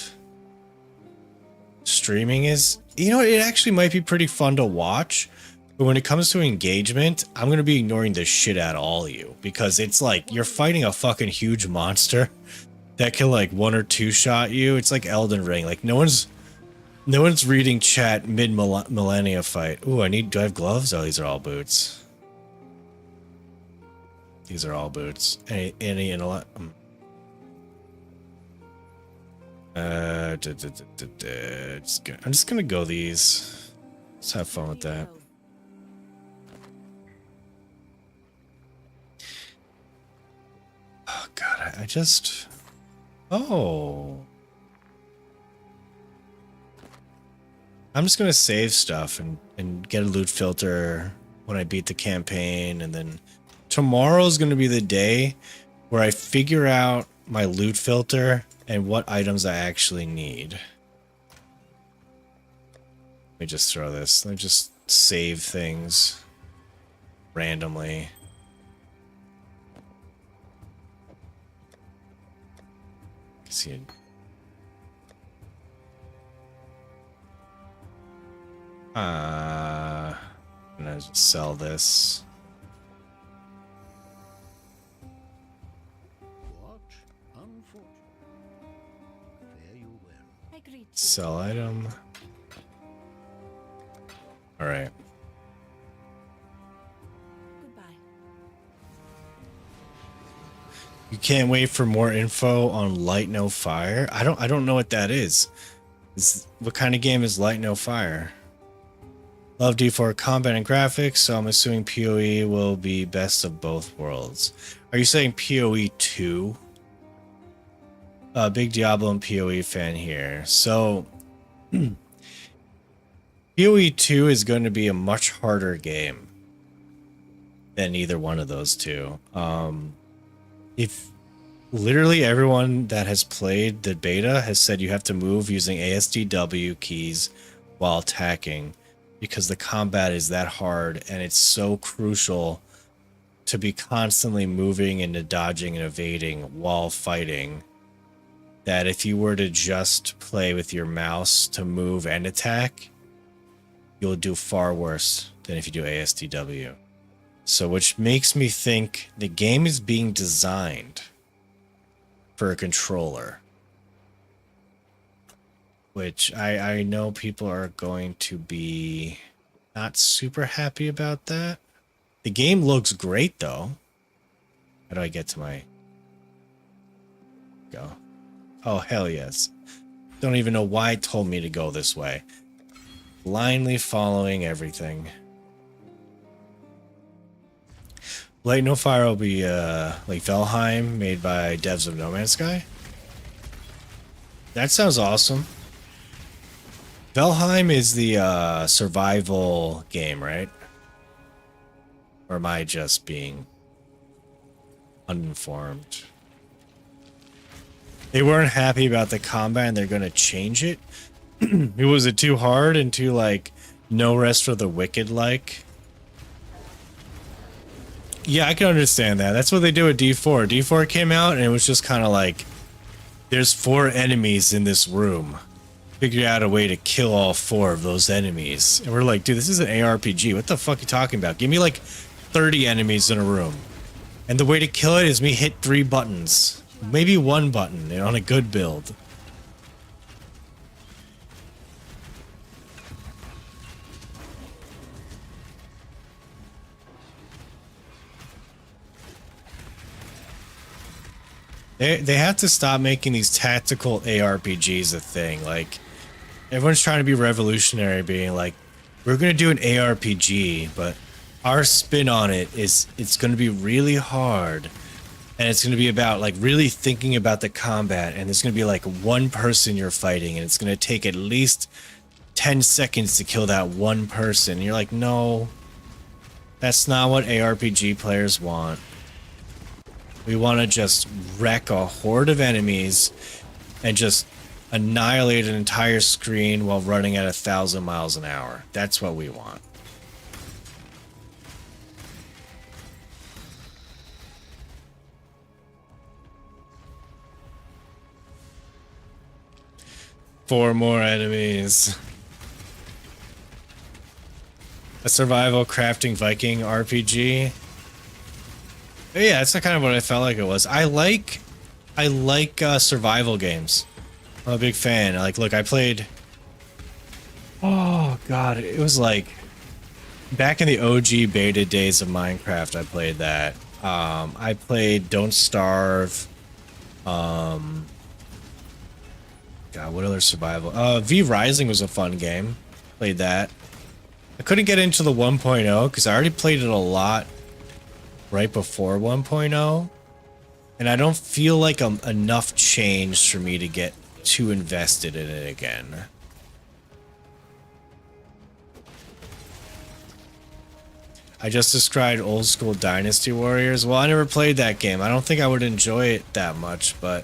streaming is. You know, it actually might be pretty fun to watch. But when it comes to engagement, I'm going to be ignoring the shit out of all of you. Because it's like, you're fighting a fucking huge monster that can like one or two shot you. It's like Elden Ring. Like no one's reading chat mid-millennia fight. Ooh, do I have gloves? Oh, these are all boots. These are all boots. Any and a lot. I'm just gonna go these. Let's have fun with that. Oh god, I just. Oh. I'm just gonna save stuff and get a loot filter when I beat the campaign, and then tomorrow's gonna be the day where I figure out my loot filter and what items I actually need. Let me just throw this. Let me just save things randomly. See it. I'm gonna just sell this. What? Unfortunate. Fare you well. Agreed. Sell item. All right. Goodbye. You can't wait for more info on Light No Fire. I don't know what that is. What kind of game is Light No Fire? Love D4 combat and graphics, so I'm assuming PoE will be best of both worlds. Are you saying PoE 2? Big Diablo and PoE fan here. So PoE 2 is going to be a much harder game than either one of those two. If literally everyone that has played the beta has said you have to move using ASDW keys while attacking, because the combat is that hard and it's so crucial to be constantly moving and dodging and evading while fighting, that if you were to just play with your mouse to move and attack, you'll do far worse than if you do ASDW. So which makes me think the game is being designed for a controller, which I know people are going to be not super happy about that. The game looks great though. How do I get to my go? Oh hell yes. Don't even know why it told me to go this way. Blindly following everything. Light No Fire will be like Valheim, made by devs of No Man's Sky. That sounds awesome. Valheim is the survival game, right? Or am I just being uninformed? They weren't happy about the combat and they're going to change it. Was it too hard and too like no rest for the wicked like? Yeah, I can understand that. That's what they did with D4. D4 came out and it was just kind of like, there's 4 enemies in this room. Figure out a way to kill all 4 of those enemies. And we're like, dude, this is an ARPG. What the fuck are you talking about? Give me like 30 enemies in a room. And the way to kill it is me hit 3 buttons. Maybe 1 button on a good build. They have to stop making these tactical ARPGs a thing. Like, everyone's trying to be revolutionary, being like, we're going to do an ARPG, but our spin on it is it's going to be really hard. And it's going to be about like really thinking about the combat. And there's going to be like 1 person you're fighting. And it's going to take at least 10 seconds to kill that 1 person. And you're like, no, that's not what ARPG players want. We want to just wreck a horde of enemies and just annihilate an entire screen while running at 1,000 miles an hour. That's what we want. Four more enemies. A survival crafting Viking RPG. Yeah, that's kind of what I felt like it was. I like survival games. I'm a big fan. Like, look, I played. Oh god, it was like back in the OG beta days of Minecraft. I played that. I played Don't Starve. God, what other survival? V Rising was a fun game. Played that. I couldn't get into the 1.0 because I already played it a lot right before 1.0, and I don't feel like enough changed for me to get too invested in it again. I just described old school Dynasty Warriors. Well, I never played that game. I don't think I would enjoy it that much, but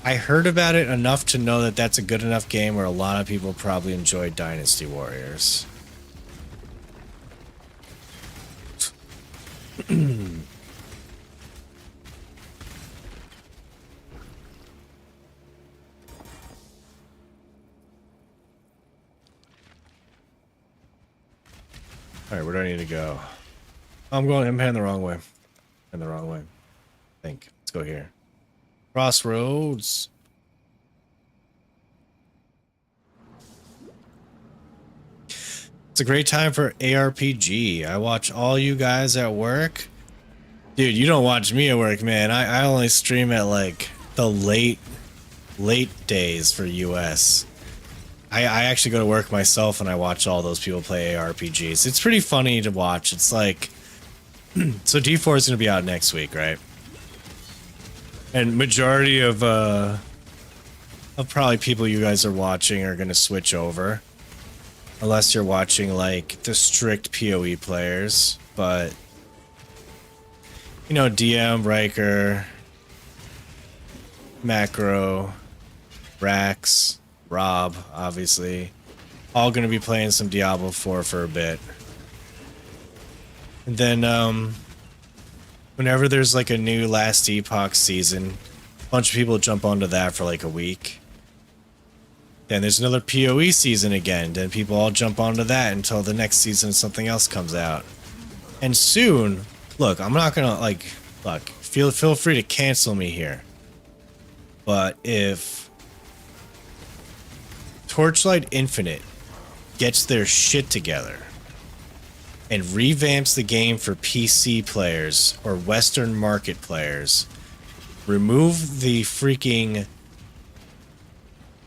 I heard about it enough to know that that's a good enough game where a lot of people probably enjoy Dynasty Warriors. Alright, where do I need to go? I'm heading the wrong way. Heading the wrong way. I think. Let's go here. Crossroads. It's a great time for ARPG. I watch all you guys at work. Dude, you don't watch me at work, man. I only stream at like the late days for US. I actually go to work myself and I watch all those people play ARPGs. It's pretty funny to watch. It's like, so D4 is going to be out next week, right? And majority of probably people you guys are watching are going to switch over. Unless you're watching like the strict PoE players, but you know, DM, Riker, Macro, Rax, Rob, obviously, all going to be playing some Diablo 4 for a bit. And then, whenever there's like a new Last Epoch season, a bunch of people jump onto that for like a week. Then there's another PoE season again, then people all jump onto that until the next season something else comes out. And soon, look, I'm not gonna like, look, feel free to cancel me here. But if Torchlight Infinite gets their shit together and revamps the game for PC players or Western market players, remove the freaking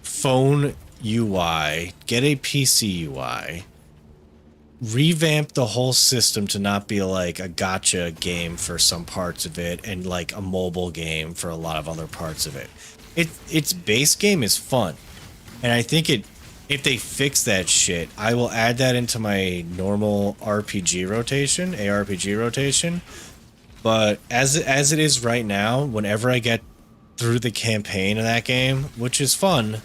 phone UI, get a PC UI, revamped the whole system to not be like a gotcha game for some parts of it and like a mobile game for a lot of other parts of it. Its base game is fun. And I think if they fix that shit, I will add that into my normal RPG rotation, ARPG rotation. But as it is right now, whenever I get through the campaign of that game, which is fun,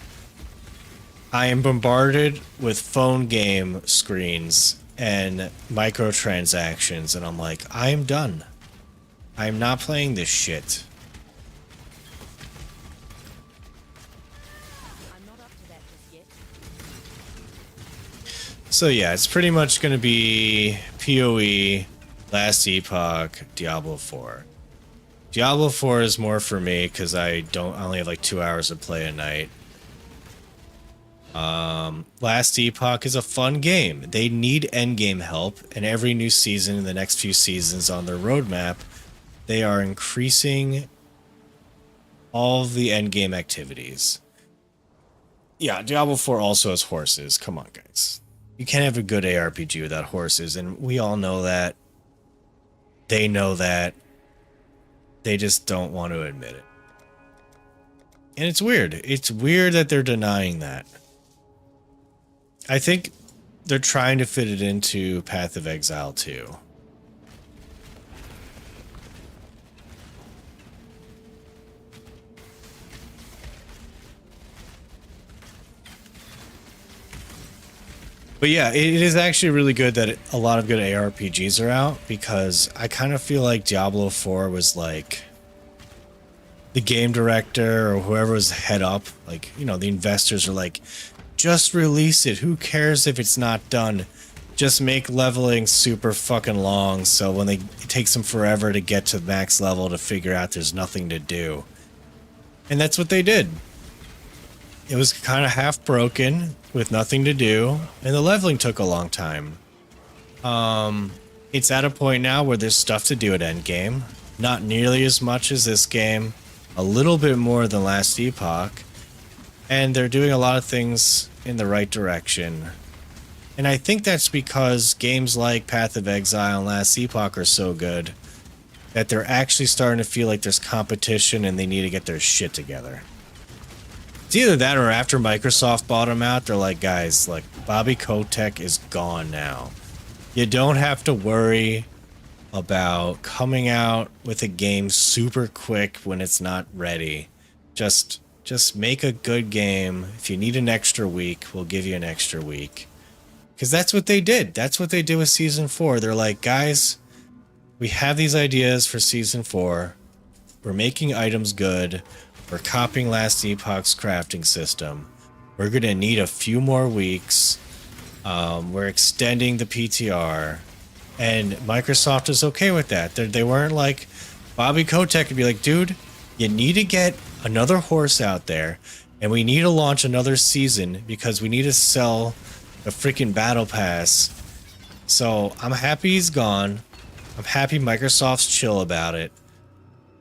I am bombarded with phone game screens and microtransactions, and I'm like, I am done. I am not playing this shit. I'm not up to that just yet. So yeah, it's pretty much going to be PoE, Last Epoch, Diablo 4. Diablo 4 is more for me because I only have like 2 hours of play a night. Last Epoch is a fun game. They need endgame help, and every new season in the next few seasons on their roadmap, they are increasing all of the endgame activities. Yeah, Diablo 4 also has horses. Come on, guys. You can't have a good ARPG without horses, and we all know that. They know that. They just don't want to admit it. And it's weird. It's weird that they're denying that. I think they're trying to fit it into Path of Exile too. But yeah, it is actually really good that a lot of good ARPGs are out, because I kind of feel like Diablo 4 was like the game director or whoever was head up, like, you know, the investors are like, just release it. Who cares if it's not done? Just make leveling super fucking long, so when it takes them forever to get to max level to figure out there's nothing to do. And that's what they did. It was kind of half broken with nothing to do, and the leveling took a long time. It's at a point now where there's stuff to do at endgame. Not nearly as much as this game, a little bit more than Last Epoch. And they're doing a lot of things in the right direction. And I think that's because games like Path of Exile and Last Epoch are so good that they're actually starting to feel like there's competition and they need to get their shit together. It's either that or after Microsoft bought them out, they're like, guys, like, Bobby Kotick is gone now. You don't have to worry about coming out with a game super quick when it's not ready. Just make a good game. If you need an extra week, we'll give you an extra week. Because that's what they did. That's what they did with Season 4. They're like, guys, we have these ideas for Season 4. We're making items good. We're copying Last Epoch's crafting system. We're going to need a few more weeks. We're extending the PTR. And Microsoft is okay with that. They weren't like, Bobby Kotick would be like, dude, you need to get another horse out there, and we need to launch another season because we need to sell a freaking battle pass. So I'm happy he's gone. I'm happy Microsoft's chill about it,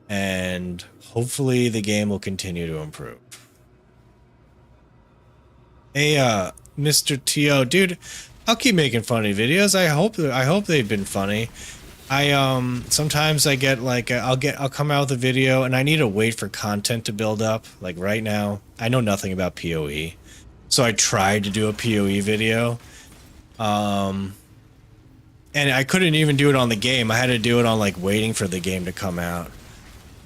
and hopefully the game will continue to improve. Hey, Mr. T.O., dude, I'll keep making funny videos. I hope they've been funny. Sometimes I get like, I'll come out with a video and I need to wait for content to build up. Like right now, I know nothing about PoE. So I tried to do a PoE video. And I couldn't even do it on the game. I had to do it on like waiting for the game to come out.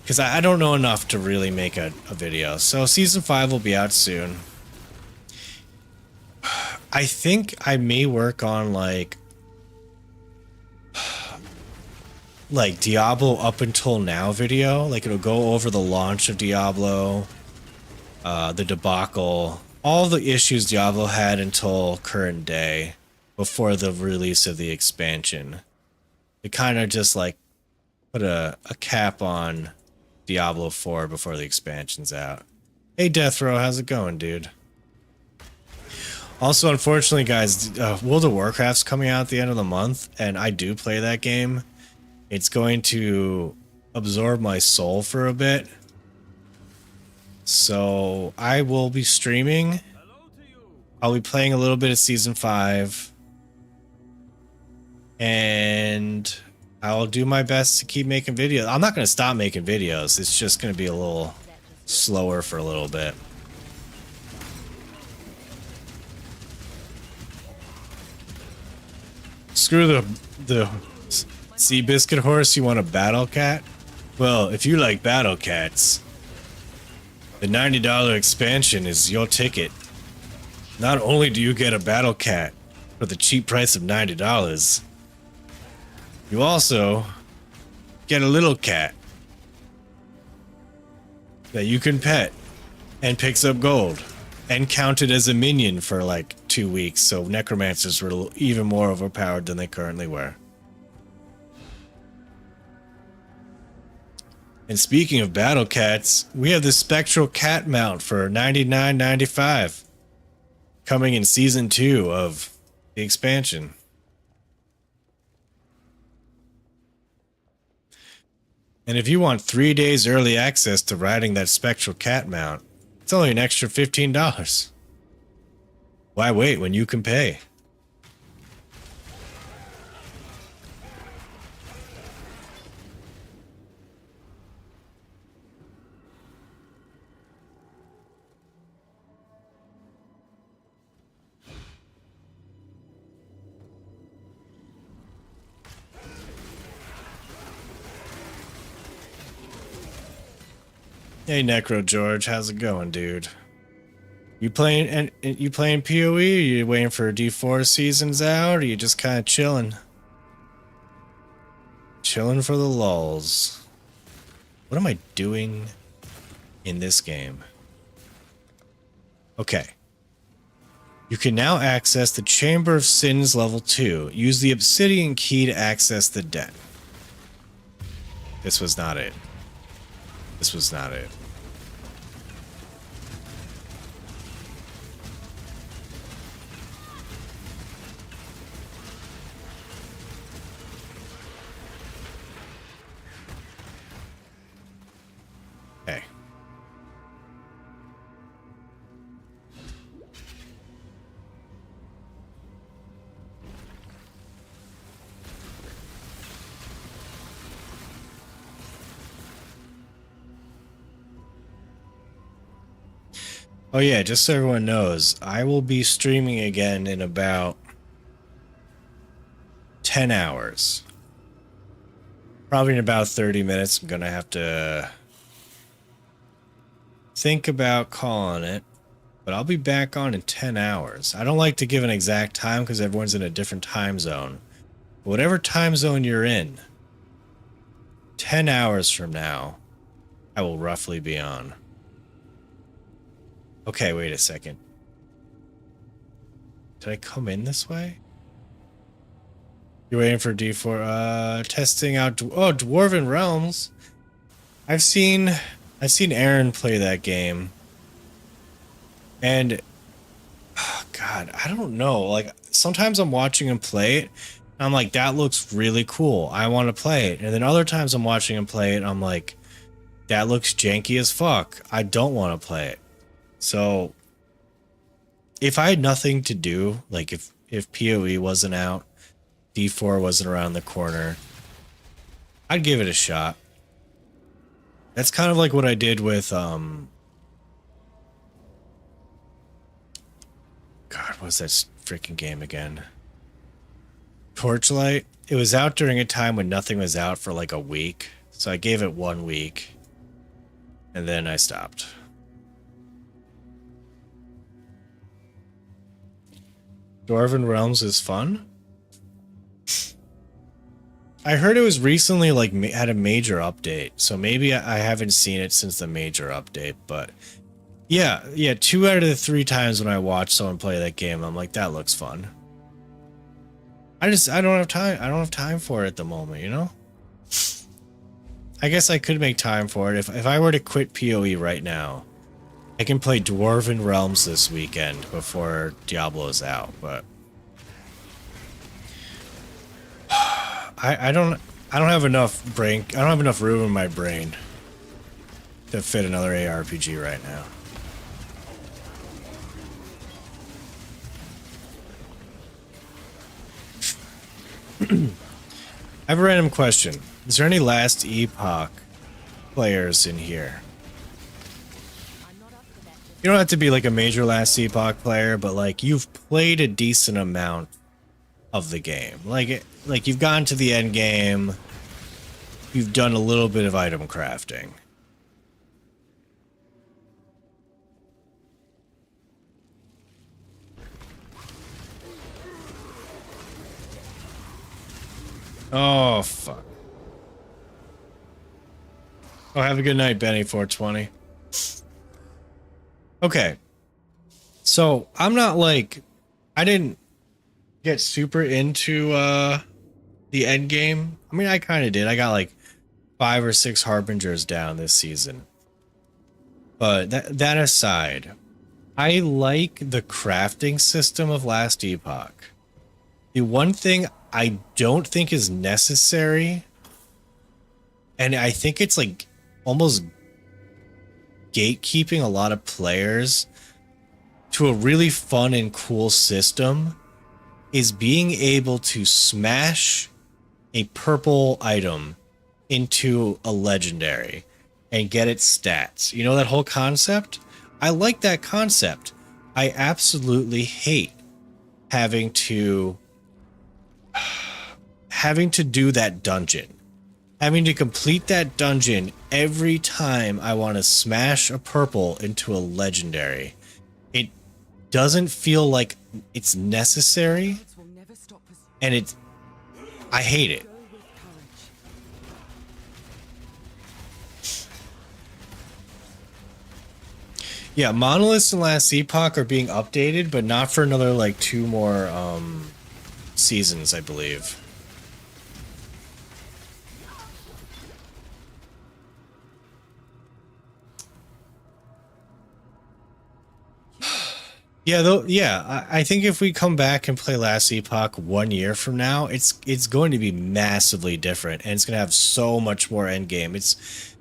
Because I don't know enough to really make a video. So Season 5 will be out soon. I think I may work on like Diablo up until now video. Like it'll go over the launch of Diablo, the debacle, all the issues Diablo had until current day before the release of the expansion. It kind of just like put a cap on Diablo 4 before the expansion's out. Hey Death Row, how's it going, dude? Also, unfortunately, guys, World of Warcraft's coming out at the end of the month, and I do play that game. It's going to absorb my soul for a bit. So I will be streaming. I'll be playing a little bit of Season 5. And I'll do my best to keep making videos. I'm not going to stop making videos. It's just going to be a little slower for a little bit. Screw the sea biscuit horse. You want a battle cat? Well, if you like battle cats, the $90 expansion is your ticket. Not only do you get a battle cat for the cheap price of $90, you also get a little cat that you can pet and picks up gold and counted as a minion for like 2 weeks, so necromancers were even more overpowered than they currently were. And speaking of battle cats, we have the spectral cat mount for $99.95 coming in season 2 of the expansion. And if you want 3 days early access to riding that spectral cat mount, it's only an extra $15. Why wait when you can pay? Hey Necro George, how's it going, dude? You playing PoE? Are you waiting for D4 seasons out, or are you just kind of chilling? Chilling for the lulz. What am I doing in this game? Okay. You can now access the Chamber of Sins level 2. Use the Obsidian key to access the den. This was not it. This was not it. Okay. Oh yeah, just so everyone knows, I will be streaming again in about 10 hours. Probably in about 30 minutes. I'm gonna have to think about calling it, but I'll be back on in 10 hours. I don't like to give an exact time because everyone's in a different time zone. Whatever time zone you're in, 10 hours from now, I will roughly be on. Okay, wait a second. Did I come in this way? You're waiting for D4. Testing out. Dwarven Realms. I've seen Aaron play that game, and oh God, I don't know. Like sometimes I'm watching him play it, and I'm like, that looks really cool. I want to play it. And then other times I'm watching him play it, and I'm like, that looks janky as fuck. I don't want to play it. So if I had nothing to do, like if PoE wasn't out, D4 wasn't around the corner, I'd give it a shot. That's kind of like what I did with God, what's that freaking game again? Torchlight. It was out during a time when nothing was out for like a week, so I gave it 1 week and then I stopped. Dwarven Realms is fun. I heard it was recently like had a major update, so maybe I haven't seen it since the major update. But yeah, 2 out of the 3 times when I watch someone play that game, I'm like, that looks fun. I don't have time. I don't have time for it at the moment, you know. I guess I could make time for it if I were to quit PoE right now. I can play Dwarven Realms this weekend before Diablo is out, but I don't have enough brain. I don't have enough room in my brain to fit another ARPG right now. I have a random question. Is there any Last Epoch players in here? You don't have to be like a major Last Epoch player, but like you've played a decent amount of the game. Like you've gone to the end game. You've done a little bit of item crafting. Oh, fuck. Oh, have a good night, Benny420. Okay. So, I'm not like... I didn't get super into the end game. I mean, I kind of did. I got like 5 or 6 Harbingers down this season. But that aside, I like the crafting system of Last Epoch. The one thing I don't think is necessary, and I think it's like almost gatekeeping a lot of players to a really fun and cool system, is being able to smash a purple item into a legendary and get its stats. You know that whole concept? I like that concept. I absolutely hate having to do that dungeon. Having to complete that dungeon every time I want to smash a purple into a legendary. It doesn't feel like it's necessary. And I hate it. Yeah, Monoliths and Last Epoch are being updated, but not for another like 2 more seasons, I believe. Yeah, I think if we come back and play Last Epoch 1 year from now, it's going to be massively different, and it's going to have so much more endgame. It's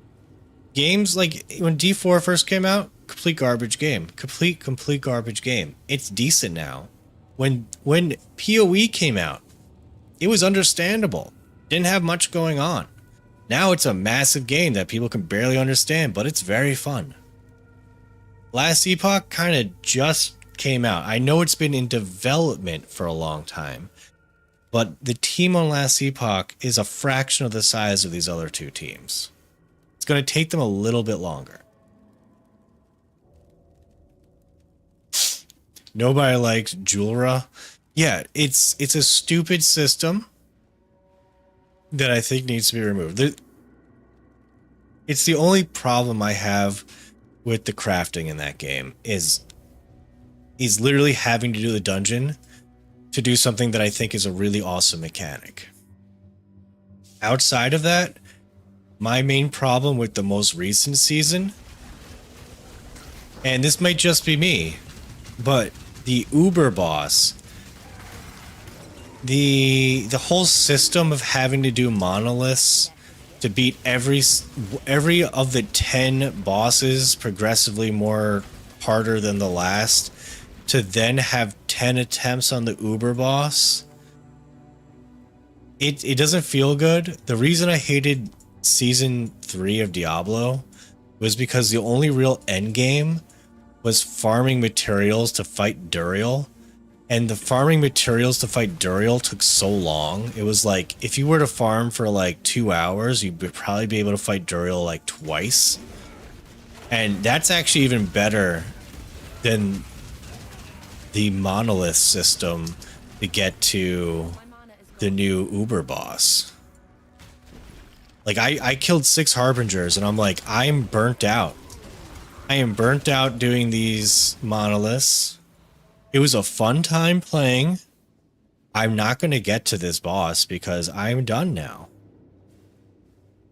games like when D4 first came out, complete garbage game. Complete garbage game. It's decent now. When PoE came out, it was understandable. Didn't have much going on. Now it's a massive game that people can barely understand, but it's very fun. Last Epoch kind of just came out. I know it's been in development for a long time, but the team on Last Epoch is a fraction of the size of these other 2 teams. It's going to take them a little bit longer. Nobody likes Julra. Yeah, it's a stupid system that I think needs to be removed. It's the only problem I have with the crafting in that game is literally having to do the dungeon to do something that I think is a really awesome mechanic. Outside of that, my main problem with the most recent season, and this might just be me, but the Uber boss, the whole system of having to do monoliths to beat every of the 10 bosses progressively more harder than the last, to then have 10 attempts on the Uber boss, it doesn't feel good. The reason I hated season 3 of Diablo was because the only real end game was farming materials to fight Duriel, and the farming materials to fight Duriel took so long. It was like, if you were to farm for like 2 hours, you'd probably be able to fight Duriel like twice. And that's actually even better than the monolith system to get to the new Uber boss. Like, I killed 6 Harbingers, and I'm like, I'm burnt out. I am burnt out doing these monoliths. It was a fun time playing. I'm not going to get to this boss because I'm done now.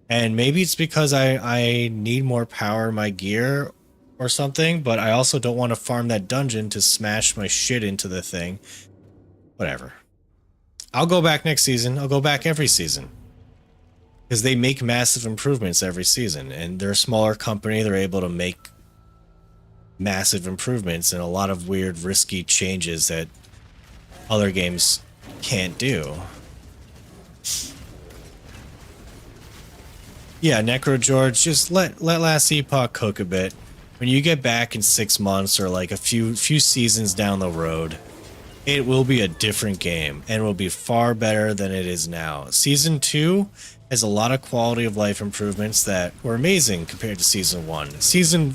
And maybe it's because I need more power in my gear or something, but I also don't want to farm that dungeon to smash my shit into the thing. Whatever. I'll go back next season. I'll go back every season. Because they make massive improvements every season, and they're a smaller company. They're able to make massive improvements and a lot of weird, risky changes that other games can't do. Yeah, Necro George, just let Last Epoch cook a bit. When you get back in 6 months or like a few seasons down the road, it will be a different game and will be far better than it is now. Season 2 has a lot of quality of life improvements that were amazing compared to Season 1. Season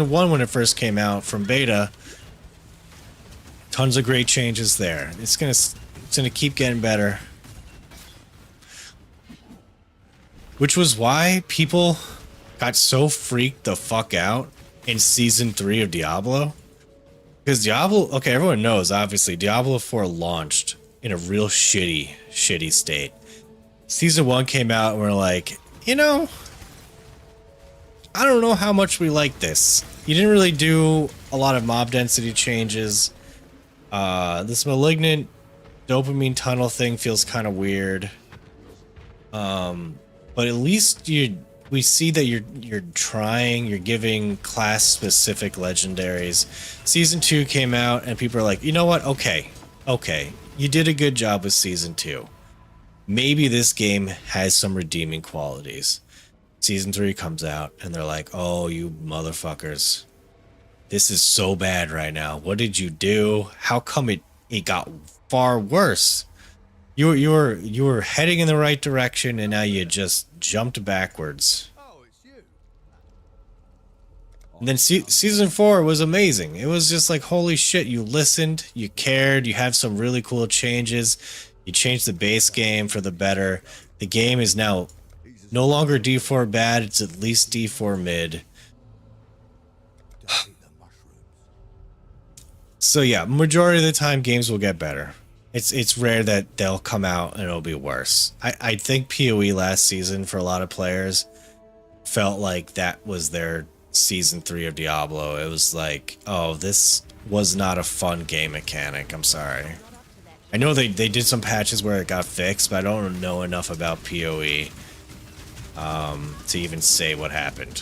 1, when it first came out from beta, tons of great changes there. It's gonna keep getting better. Which was why people got so freaked the fuck out in Season 3 of Diablo. Because Diablo, okay, everyone knows, obviously, Diablo 4 launched in a real shitty state. Season 1 came out and we're like, you know, I don't know how much we like this. You didn't really do a lot of mob density changes. This malignant dopamine tunnel thing feels kind of weird. But at least we see that you're trying, you're giving class specific legendaries. Season 2 came out and people are like, you know what? Okay. You did a good job with Season 2. Maybe this game has some redeeming qualities. Season 3 comes out and they're like, oh, you motherfuckers. This is so bad right now. What did you do? How come it got far worse? You were heading in the right direction and now you just jumped backwards. And then Season 4 was amazing. It was just like, holy shit, you listened, you cared, you have some really cool changes. You changed the base game for the better. The game is now no longer D4 bad, it's at least D4 mid. So yeah, majority of the time games will get better. It's rare that they'll come out and it'll be worse. I think PoE last season for a lot of players felt like that was their Season 3 of Diablo. It was like, oh, this was not a fun game mechanic. I'm sorry. I know they did some patches where it got fixed, but I don't know enough about PoE to even say what happened.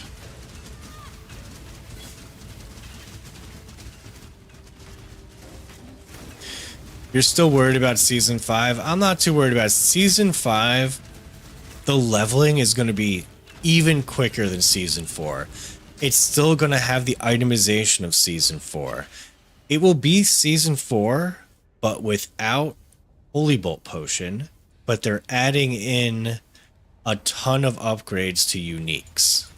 You're still worried about Season 5? I'm not too worried about it. Season 5, the leveling is going to be even quicker than Season 4. It's still going to have the itemization of Season 4. It will be Season 4, but without Holy Bolt Potion, but they're adding in a ton of upgrades to uniques.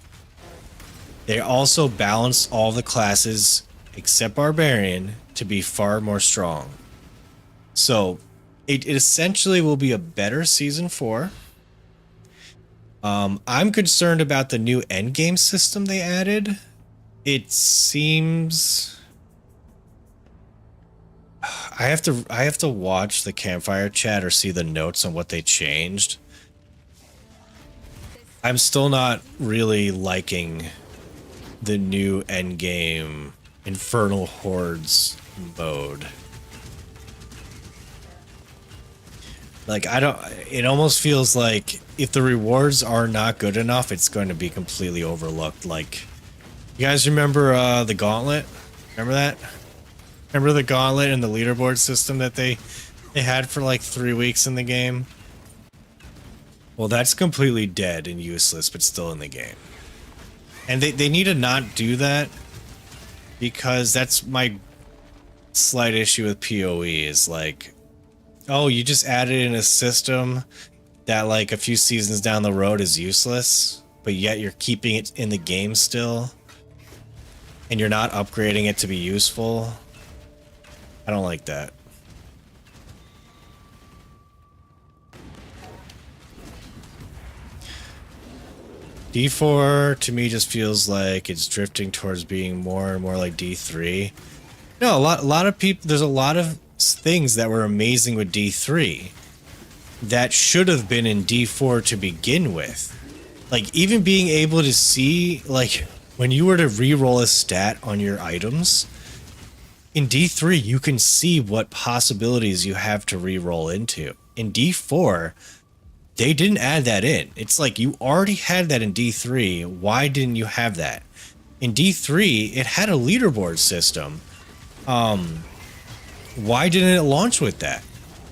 They also balance all the classes, except Barbarian, to be far more strong. So, it essentially will be a better Season 4. I'm concerned about the new endgame system they added. It seems... I have to watch the campfire chat or see the notes on what they changed. I'm still not really liking the new endgame Infernal Hordes mode. Like, it almost feels like if the rewards are not good enough, it's going to be completely overlooked. Like, you guys remember the Gauntlet? Remember that? Remember the Gauntlet and the leaderboard system that they had for like 3 weeks in the game? Well, that's completely dead and useless, but still in the game. And they need to not do that, because that's my slight issue with PoE is like, oh, you just added in a system that like a few seasons down the road is useless, but yet you're keeping it in the game still, and you're not upgrading it to be useful. I don't like that. D4 to me just feels like it's drifting towards being more and more like D3. No, a lot of people, there's a lot of things that were amazing with D3 that should have been in D4 to begin with. Like, even being able to see, like, when you were to re-roll a stat on your items, in D3 you can see what possibilities you have to re-roll into. In D4, they didn't add that in. It's like, you already had that in D3, why didn't you have that? In D3, it had a leaderboard system. Why didn't it launch with that?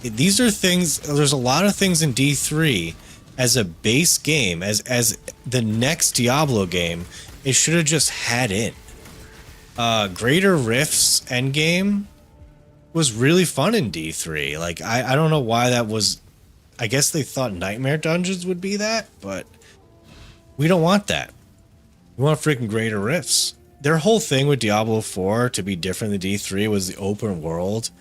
These are things, there's a lot of things in D3 as a base game, as the next Diablo game, it should have just had in. Greater Rifts endgame was really fun in D3. Like, I don't know why that was. I guess they thought Nightmare Dungeons would be that, but we don't want that. We want freaking Greater Rifts. Their whole thing with Diablo 4 to be different than D3 was the open world.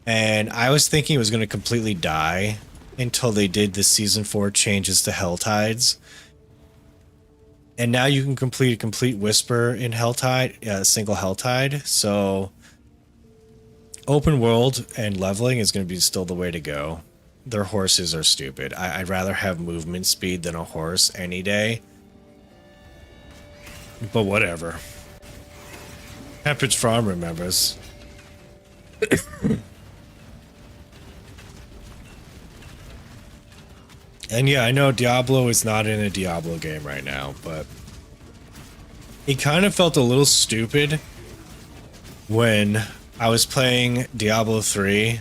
And I was thinking it was going to completely die until they did the Season 4 changes to Helltides. And now you can complete a complete Whisper in Helltide, a single Helltide. So open world and leveling is going to be still the way to go. Their horses are stupid. I'd rather have movement speed than a horse any day. But whatever. Pepperidge Farm remembers. And yeah, I know Diablo is not in a Diablo game right now, but it kind of felt a little stupid when I was playing Diablo 3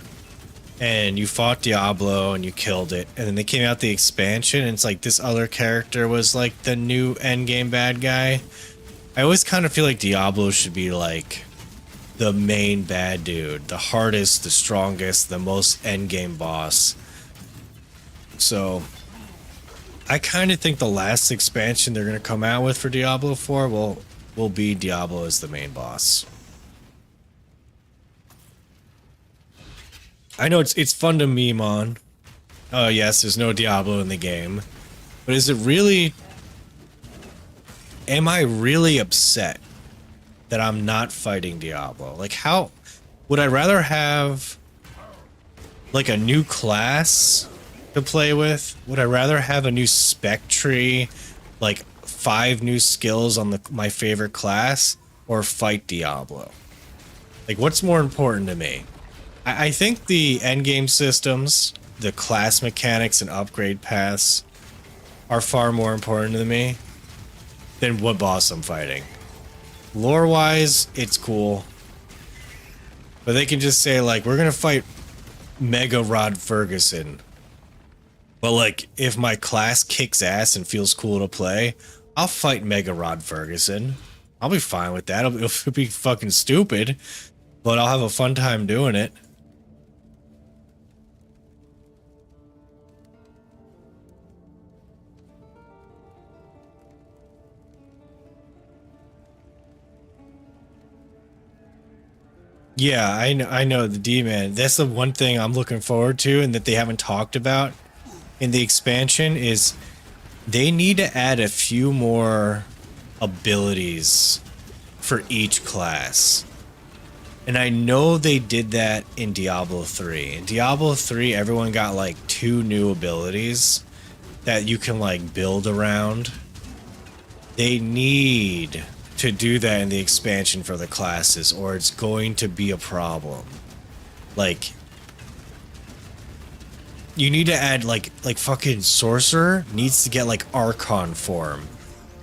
and you fought Diablo and you killed it, and then they came out the expansion and it's like this other character was like the new endgame bad guy. I always kind of feel like Diablo should be like the main bad dude, the hardest, the strongest, the most endgame boss. So I kind of think the last expansion they're going to come out with for Diablo 4 will be Diablo as the main boss. I know it's fun to meme on. Oh yes, there's no Diablo in the game. But is it really... Am I really upset that I'm not fighting Diablo? Like, how... Would I rather have like a new class to play with? Would I rather have a new spec tree, like 5 new skills on my favorite class, or fight Diablo? Like, what's more important to me? I think the endgame systems, the class mechanics and upgrade paths are far more important to me than what boss I'm fighting. Lore-wise, it's cool. But they can just say, like, we're gonna fight Mega Rod Ferguson. But, like, if my class kicks ass and feels cool to play, I'll fight Mega Rod Ferguson. I'll be fine with that. It'll be fucking stupid, but I'll have a fun time doing it. Yeah, I know the D-Man. That's the one thing I'm looking forward to and that they haven't talked about in the expansion is they need to add a few more abilities for each class. And I know they did that in Diablo 3. In Diablo 3, everyone got like 2 new abilities that you can like build around. They need to do that in the expansion for the classes, or it's going to be a problem. Like, you need to add like fucking Sorcerer needs to get like Archon form,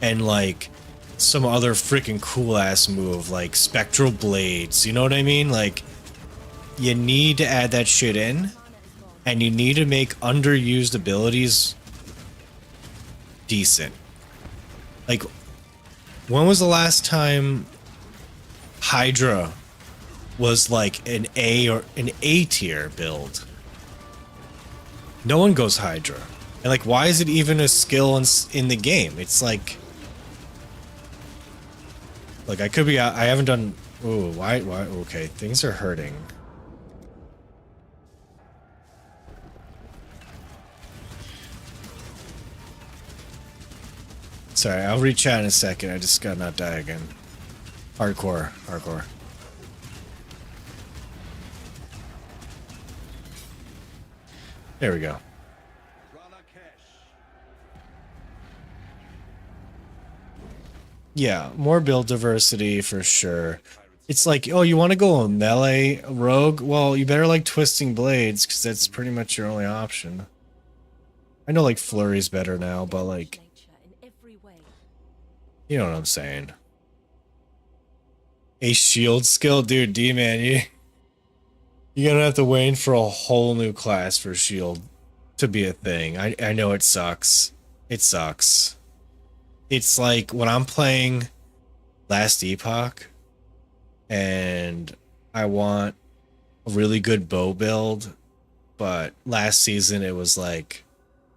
and like some other freaking cool ass move like Spectral Blades. You know what I mean? Like, you need to add that shit in, and you need to make underused abilities decent. Like, when was the last time Hydra was like an A or an A tier build? No one goes Hydra. And like, why is it even a skill in the game? It's like I could be, I haven't done, oh, why, okay, things are hurting. Sorry, I'll re-chat in a second. I just gotta not die again. Hardcore. There we go. Yeah, more build diversity for sure. It's like, oh, you want to go a melee rogue? Well, you better like Twisting Blades, because that's pretty much your only option. I know like Flurry's better now, but like, you know what I'm saying. A shield skill? Dude, D-Man, you're gonna have to wait for a whole new class for shield. to be a thing. I know it sucks. It sucks. It's like when I'm playing Last Epoch and I want a really good bow build, but last season it was like,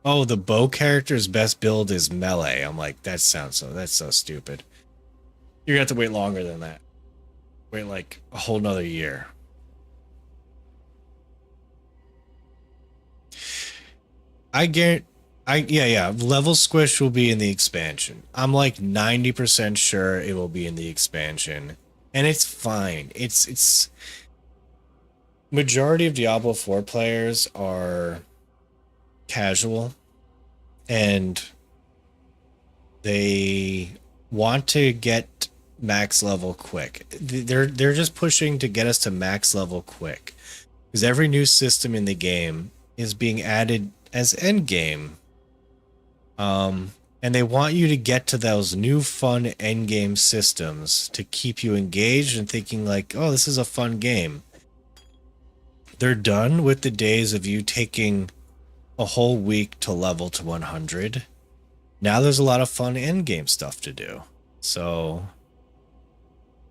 oh, the bow character's best build is melee. I'm like, that's so stupid. You're gonna have to wait longer than that. Wait like a whole nother year. Yeah, level squish will be in the expansion. I'm like 90% sure it will be in the expansion. And it's fine. It's majority of Diablo 4 players are casual and they want to get max level quick. They're just pushing to get us to max level quick. Because every new system in the game is being added as end game. And they want you to get to those new fun end game systems to keep you engaged and thinking like, oh, this is a fun game. They're done with the days of you taking a whole week to level to 100. Now there's a lot of fun end game stuff to do. So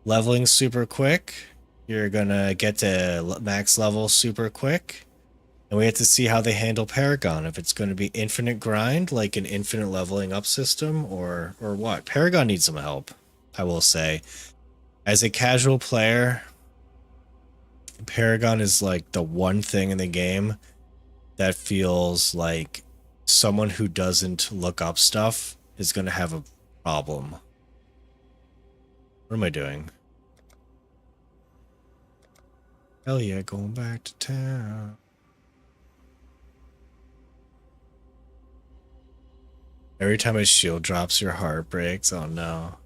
leveling super quick. You're gonna get to max level super quick. And we have to see how they handle Paragon. If it's going to be infinite grind, like an infinite leveling up system, or what. Paragon needs some help, I will say. As a casual player, Paragon is like the one thing in the game that feels like someone who doesn't look up stuff is going to have a problem. What am I doing? Hell yeah, going back to town. Every time a shield drops, your heart breaks. Oh no.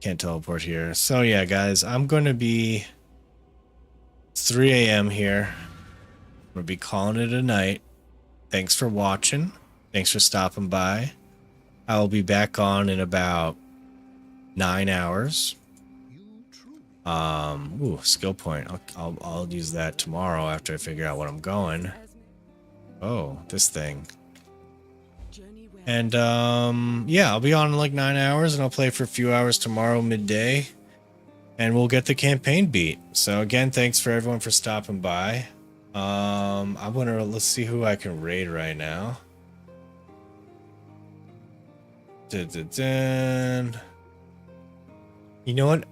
Can't teleport here. So yeah, guys, I'm going to be 3 a.m. here. I'm going to be calling it a night. Thanks for watching. Thanks for stopping by. I will be back on in about 9 hours. Skill point. I'll use that tomorrow after I figure out what I'm going. Oh, this thing. And yeah, I'll be on in like 9 hours and I'll play for a few hours tomorrow midday and we'll get the campaign beat. So again, thanks for everyone for stopping by. Let's see who I can raid right now. You know what?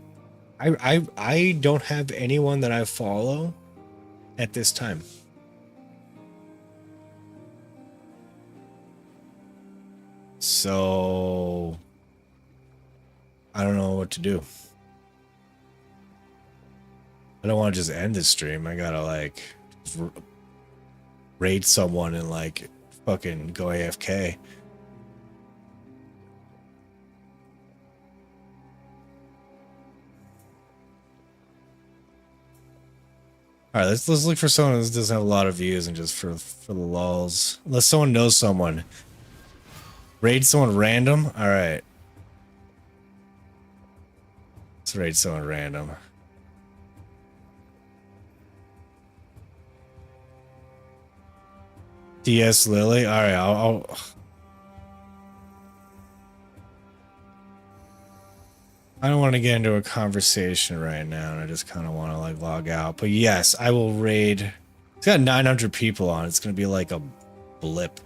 I don't have anyone that I follow at this time. So I don't know what to do. I don't want to just end this stream. I gotta like raid someone and like fucking go AFK. All right, let's look for someone that doesn't have a lot of views and just for the lulz. Unless someone knows someone. Raid someone random? Alright. Let's raid someone random. DS Lily? Alright, I don't want to get into a conversation right now, and I just kind of want to like log out. But yes, I will raid. It's got 900 people on. It's going to be like a blip.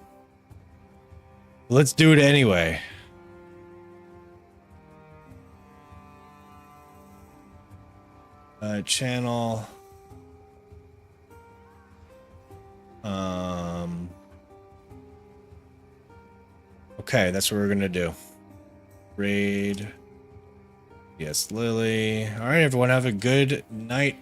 Let's do it anyway. Channel. Okay, that's what we're gonna do. Raid. Yes, Lily. All right, everyone, have a good night.